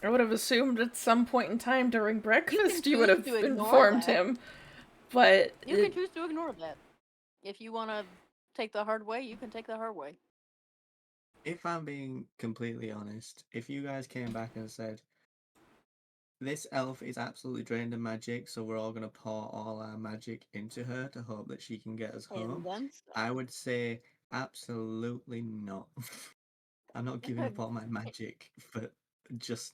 I would have assumed at some point in time during breakfast you would choose have to ignore informed that. him. But You can choose to ignore that. If you want to take the hard way, you can take the hard way. If I'm being completely honest, if you guys came back and said, this elf is absolutely drained of magic, so we're all going to pour all our magic into her to hope that she can get us home, I would say absolutely not. I'm not giving up all my magic for just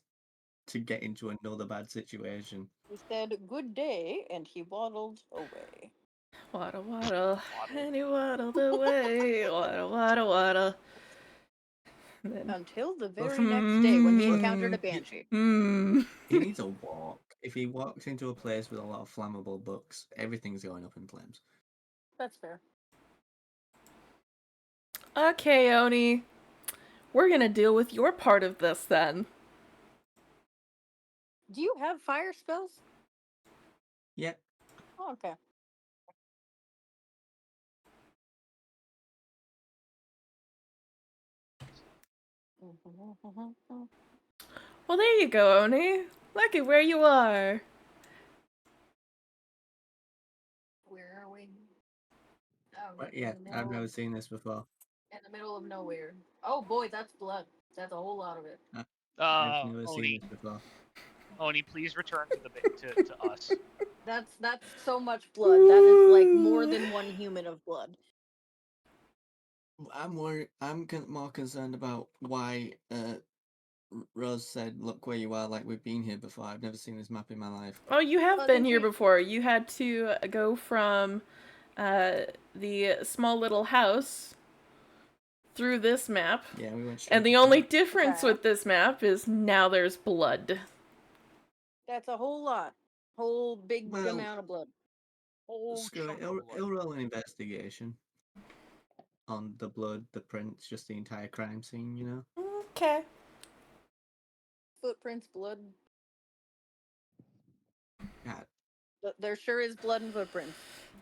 to get into another bad situation. He said, "Good day," and he waddled away. Waddle, waddle, and he waddled away. Waddle, waddle, waddle. Until the very next day when he encountered a banshee. He needs a walk. If he walks into a place with a lot of flammable books, everything's going up in flames. That's fair. Okay, Oni. We're gonna deal with your part of this then. Do you have fire spells? Yep. Oh, okay. Well, there you go, Oni. Look at where you are. Where are we? But yeah, I've never seen this before. In the middle of nowhere. Oh boy, that's blood. That's a whole lot of it. I've never seen this before. Oni, please return to us. That's so much blood. That is like more than one human of blood. I'm worried. I'm more concerned about why Rose said, "Look where you are." Like we've been here before. I've never seen this map in my life. Oh, you have been here before. You had to go from the small little house through this map. Yeah, we went straight. And the only difference with this map is now there's blood. That's a whole lot. Whole big amount of blood. Screw it. He'll roll an investigation on the blood, the prints, just the entire crime scene, you know? Okay. Footprints, blood. God. There sure is blood and footprints.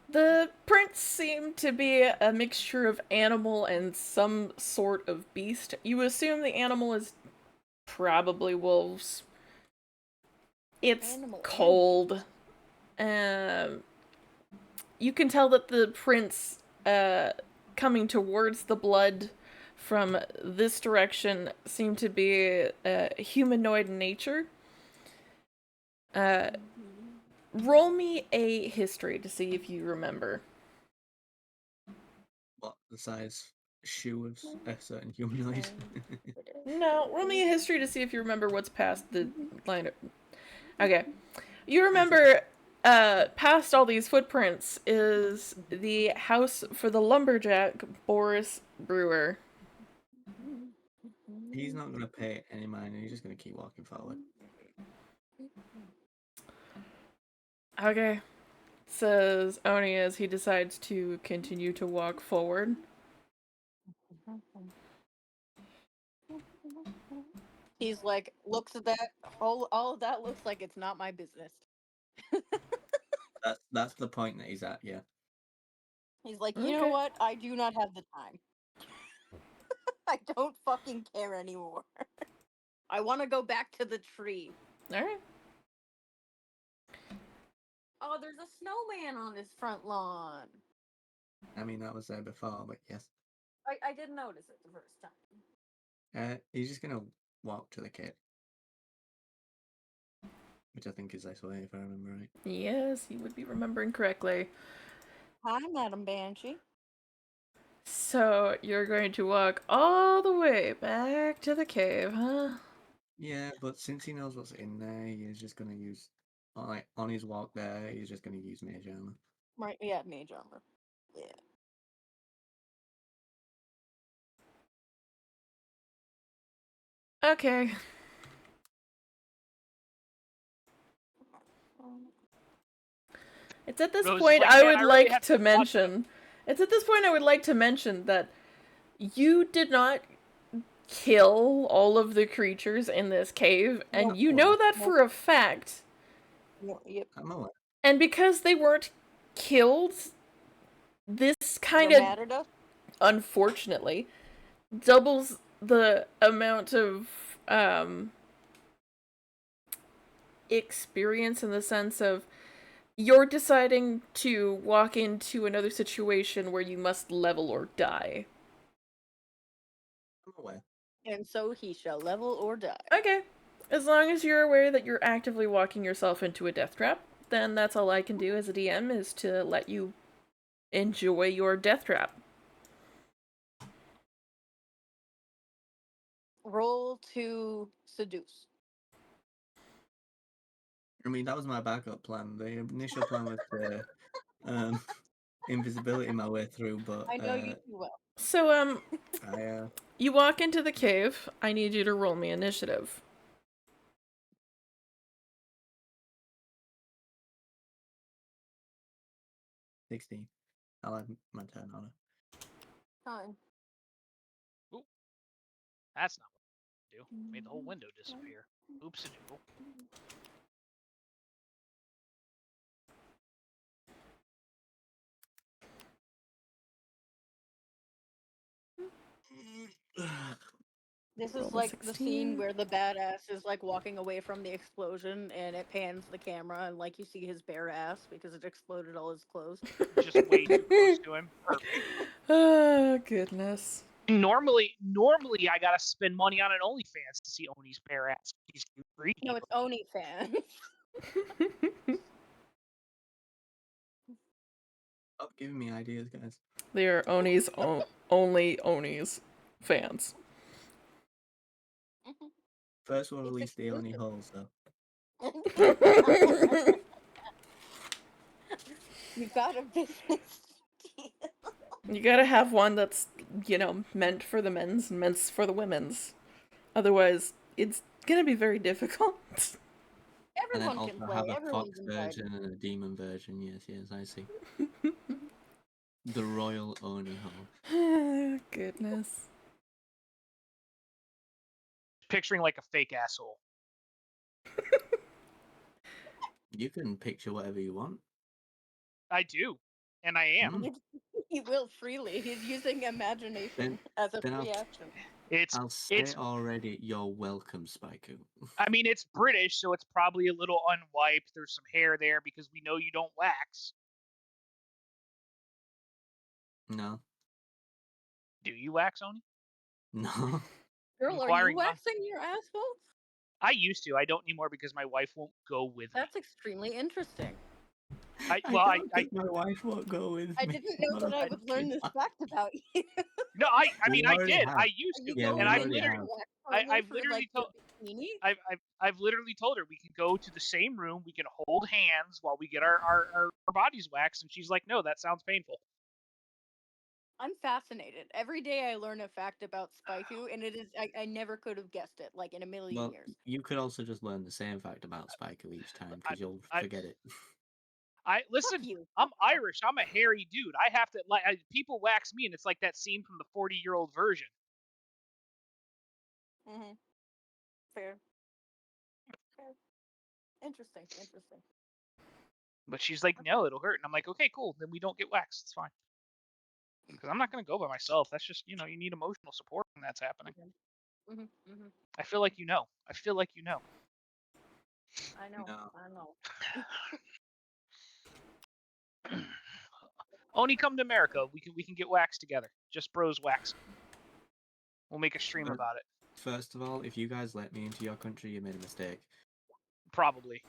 The prints seem to be a mixture of animal and some sort of beast. You assume the animal is probably wolves. It's cold. You can tell that the prints coming towards the blood from this direction seem to be humanoid in nature. Roll me a history to see if you remember. What, the size shoe of a certain humanoid? No, roll me a history to see if you remember what's past the line of... Okay. You remember, past all these footprints is the house for the lumberjack, Boris Brewer. He's not going to pay any mind, he's just going to keep walking forward. Okay. Says Oni as he decides to continue to walk forward. He's like, looks at that, all of that looks like it's not my business. That's the point that he's at. Yeah. He's like, you know what? I do not have the time. I don't fucking care anymore. I want to go back to the tree. All right. Oh, there's a snowman on his front lawn. I mean, that was there before, but yes. I didn't notice it the first time. He's just gonna walk to the cave, which I think is this way, if I remember right. Yes, you would be remembering correctly. Hi, Madam Banshee. So you're going to walk all the way back to the cave, huh? Yeah, but since he knows what's in there, he's just gonna use, like, on his walk there, he's just gonna use Mage Armor. Right, yeah, Mage Armor. Yeah. Okay. It's at this Rose is point like, I "Man, would I really like have to to watch mention. It's at this point I would like to mention that you did not kill all of the creatures in this cave, and Nope. you know that for a fact. Yep. I'm aware. And because they weren't killed, this kind No of, matter though. unfortunately, doubles the amount of experience in the sense of you're deciding to walk into another situation where you must level or die. I'm aware. And so he shall level or die. Okay. As long as you're aware that you're actively walking yourself into a death trap, then that's all I can do as a DM is to let you enjoy your death trap. Roll to seduce. I mean, that was my backup plan. The initial plan was to invisibility my way through, but I know you too well. So, I you walk into the cave. I need you to roll me initiative. 16. I'll have my turn on it. Fine. Ooh, that's not what I do. Made the whole window disappear. Oops a doodle. This Roll is the like the 16. scene where the badass is like walking away from the explosion and it pans the camera and like you see his bare ass because it exploded all his clothes. Just way too close to him. Perfect. Oh, goodness. Normally, I gotta spend money on an OnlyFans to see Oni's bare ass. He's freaky. No, it's OnlyFans. Stop giving me ideas, guys. They are Oni's only Oni's fans. First we'll It's release the Oni exclusive. holes, though. You got a business deal. You gotta have one that's, meant for the men's and meant for the women's. Otherwise, it's gonna be very difficult. And then Everyone can also play. have a Everyone's fox invited. version and a demon version. Yes, I see. The Royal Oni hole. Goodness. Picturing like a fake asshole. You can picture whatever you want. I do, and I am. He will freely. He's using imagination as a free action. I'll say already, you're welcome, Spaiku. I mean, it's British, so it's probably a little unwiped. There's some hair there because we know you don't wax. No. Do you wax, Oni? No. Girl, are you waxing your asshole? I used to. I don't anymore because my wife won't go with me. That's extremely interesting. My wife won't go with me. I didn't know that I would learn this fact about you. No, I mean, I did. Have. I used to, Yeah, and I've literally told. bikini? I've literally told her we can go to the same room, we can hold hands while we get our bodies waxed, and she's like, "No, that sounds painful." I'm fascinated. Every day I learn a fact about Spaiku, and it is I never could have guessed it, like in a million years. You could also just learn the same fact about Spaiku each time because you'll forget it. Listen. I'm Irish. I'm a hairy dude. I have to people wax me, and it's like that scene from the 40-year-old version. Fair. Interesting. But she's like, no, it'll hurt. And I'm like, okay, cool. Then we don't get waxed. It's fine. Because I'm not going to go by myself. That's just, you need emotional support when that's happening. Mm-hmm, mm-hmm. I feel like you know. I feel like you know. I know. No. I know. Oni, come to America. We can get waxed together. Just bros waxing. We'll make a stream about it. First of all, if you guys let me into your country, you made a mistake. Probably.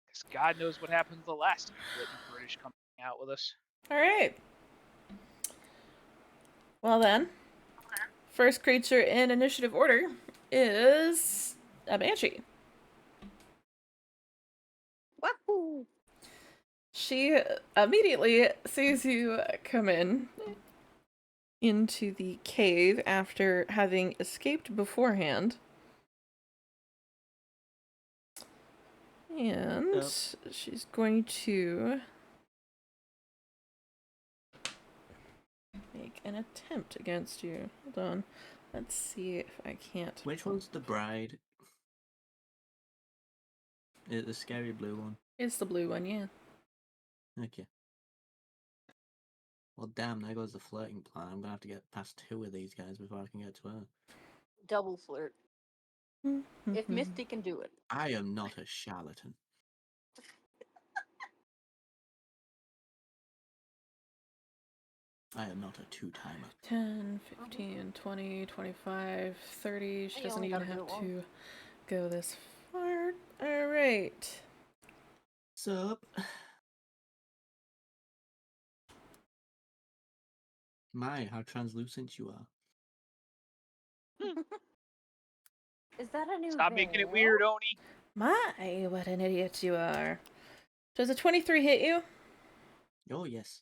Because God knows what happened the last time we let you British come out with us. All right. Well then, first creature in initiative order is a banshee. Wahoo! She immediately sees you come into the cave after having escaped beforehand. And she's going to make an attempt against you. Hold on. Let's see if I can't. Which one's the bride? Is it the scary blue one? It's the blue one, yeah. Okay. Well, damn, there goes the flirting plan. I'm gonna have to get past 2 of these guys before I can get to her. Double flirt. If Misty can do it. I am not a charlatan. I am not a two-timer. 10, 15, 20, 25, 30. She You doesn't only even gotta do have it once. to go this far. Alright. Sup? My, how translucent you are. Is that a new Stop making it weird, Oni. My, what an idiot you are. Does a 23 hit you? Oh, yes.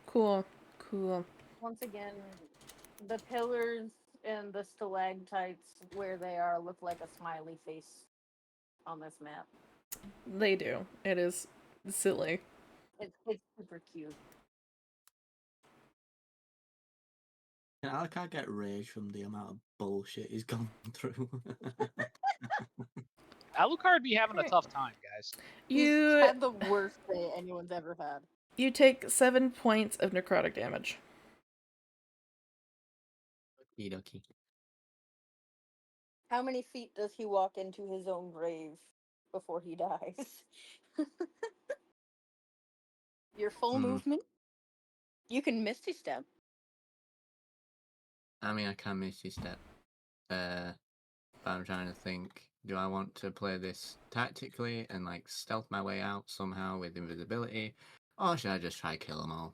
Cool. Cool. Once again, the pillars and the stalactites where they are look like a smiley face on this map. They do. It is silly. It's super cute. Can Alucard get rage from the amount of bullshit he's gone through? Alucard be having a tough time, guys. He's You had the worst day anyone's ever had. you take 7 points of necrotic damage. Okie. How many feet does he walk into his own grave before he dies? Your full movement? You can Misty Step. I mean, I can Misty Step. But I'm trying to think, do I want to play this tactically and like stealth my way out somehow with invisibility? Or should I just try kill them all?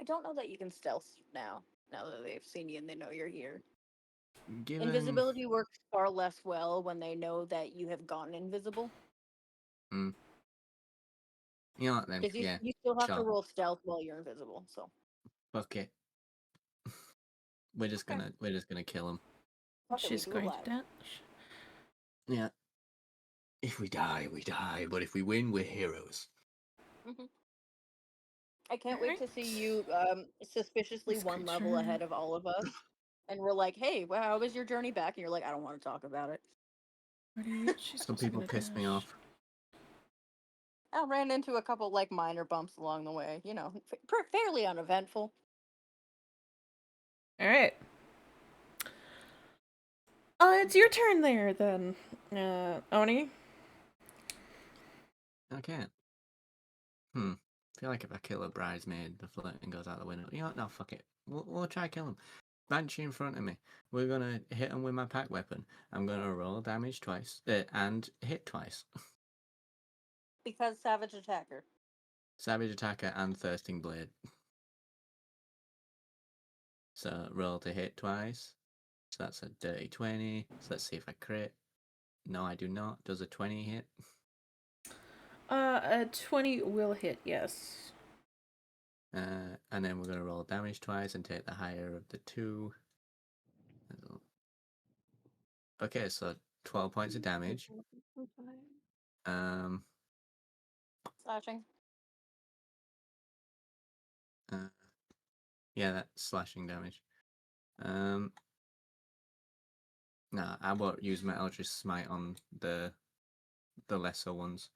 I don't know that you can stealth now that they've seen you and they know you're here. Given... Invisibility works far less well when they know that you have gone invisible. You know what then? Because Yeah. you still have sure. to roll stealth while you're invisible, so. Fuck it. We're just gonna kill him. She's going to dash. Yeah. If we die, we die. But if we win, we're heroes. I can't wait to see you suspiciously This one level creature- ahead of all of us. And we're like, hey, well, how was your journey back? And you're like, I don't want to talk about it. She's Some also people gonna piss me dash. off. I ran into a couple like minor bumps along the way, fairly uneventful. All right. It's your turn there then, Oni. Okay. I feel like if I kill a bridesmaid, the flirting goes out the window. You know what? No, fuck it. We'll try kill him. Banshee in front of me. We're gonna hit him with my pack weapon. I'm gonna roll damage twice and hit twice. Because Savage Attacker. Savage Attacker and Thirsting Blade. So roll to hit twice. So that's a dirty 20. So let's see if I crit. No, I do not. Does a 20 hit? A 20 will hit, yes. And then we're gonna roll damage twice and take the higher of the two. Okay, so 12 points of damage. Slashing. Yeah, that's slashing damage. No, I won't use my Eldritch Smite on the the lesser ones.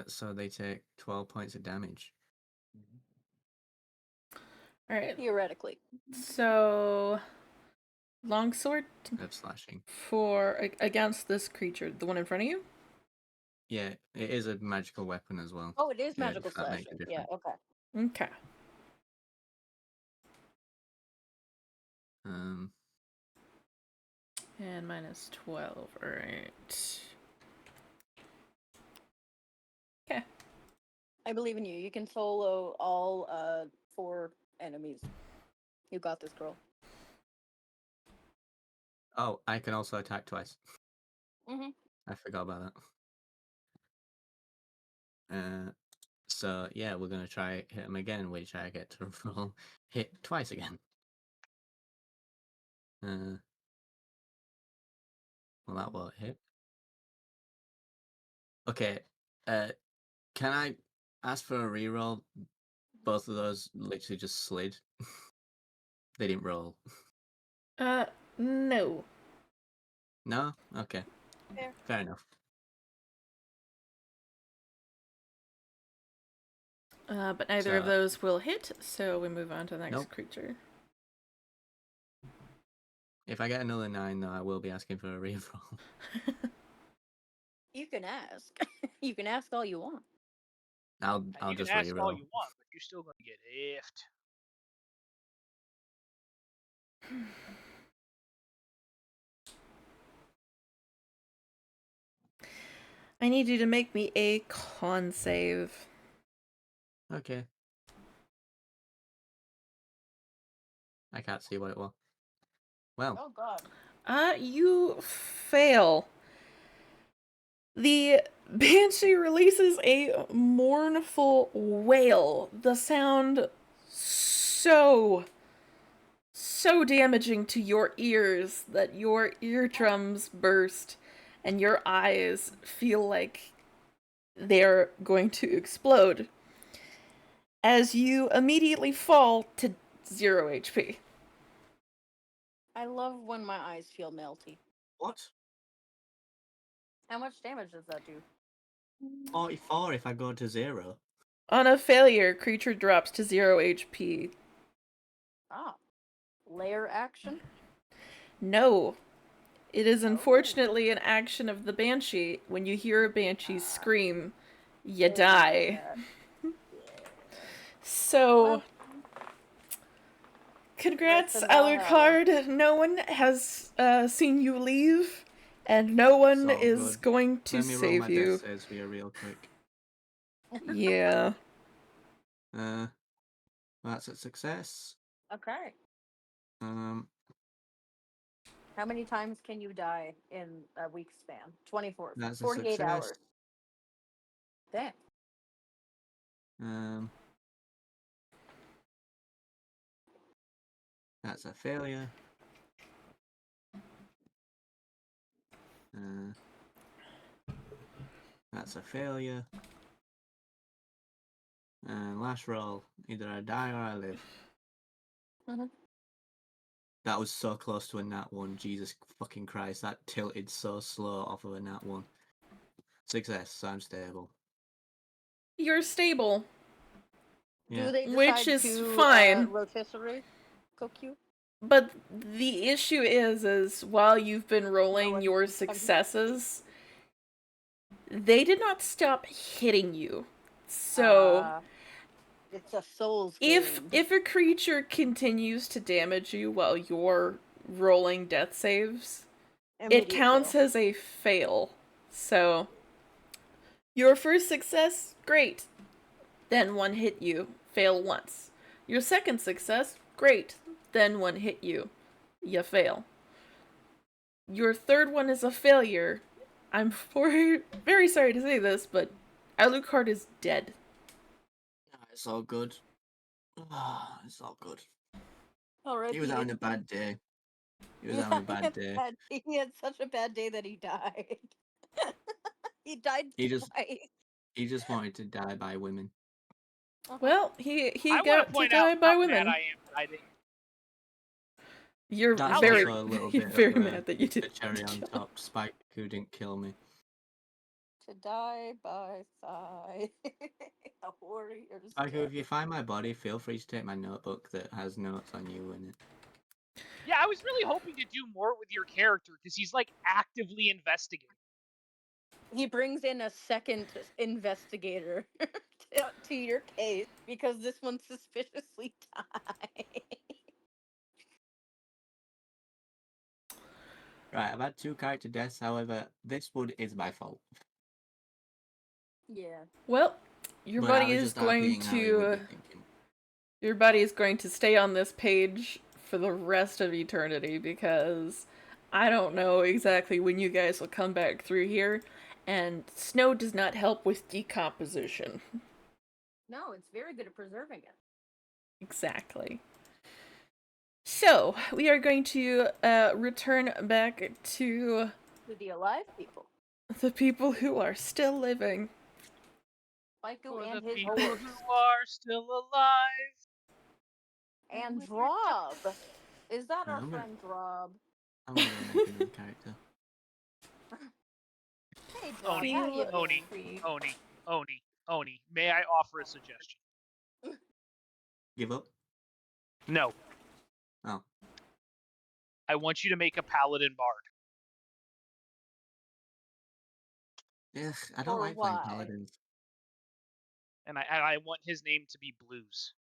So they take 12 points of damage. All right. Theoretically. So, longsword Of slashing. for against this creature, the one in front of you. Yeah, it is a magical weapon as well. Oh, it is magical if that makes a slashing. Yeah, difference. okay. Okay. And minus 12. All right. Okay. I believe in you. You can solo all 4 enemies. You got this, girl. Oh, I can also attack twice. Mm-hmm. I forgot about that. So yeah, we're gonna try hit him again, which I get to roll hit twice again. Well, that won't hit. Okay. Can I ask for a reroll? Both of those literally just slid. They didn't roll. No. No? Okay. Fair enough. But neither of those will hit, so we move on to the next creature. If I get another 9, though, I will be asking for a reroll. You can ask. You can ask all you want. I'll you just can ask all reroll. you want, but you're still going to get ifed. I need you to make me a con save. Okay. I can't see what it was. Well. Oh god. You fail. The banshee releases a mournful wail. The sound so damaging to your ears that your eardrums burst and your eyes feel like they're going to explode as you immediately fall to 0 HP. I love when my eyes feel melty. What? How much damage does that do? 44 if I go to 0. On a failure, creature drops to 0 HP. Ah. Layer action? No. It is unfortunately an action of the banshee. When you hear a banshee scream, you die. So, congrats, Alucard. No one has seen you leave, and no one is going to save you. Let me roll my death saves for you real quick. Yeah. That's a success. Okay. How many times can you die in a week span? 24. That's 48 hours. Damn. That's a failure. That's a failure. And last roll. Either I die or I live. Mm-hmm. That was so close to a nat 1. Jesus fucking Christ. That tilted so slow off of a nat 1. Success. So I'm stable. You're stable. Yeah. Do they decide which is to, fine. Rotisserie cook you? But the issue is while you've been rolling your successes, they did not stop hitting you. So it's a soul's game. If a creature continues to damage you while you're rolling death saves, it counts as a fail. So your first success, great. Then one hit you, fail once. Your second success, great. Then one hit you, you fail. Your third one is a failure. I'm very sorry to say this, but Alucard is dead. It's all good. It's all good. Alright. He was having a bad day. He was having a bad day. He had such a bad day that he died. He died twice. He just wanted to die by women. Well, he I got to die by women. Mad I am that I didn't. You're That's very, also a little you're bit very of mad that you the didn't cherry on kill him. top. Spike who didn't kill me. To die by sigh. A warrior's Spike, death. if you find my body, feel free to take my notebook that has notes on you in it. Yeah, I was really hoping to do more with your character because he's like actively investigating. He brings in a second investigator to your case because this one suspiciously died. Right, I've had 2 character deaths, however, this one is my fault. Yeah. Well, your But I buddy was is just going RPing how he would to. be thinking. Your buddy is going to stay on this page for the rest of eternity because I don't know exactly when you guys will come back through here, and snow does not help with decomposition. No, it's very good at preserving it. Exactly. So, we are going to return back to the alive people. the people who are still living. Spaiku For and the his people horse. who are still alive. And Drob. Is that our I'm gonna- friend Drob? I'm gonna go make a new character. Hey, Drob, Oni, how you Oni, doing? Oni. May I offer a suggestion? Give up? No. Oh. I want you to make a paladin bard. Ugh, I don't Or like playing why? paladins. And I want his name to be Blues.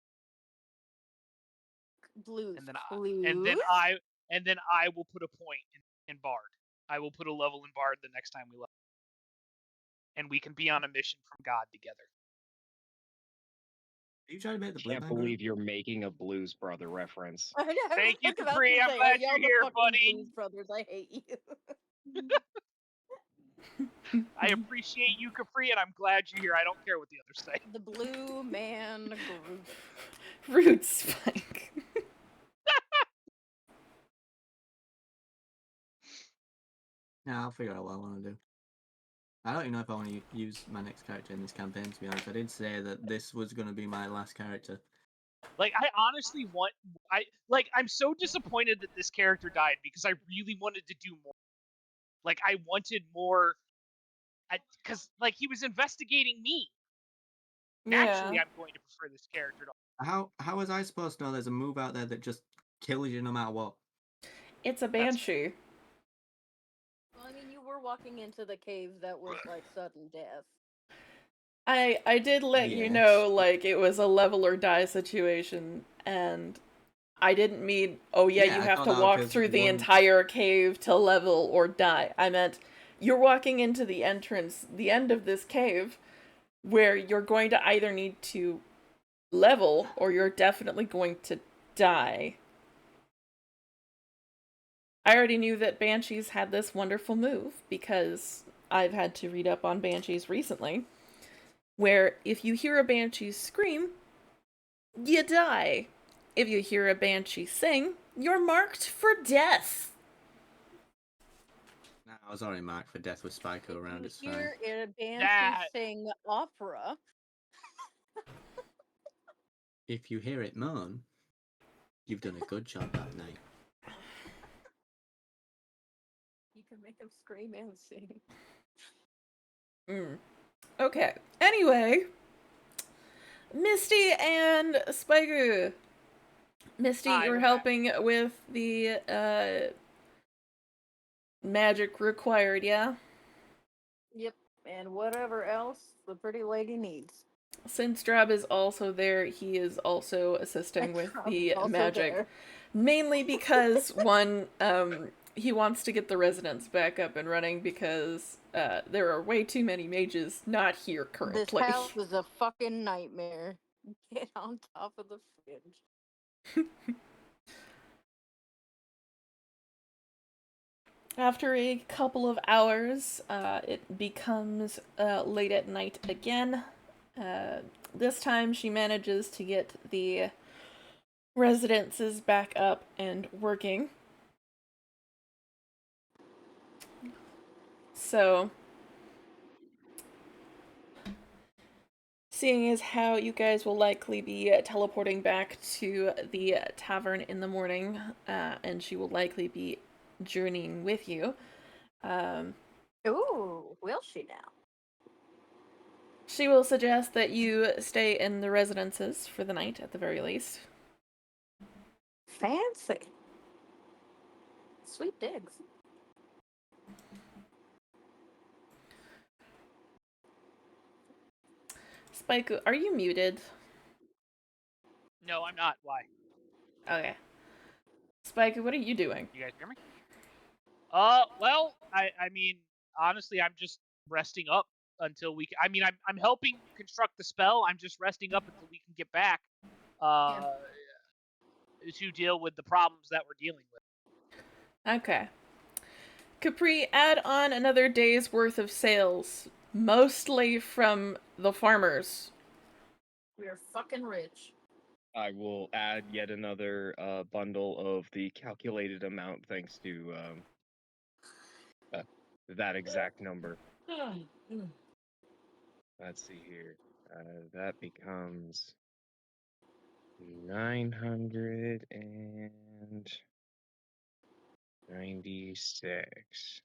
Blues. And then Blues? I will put a point in bard. I will put a level in bard the next time we level. And we can be on a mission from God together. Are you trying to make the blue Can't man believe you're making a Blues Brother reference. I know, Thank you, I was about Capri. to I'm say, glad y'all you're the here, fucking buddy. Blues Brothers. I hate you. I appreciate you, Capri, and I'm glad you're here. I don't care what the others say. The Blue Man Groot. Rude Spike. Yeah, I'll figure out what I want to do. I don't even know if I want to use my next character in this campaign, to be honest. I did say that this was going to be my last character. Like, I honestly I'm so disappointed that this character died because I really wanted to do more. Like, I wanted more, because, like, he was investigating me. Naturally, Yeah. I'm going to prefer this character to. How was I supposed to know there's a move out there that just kills you no matter what? It's a banshee. Well, I mean, you were walking into the cave that was like sudden death. I did let you Yes. know, like, it was a level or die situation, and I didn't mean, oh yeah, Yeah, you I have thought to that walk because through the one- entire cave to level or die. I meant, you're walking into the entrance, the end of this cave, where you're going to either need to level, or you're definitely going to die. I already knew that banshees had this wonderful move, because I've had to read up on banshees recently, where if you hear a banshee scream, you die. If you hear a banshee sing, you're marked for death. Nah, I was already marked for death with Spiko around, it's If you fine. hear a banshee That- sing opera, If you hear it moan, you've done a good job that night. you can make him scream and sing. Okay. Anyway, Misty and Spiker. Misty, Hi, you're we're helping with the magic required, yeah? Yep, and whatever else the pretty lady needs. Since Drab is also there, he is also assisting with Drab the is also magic. there. Mainly because, one, he wants to get the residence back up and running because there are way too many mages not here This currently. house is a fucking nightmare. Get on top of the fridge. After a couple of hours, it becomes late at night again. This time she manages to get the residences back up and working. seeing as how you guys will likely be teleporting back to the tavern in the morning, and she will likely be journeying with you. Ooh, will she now? She will suggest that you stay in the residences for the night, at the very least. Fancy. Sweet digs. Spike, are you muted? No, I'm not. Why? Okay. Spike, what are you doing? You guys hear me? Well, I mean, honestly, I'm just resting up until we. I mean, I'm helping construct the spell. I'm just resting up until we can get back. To deal with the problems that we're dealing with. Okay. Capri, add on another day's worth of sales, mostly from the farmers. We are fucking rich. I will add yet another bundle of the calculated amount thanks to that exact number. Let's see here. That becomes 996.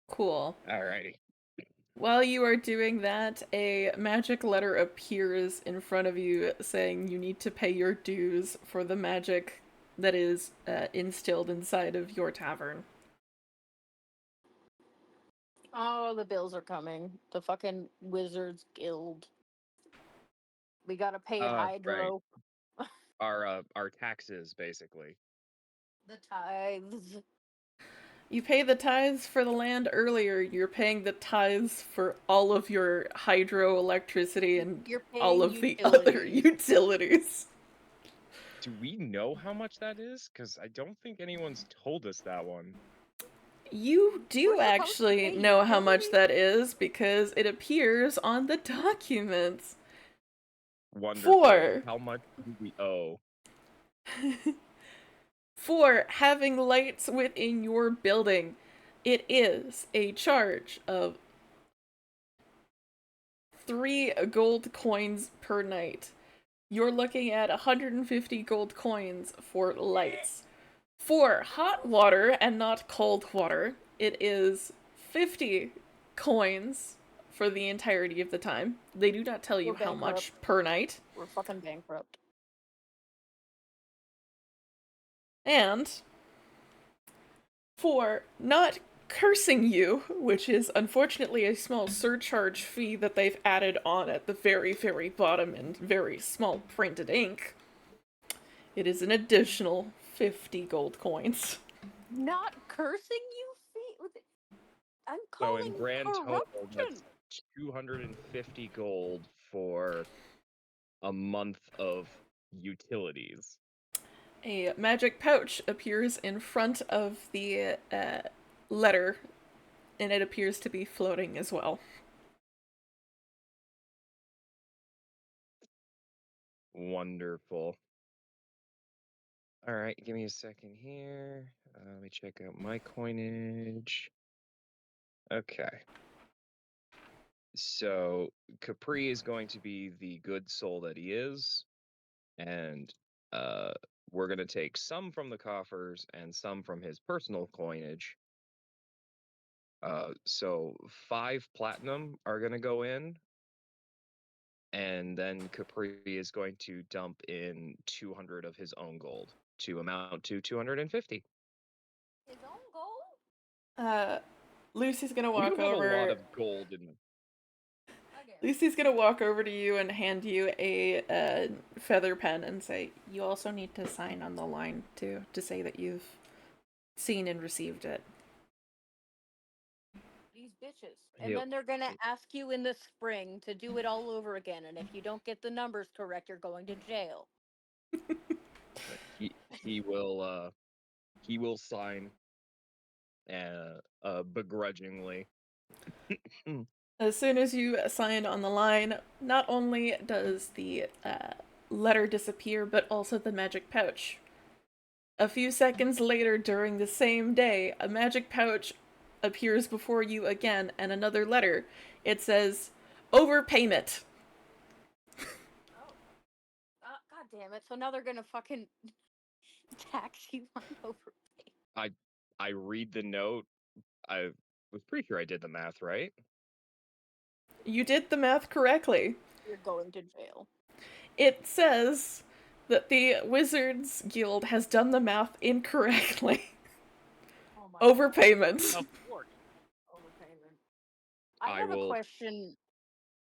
Cool. Alrighty. While you are doing that, a magic letter appears in front of you saying you need to pay your dues for the magic that is instilled inside of your tavern. Oh, the bills are coming. The fucking Wizards Guild. We gotta pay Right. Hydro. Our taxes, basically. The tithes. You pay the tithes for the land earlier, you're paying the tithes for all of your hydroelectricity and You're all paying of the other utilities. utilities. Do we know how much that is? Because I don't think anyone's told us that one. You do We're supposed to actually pay know how much utilities? that is because it appears on the documents. Wonderful. For How much do we owe? for having lights within your building, it is a charge of 3 gold coins per night. You're looking at 150 gold coins for lights. For hot water and not cold water, it is 50 coins for the entirety of the time. They do not tell you We're how much bankrupt. per night. We're fucking bankrupt. And for not cursing you, which is unfortunately a small surcharge fee that they've added on at the very, very bottom in very small printed ink, it is an additional 50 gold coins. Not cursing you, I'm So calling in grand total, corruption. that's 250 gold for a month of utilities. A magic pouch appears in front of the letter, and it appears to be floating as well. Wonderful. All right, give me a second here. Let me check out my coinage. Okay. So Capri is going to be the good soul that he is, and we're going to take some from the coffers and some from his personal coinage. So 5 platinum are going to go in, and then Capri is going to dump in 200 of his own gold to amount to 250. His own gold? Lucy's gonna We walk do have over. a lot of gold in. Lucy's gonna walk over to you and hand you a feather pen and say, "You also need to sign on the line too, to say that you've seen and received it." These bitches. And then they're gonna ask you in the spring to do it all over again. And if you don't get the numbers correct, you're going to jail. He will sign begrudgingly. As soon as you sign on the line, not only does the letter disappear, but also the magic pouch. A few seconds later during the same day, a magic pouch appears before you again and another letter. It says, "Overpayment." damn it! So now they're gonna fucking tax you on overpay. I read the note. I was pretty sure I did the math right. You did the math correctly. You're going to jail. It says that the Wizards Guild has done the math incorrectly. Oh my Overpayment. Of course. Overpayment. I I have a will question.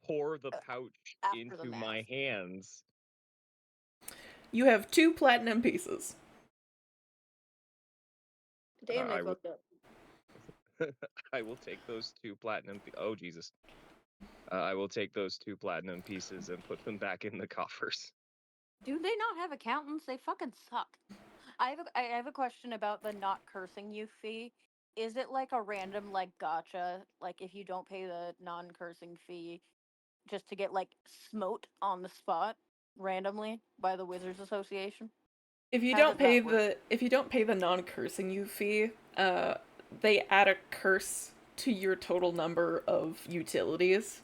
Pour the pouch After the into my math. hands. You have 2 platinum pieces. Damn, they I will. fucked up. I will take those 2 platinum. Oh Jesus! I will take those 2 platinum pieces and put them back in the coffers. Do they not have accountants? They fucking suck. I have a question about the not cursing you fee. Is it like a random like gotcha? Like if you don't pay the non-cursing fee, just to get like smote on the spot randomly by the Wizards Association? If you How don't does that pay the non-cursing you fee, they add a curse to your total number of utilities,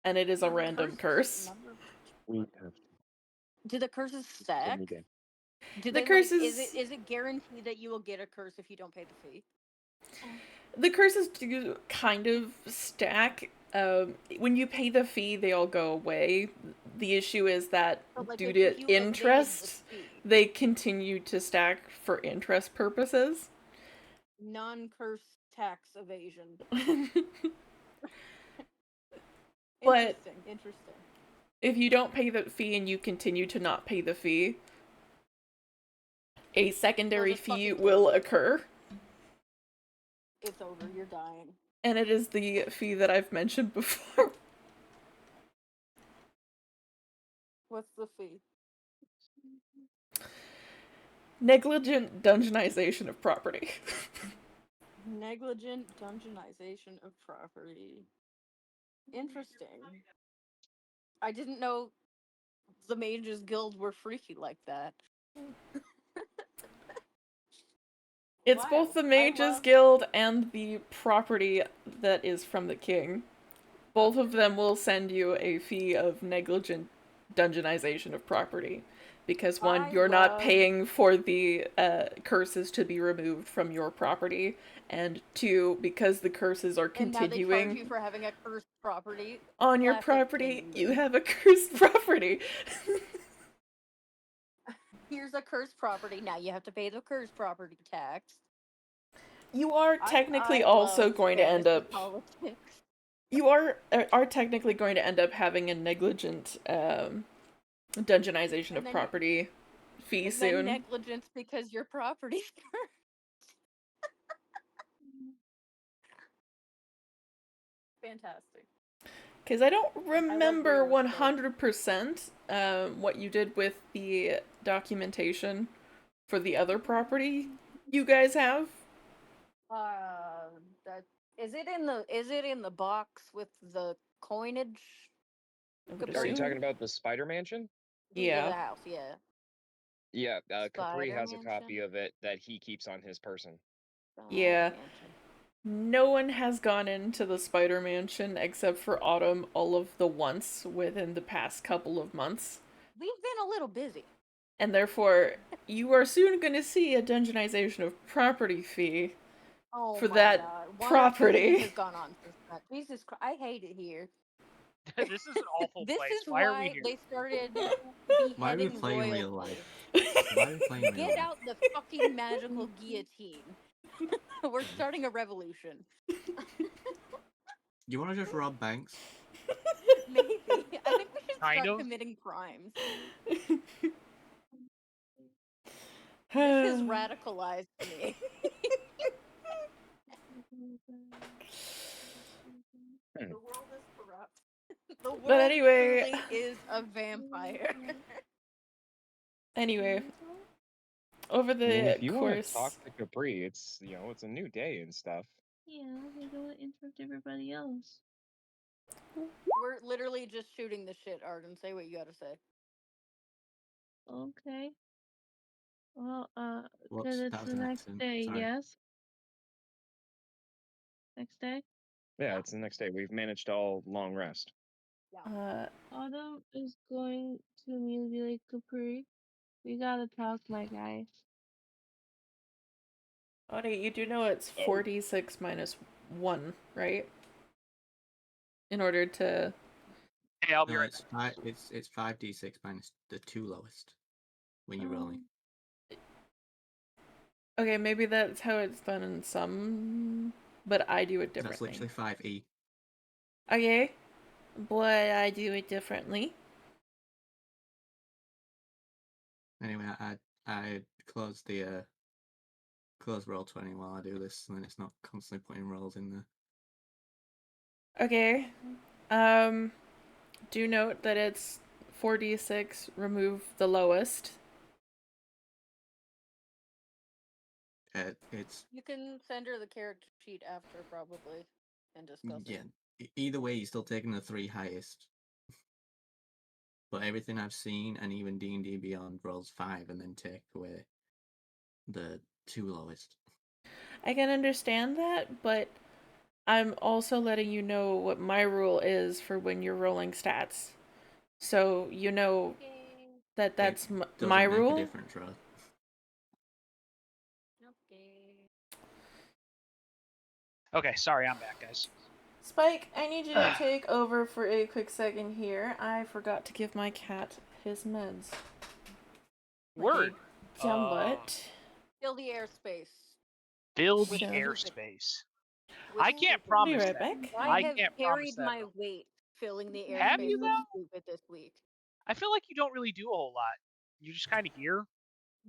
and it is a random curse. We have Do the curses stack? Do The they curses is it guaranteed that you will get a curse if you don't pay the fee? The curses do kind of stack. When you pay the fee, they all go away. The issue is that So, like, due if to you evaded the interest, fee, they continue to stack for interest purposes. non-curse tax evasion. But Interesting. if you don't pay the fee and you continue to not pay the fee, a secondary fee will occur. It's over. You're dying. And it is the fee that I've mentioned before. What's the fee? Negligent dungeonization of property. Negligent dungeonization of property. Interesting. I didn't know the Mages Guild were freaky like that. It's both the Mages Guild and the property that is from the king. Both of them will send you a fee of negligent dungeonization of property. Because one, you're not paying for the curses to be removed from your property, and 2, because the curses are continuing. And now they charge you for having a cursed property. On your property, you have a cursed property. Here's a cursed property. Now you have to pay the cursed property tax. You are technically also going to end up. Politics. You are technically going to end up having a negligent dungeonization of property fee soon. Negligence because your property's cursed. Fantastic. Because I don't remember 100% what you did with the documentation for the other property you guys have. That is it in the box with the coinage? Are you talking about the Spider Mansion? Yeah. The house, yeah. Yeah, Capri has a copy of it that he keeps on his person. Yeah. No one has gone into the Spider Mansion except for Autumn all of the once within the past couple of months. We've been a little busy. And therefore, you are soon going to see a dungeonization of property fee for that property. Has gone on since that. Jesus Christ, I hate it here. This is an awful place. This is why are we here? They started Why are we beheading playing royalty. real life? Why are we playing real Get life? out the fucking magical guillotine. We're starting a revolution. You want to just rob banks? Maybe. I think we should start committing crimes. This has radicalized me. The world is corrupt. The world truly is a vampire. Anyway, over the if you course... want to talk to Capri, it's it's a new day and stuff. Yeah, we don't want to interrupt everybody else. We're literally just shooting the shit, Arden. Say what you gotta say. Okay. Well, because it's the next day, Sorry. yes? Next day? Yeah, it's the next day. We've managed all long rest. Yeah. Autumn is going to immediately be like, Capri, We gotta talk, my guy. Audie, you do know it's 46 minus 1, right? In order to... Hey, I'll be No, right it's back. it's 5d6 minus the 2 lowest when you're rolling. Okay, maybe that's how it's done in some, but I do it That's differently. literally 5e. Okay, but I do it differently. Anyway, I close the close Roll20 while I do this, and then it's not constantly putting rolls in there. Okay. Do note that it's 4d6, remove the lowest. It's You can send her the character sheet after, probably, and discuss it. either way, you're still taking the 3 highest. But everything I've seen, and even D&D Beyond, rolls 5 and then take away the 2 lowest. I can understand that, but I'm also letting you know what my rule is for when you're rolling stats. So you know that that's my Doesn't make rule. a difference, Rod. Okay. Okay, sorry, I'm back, guys. Spike, I need you to take over for a quick second here. I forgot to give my cat his meds. Word. Dumbutt. Fill the airspace. Fill With the Sure. airspace. With I can't stupid. Be promise right that. back. I I have can't promise carried that. my weight filling the Have airspace you, with though? stupid this week. I feel like you don't really do a whole lot. You're just kind of here.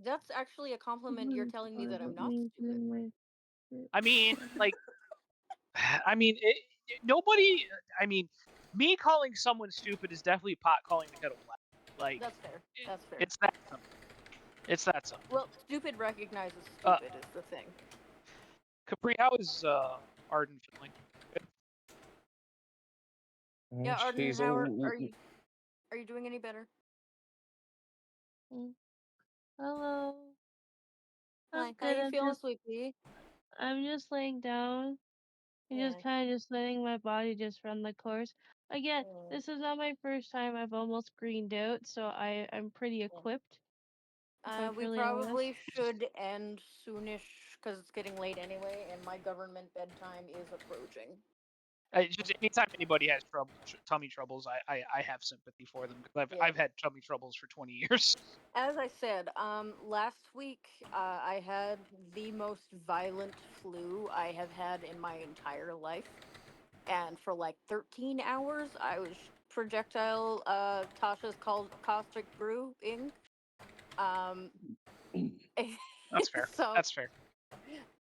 That's actually a compliment. You're telling me that I'm not stupid. I mean, like, nobody. I mean, me calling someone stupid is definitely pot calling the kettle black. Like, That's fair. That's fair. It's that simple. It's that simple. Well, stupid recognizes stupid is the thing. Capri, how is Arden feeling? Good? Yeah, Arden, how are you? Are you doing any better? Hello. I'm Hi, how good. you feeling, sweet pea? I'm just laying down and Yeah. just kind of just letting my body just run the course. Again, this is not my first time. I've almost greened out, so I'm pretty equipped. We probably should end soonish because it's getting late anyway, and my government bedtime is approaching. Just anytime anybody has tummy troubles, I have sympathy for them because I've had tummy troubles for 20 years. As I said, last week I had the most violent flu I have had in my entire life, and for like 13 hours I was projectile Tasha's called caustic brewing. That's fair. So That's fair.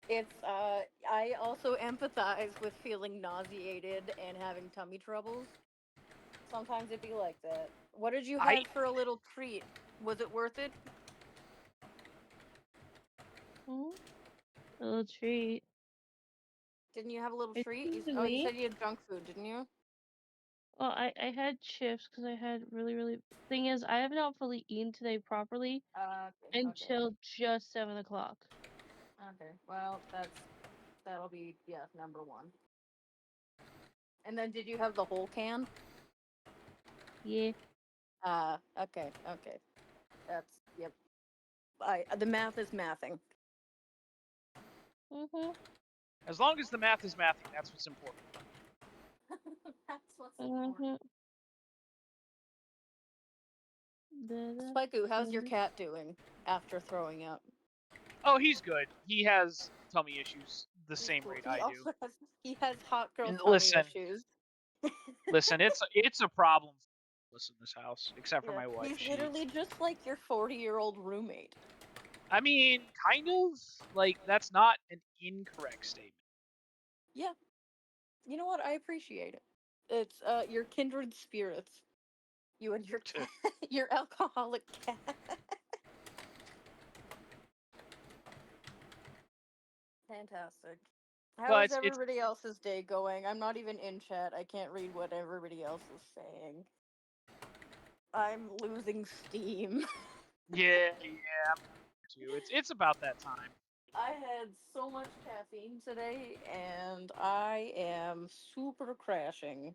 it's I also empathize with feeling nauseated and having tummy troubles. Sometimes it be like that. What did you have for a little treat? Was it worth it? A little treat. Didn't you have a little treat? You me? said you had junk food, didn't you? Well, I had chips because I had really. Thing is, I have not fully eaten today properly until just 7 o'clock. Okay. Well, that'll be number one. And then did you have the whole can? Yeah. Okay. That's yep. The math is mathing. As long as the math is mathing, that's what's important. That's what's important. Mm-hmm. Spikeu, how's your cat doing after throwing up? Oh, he's good. He has tummy issues the same rate I do. He has hot girl And tummy issues. listen, it's a problem for us in this house, except for my wife. He's literally just like your 40-year-old roommate. I mean, kind of. Like, that's not an incorrect statement. Yeah. You know what? I appreciate it. It's your kindred spirits. You and your cat, your alcoholic cat. Fantastic. How is everybody else's day going? I'm not even in chat. I can't read what everybody else is saying. I'm losing steam. Yeah, too. It's about that time. I had so much caffeine today, and I am super crashing.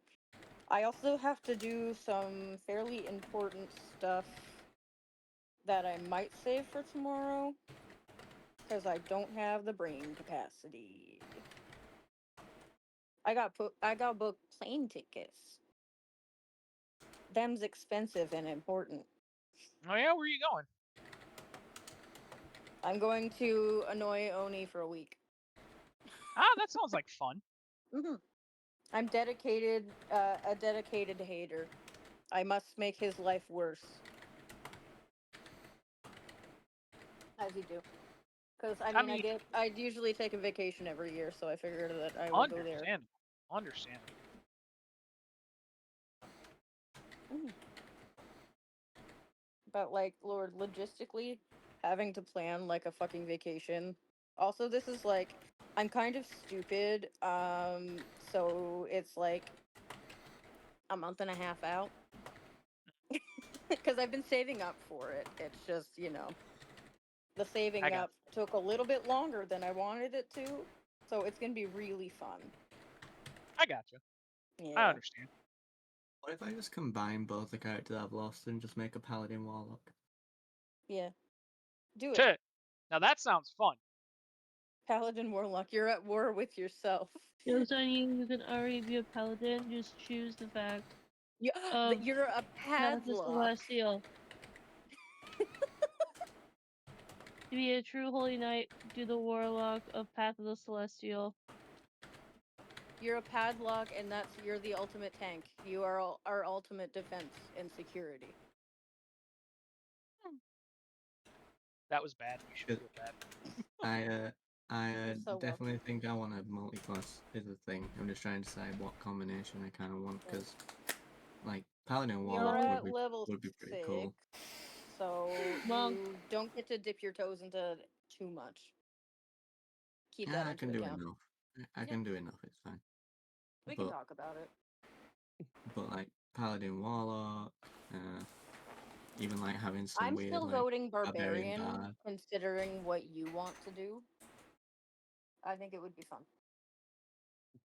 I also have to do some fairly important stuff that I might save for tomorrow because I don't have the brain capacity. I got booked plane tickets. Them's expensive and important. Oh yeah, where are you going? I'm going to annoy Oni for a week. Ah, that sounds like fun. I'm a dedicated hater. I must make his life worse. As you do. Because I usually take a vacation every year, so I figured that I would go there. Understandable. But like, Lord, logistically, having to plan like a fucking vacation. Also, this is like, I'm kind of stupid. So it's like a month and a half out. Because I've been saving up for it. It's just, the saving up took a little bit longer than I wanted it to. So it's going to be really fun. I gotcha. Yeah. I understand. What if I just combine both the characters I've lost and just make a paladin warlock? Yeah. Do it. Now that sounds fun. Paladin warlock, you're at war with yourself. You can already be a paladin. Just choose the fact. You're a Path of the padlock. Celestial. To be a true holy knight, do the warlock of Path of the Celestial. You're a padlock, and you're the ultimate tank. You are our ultimate defense and security. That was bad. You should feel bad. I So definitely think I want a multi-class is the thing. I'm just trying to decide what combination I kind of want because, like, paladin warlock would be pretty cool. So you don't get to dip your toes into too much. Keep that I can do account. enough. I can do enough. It's fine. We can talk about it. But like paladin warlock, even like having some I'm weird still like voting barbarian barbarian, bard. considering what you want to do. I think it would be fun.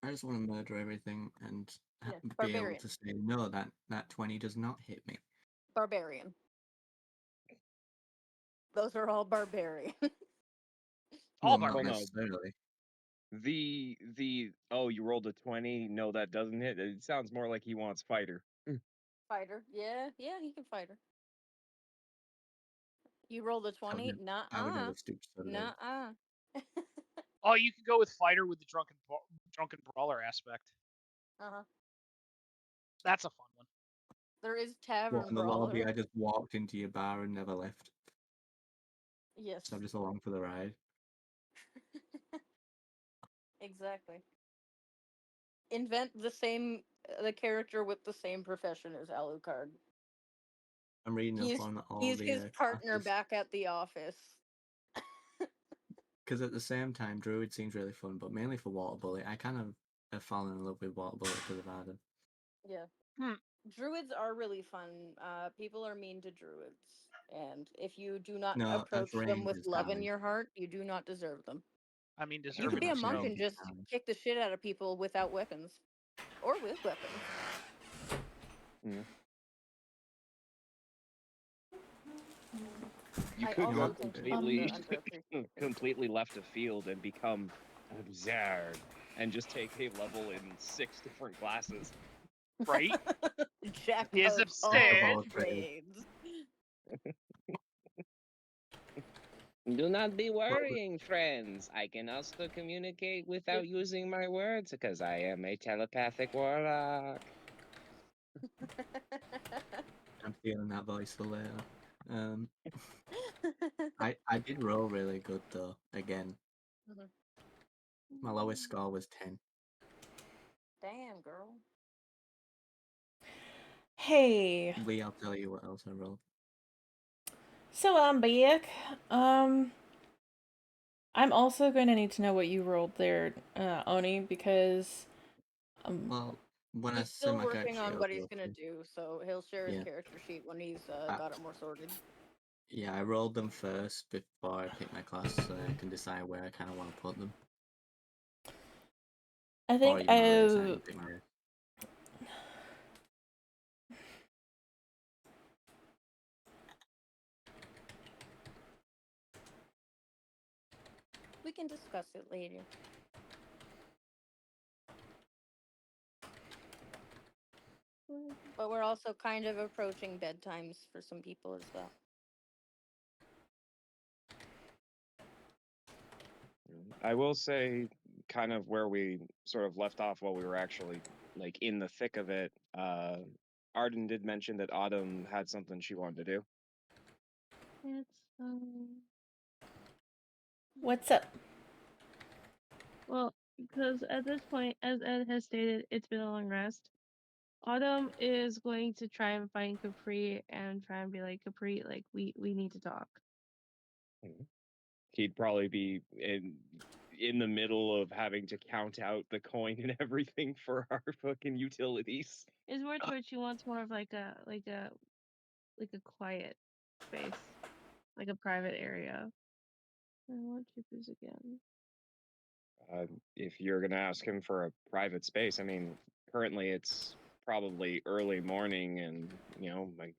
I just want to murder everything and be able barbarian. to say no. That 20 does not hit me. Barbarian. Those are all barbarian. Well, not necessarily. The you rolled a 20. No, that doesn't hit. It sounds more like he wants fighter. Fighter. Yeah, he can fighter. You rolled a 20? I would never stoop so low. Oh, you could go with fighter with the drunken brawler aspect. That's a fun one. There is tavern in the brawler. lobby, I just walked into your bar and never left. Yes. So I'm just along for the ride. Exactly. Invent the character with the same profession as Alucard. I'm reading up on all he's the his partner classes. back at the office. Because at the same time, Druid seems really fun, but mainly for Water Bullet. I kind of have fallen in love with Water Bullet because of Adam. Yeah. Druids are really fun. People are mean to druids. And if you do not approach them with love in your heart, you do not deserve them. I mean, you could be a monk and just kick the shit out of people without weapons. Or with weapons. Yeah. You could go completely left of field and become absurd and just take a level in 6 different classes. Right? Jack is of absurd. all trades. Do not be worrying, friends. I can also communicate without using my words because I am a telepathic warlock. I'm feeling that voice for later. I did roll really good though. Again, my lowest score was 10. Damn, girl. Hey. Lee, I'll tell you what else I rolled. So I'm back. I'm also going to need to know what you rolled there, Oni, because well, when he's still working on what he's gonna do, so he'll share his character sheet when he's got it more sorted. Yeah, I rolled them first before I pick my class, so I can decide where I kind of want to put them. I think can discuss it later. But we're also kind of approaching bedtimes for some people as well. I will say, kind of where we sort of left off while we were actually like in the thick of it. Arden did mention that Autumn had something she wanted to do. What's up? Well, because at this point, as Ed has stated, it's been a long rest. Autumn is going to try and find Capri and try and be like, Capri, like we need to talk. He'd probably be in the middle of having to count out the coin and everything for our fucking utilities. It's more towards she wants more of like a quiet space, like a private area. I want Chippers again. If you're gonna ask him for a private space, I mean, currently it's probably early morning, and you know, like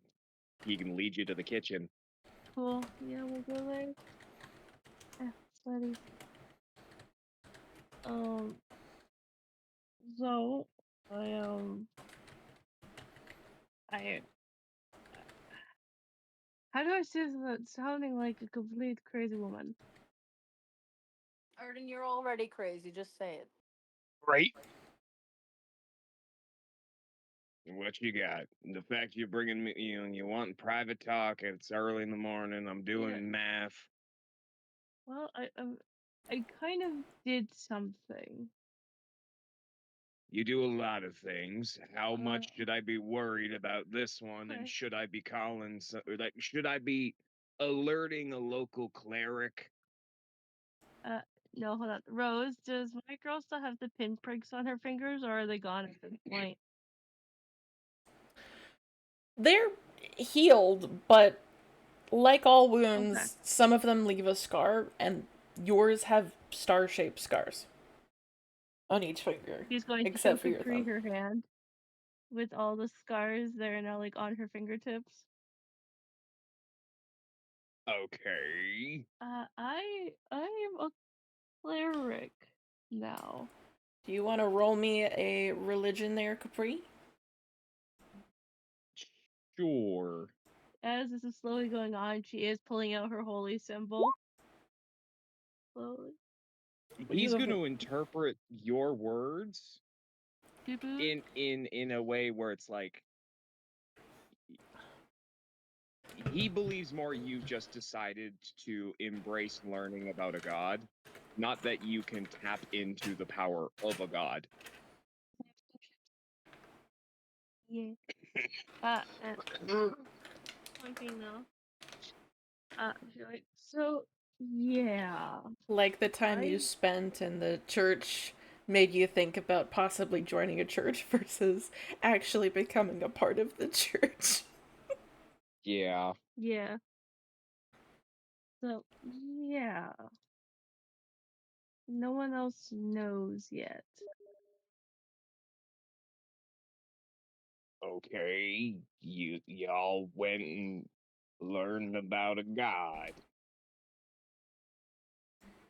he can lead you to the kitchen. Cool. Yeah, we'll go there. Sweaty. So I how do I say this without sounding like a complete crazy woman? Arden, you're already crazy. Just say it. Right? What you got? The fact you're bringing me, you want private talk. It's early in the morning. I'm doing math. Well, I kind of did something. You do a lot of things. How much should I be worried about this one? And should I be calling? Should I be alerting a local cleric? No, hold on. Rose, does my girl still have the pinpricks on her fingers, or are they gone at this point? They're healed, but like all wounds, some of them leave a scar, and yours have star-shaped scars on each finger. She's going to show Capri her hand with all the scars that are now like on her fingertips. Okay. I am a cleric now. Do you want to roll me a religion there, Capri? Sure. As this is slowly going on, she is pulling out her holy symbol. Slowly. He's going to interpret your words in a way where it's like he believes more you've just decided to embrace learning about a god, not that you can tap into the power of a god. Yeah. One thing though. So yeah. Like the time you spent in the church made you think about possibly joining a church versus actually becoming a part of the church. Yeah. Yeah. So yeah. No one else knows yet. Okay, y'all went and learned about a god.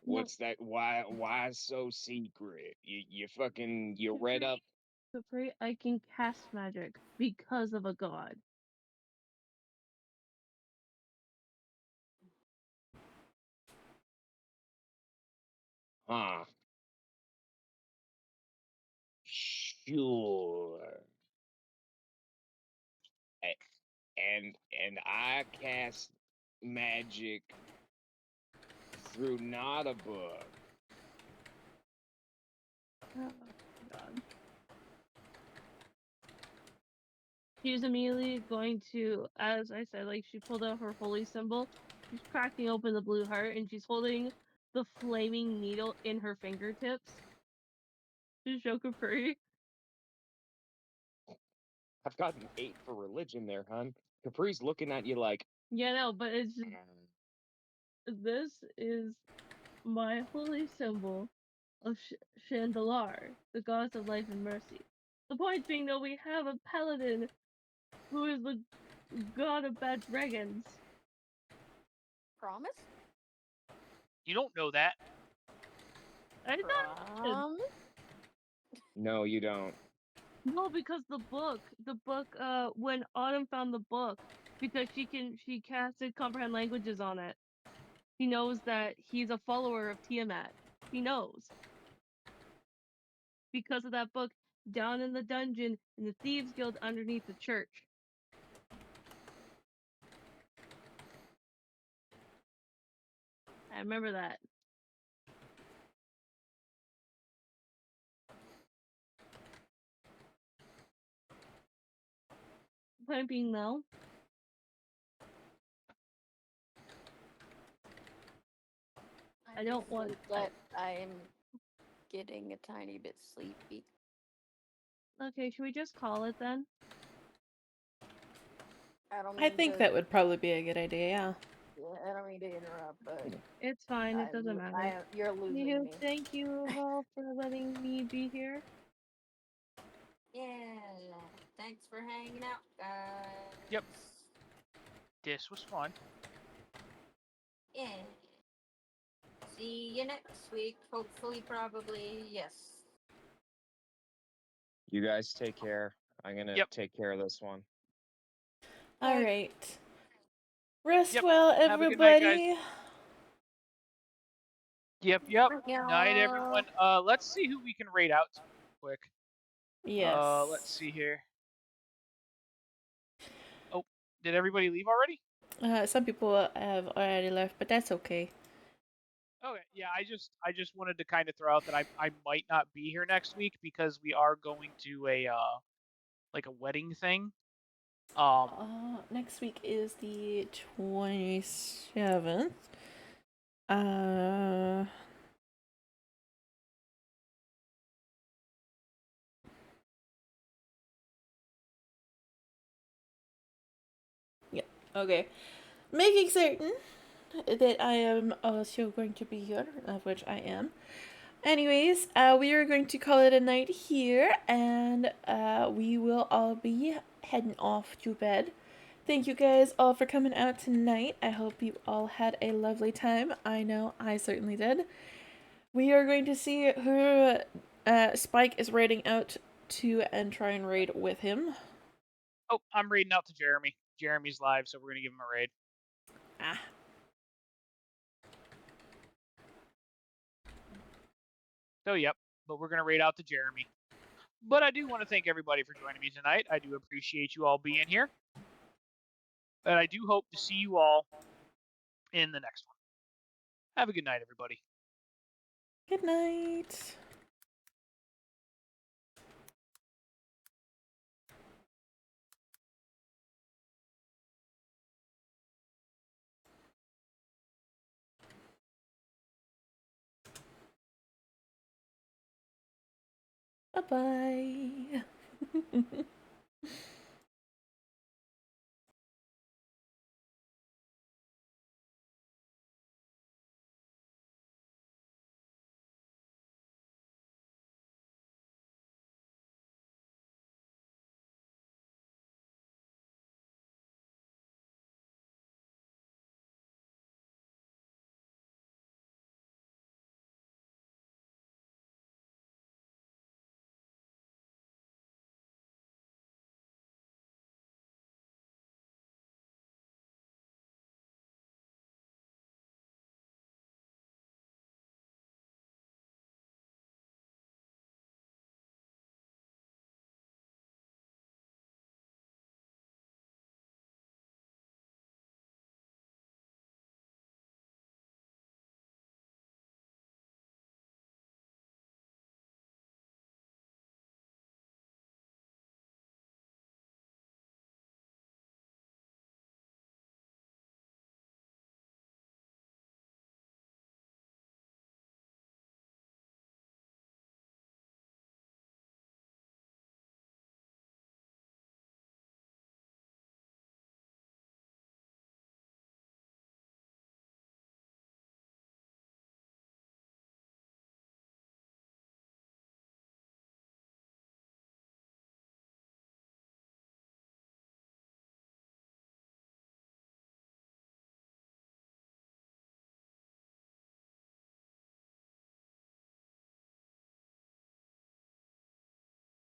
What's that? Why so secret? You fucking read up. Capri, I can cast magic because of a god. Huh. Sure. And I cast magic through not a book. Oh god. She's immediately going to, as I said, like she pulled out her holy symbol. She's cracking open the blue heart and she's holding the flaming needle in her fingertips to show Capri. I've got an 8 for religion there, hon. Capri's looking at you like. Yeah, no, but it's just, this is my holy symbol of Chandalar, the gods of life and mercy. The point being, though, we have a paladin who is the god of bad dragons. Promise? You don't know that. I thought No, you don't. no, because the book, when Autumn found the book, because she casted comprehend languages on it. He knows that he's a follower of Tiamat. He knows because of that book down in the dungeon in the Thieves Guild underneath the church. I remember that. Point being, though, I don't want that I'm getting a tiny bit sleepy. Okay, should we just call it then? I think that would probably be a good idea, yeah. Yeah, I don't mean to interrupt, but It's fine, it doesn't matter. you're losing me. Thank you all for letting me be here. Yeah, thanks for hanging out, guys. Yep. This was fun. Yeah. See you next week. Hopefully, probably, yes. You guys take care. I'm gonna take care of this one. All right. Rest Yep. well, Have a good night, guys. everybody. Yep. Night, everyone. Let's see who we can raid out to quick. Yes. Let's see here. Oh, did everybody leave already? Some people have already left, but that's okay. Okay, yeah, I just wanted to kind of throw out that I might not be here next week because we are going to a like a wedding thing. Next week is the 27th. Yeah, okay. Making certain that I am also going to be here, of which I am. Anyways, we are going to call it a night here, and we will all be heading off to bed. Thank you guys all for coming out tonight. I hope you all had a lovely time. I know I certainly did. We are going to see who Spike is raiding out to and try and raid with him. Oh, I'm raiding out to Jeremy. Jeremy's live, so we're gonna give him a raid. Ah. So yep, but we're gonna raid out to Jeremy. But I do want to thank everybody for joining me tonight. I do appreciate you all being here. And I do hope to see you all in the next one. Have a good night, everybody. Good night. Bye-bye.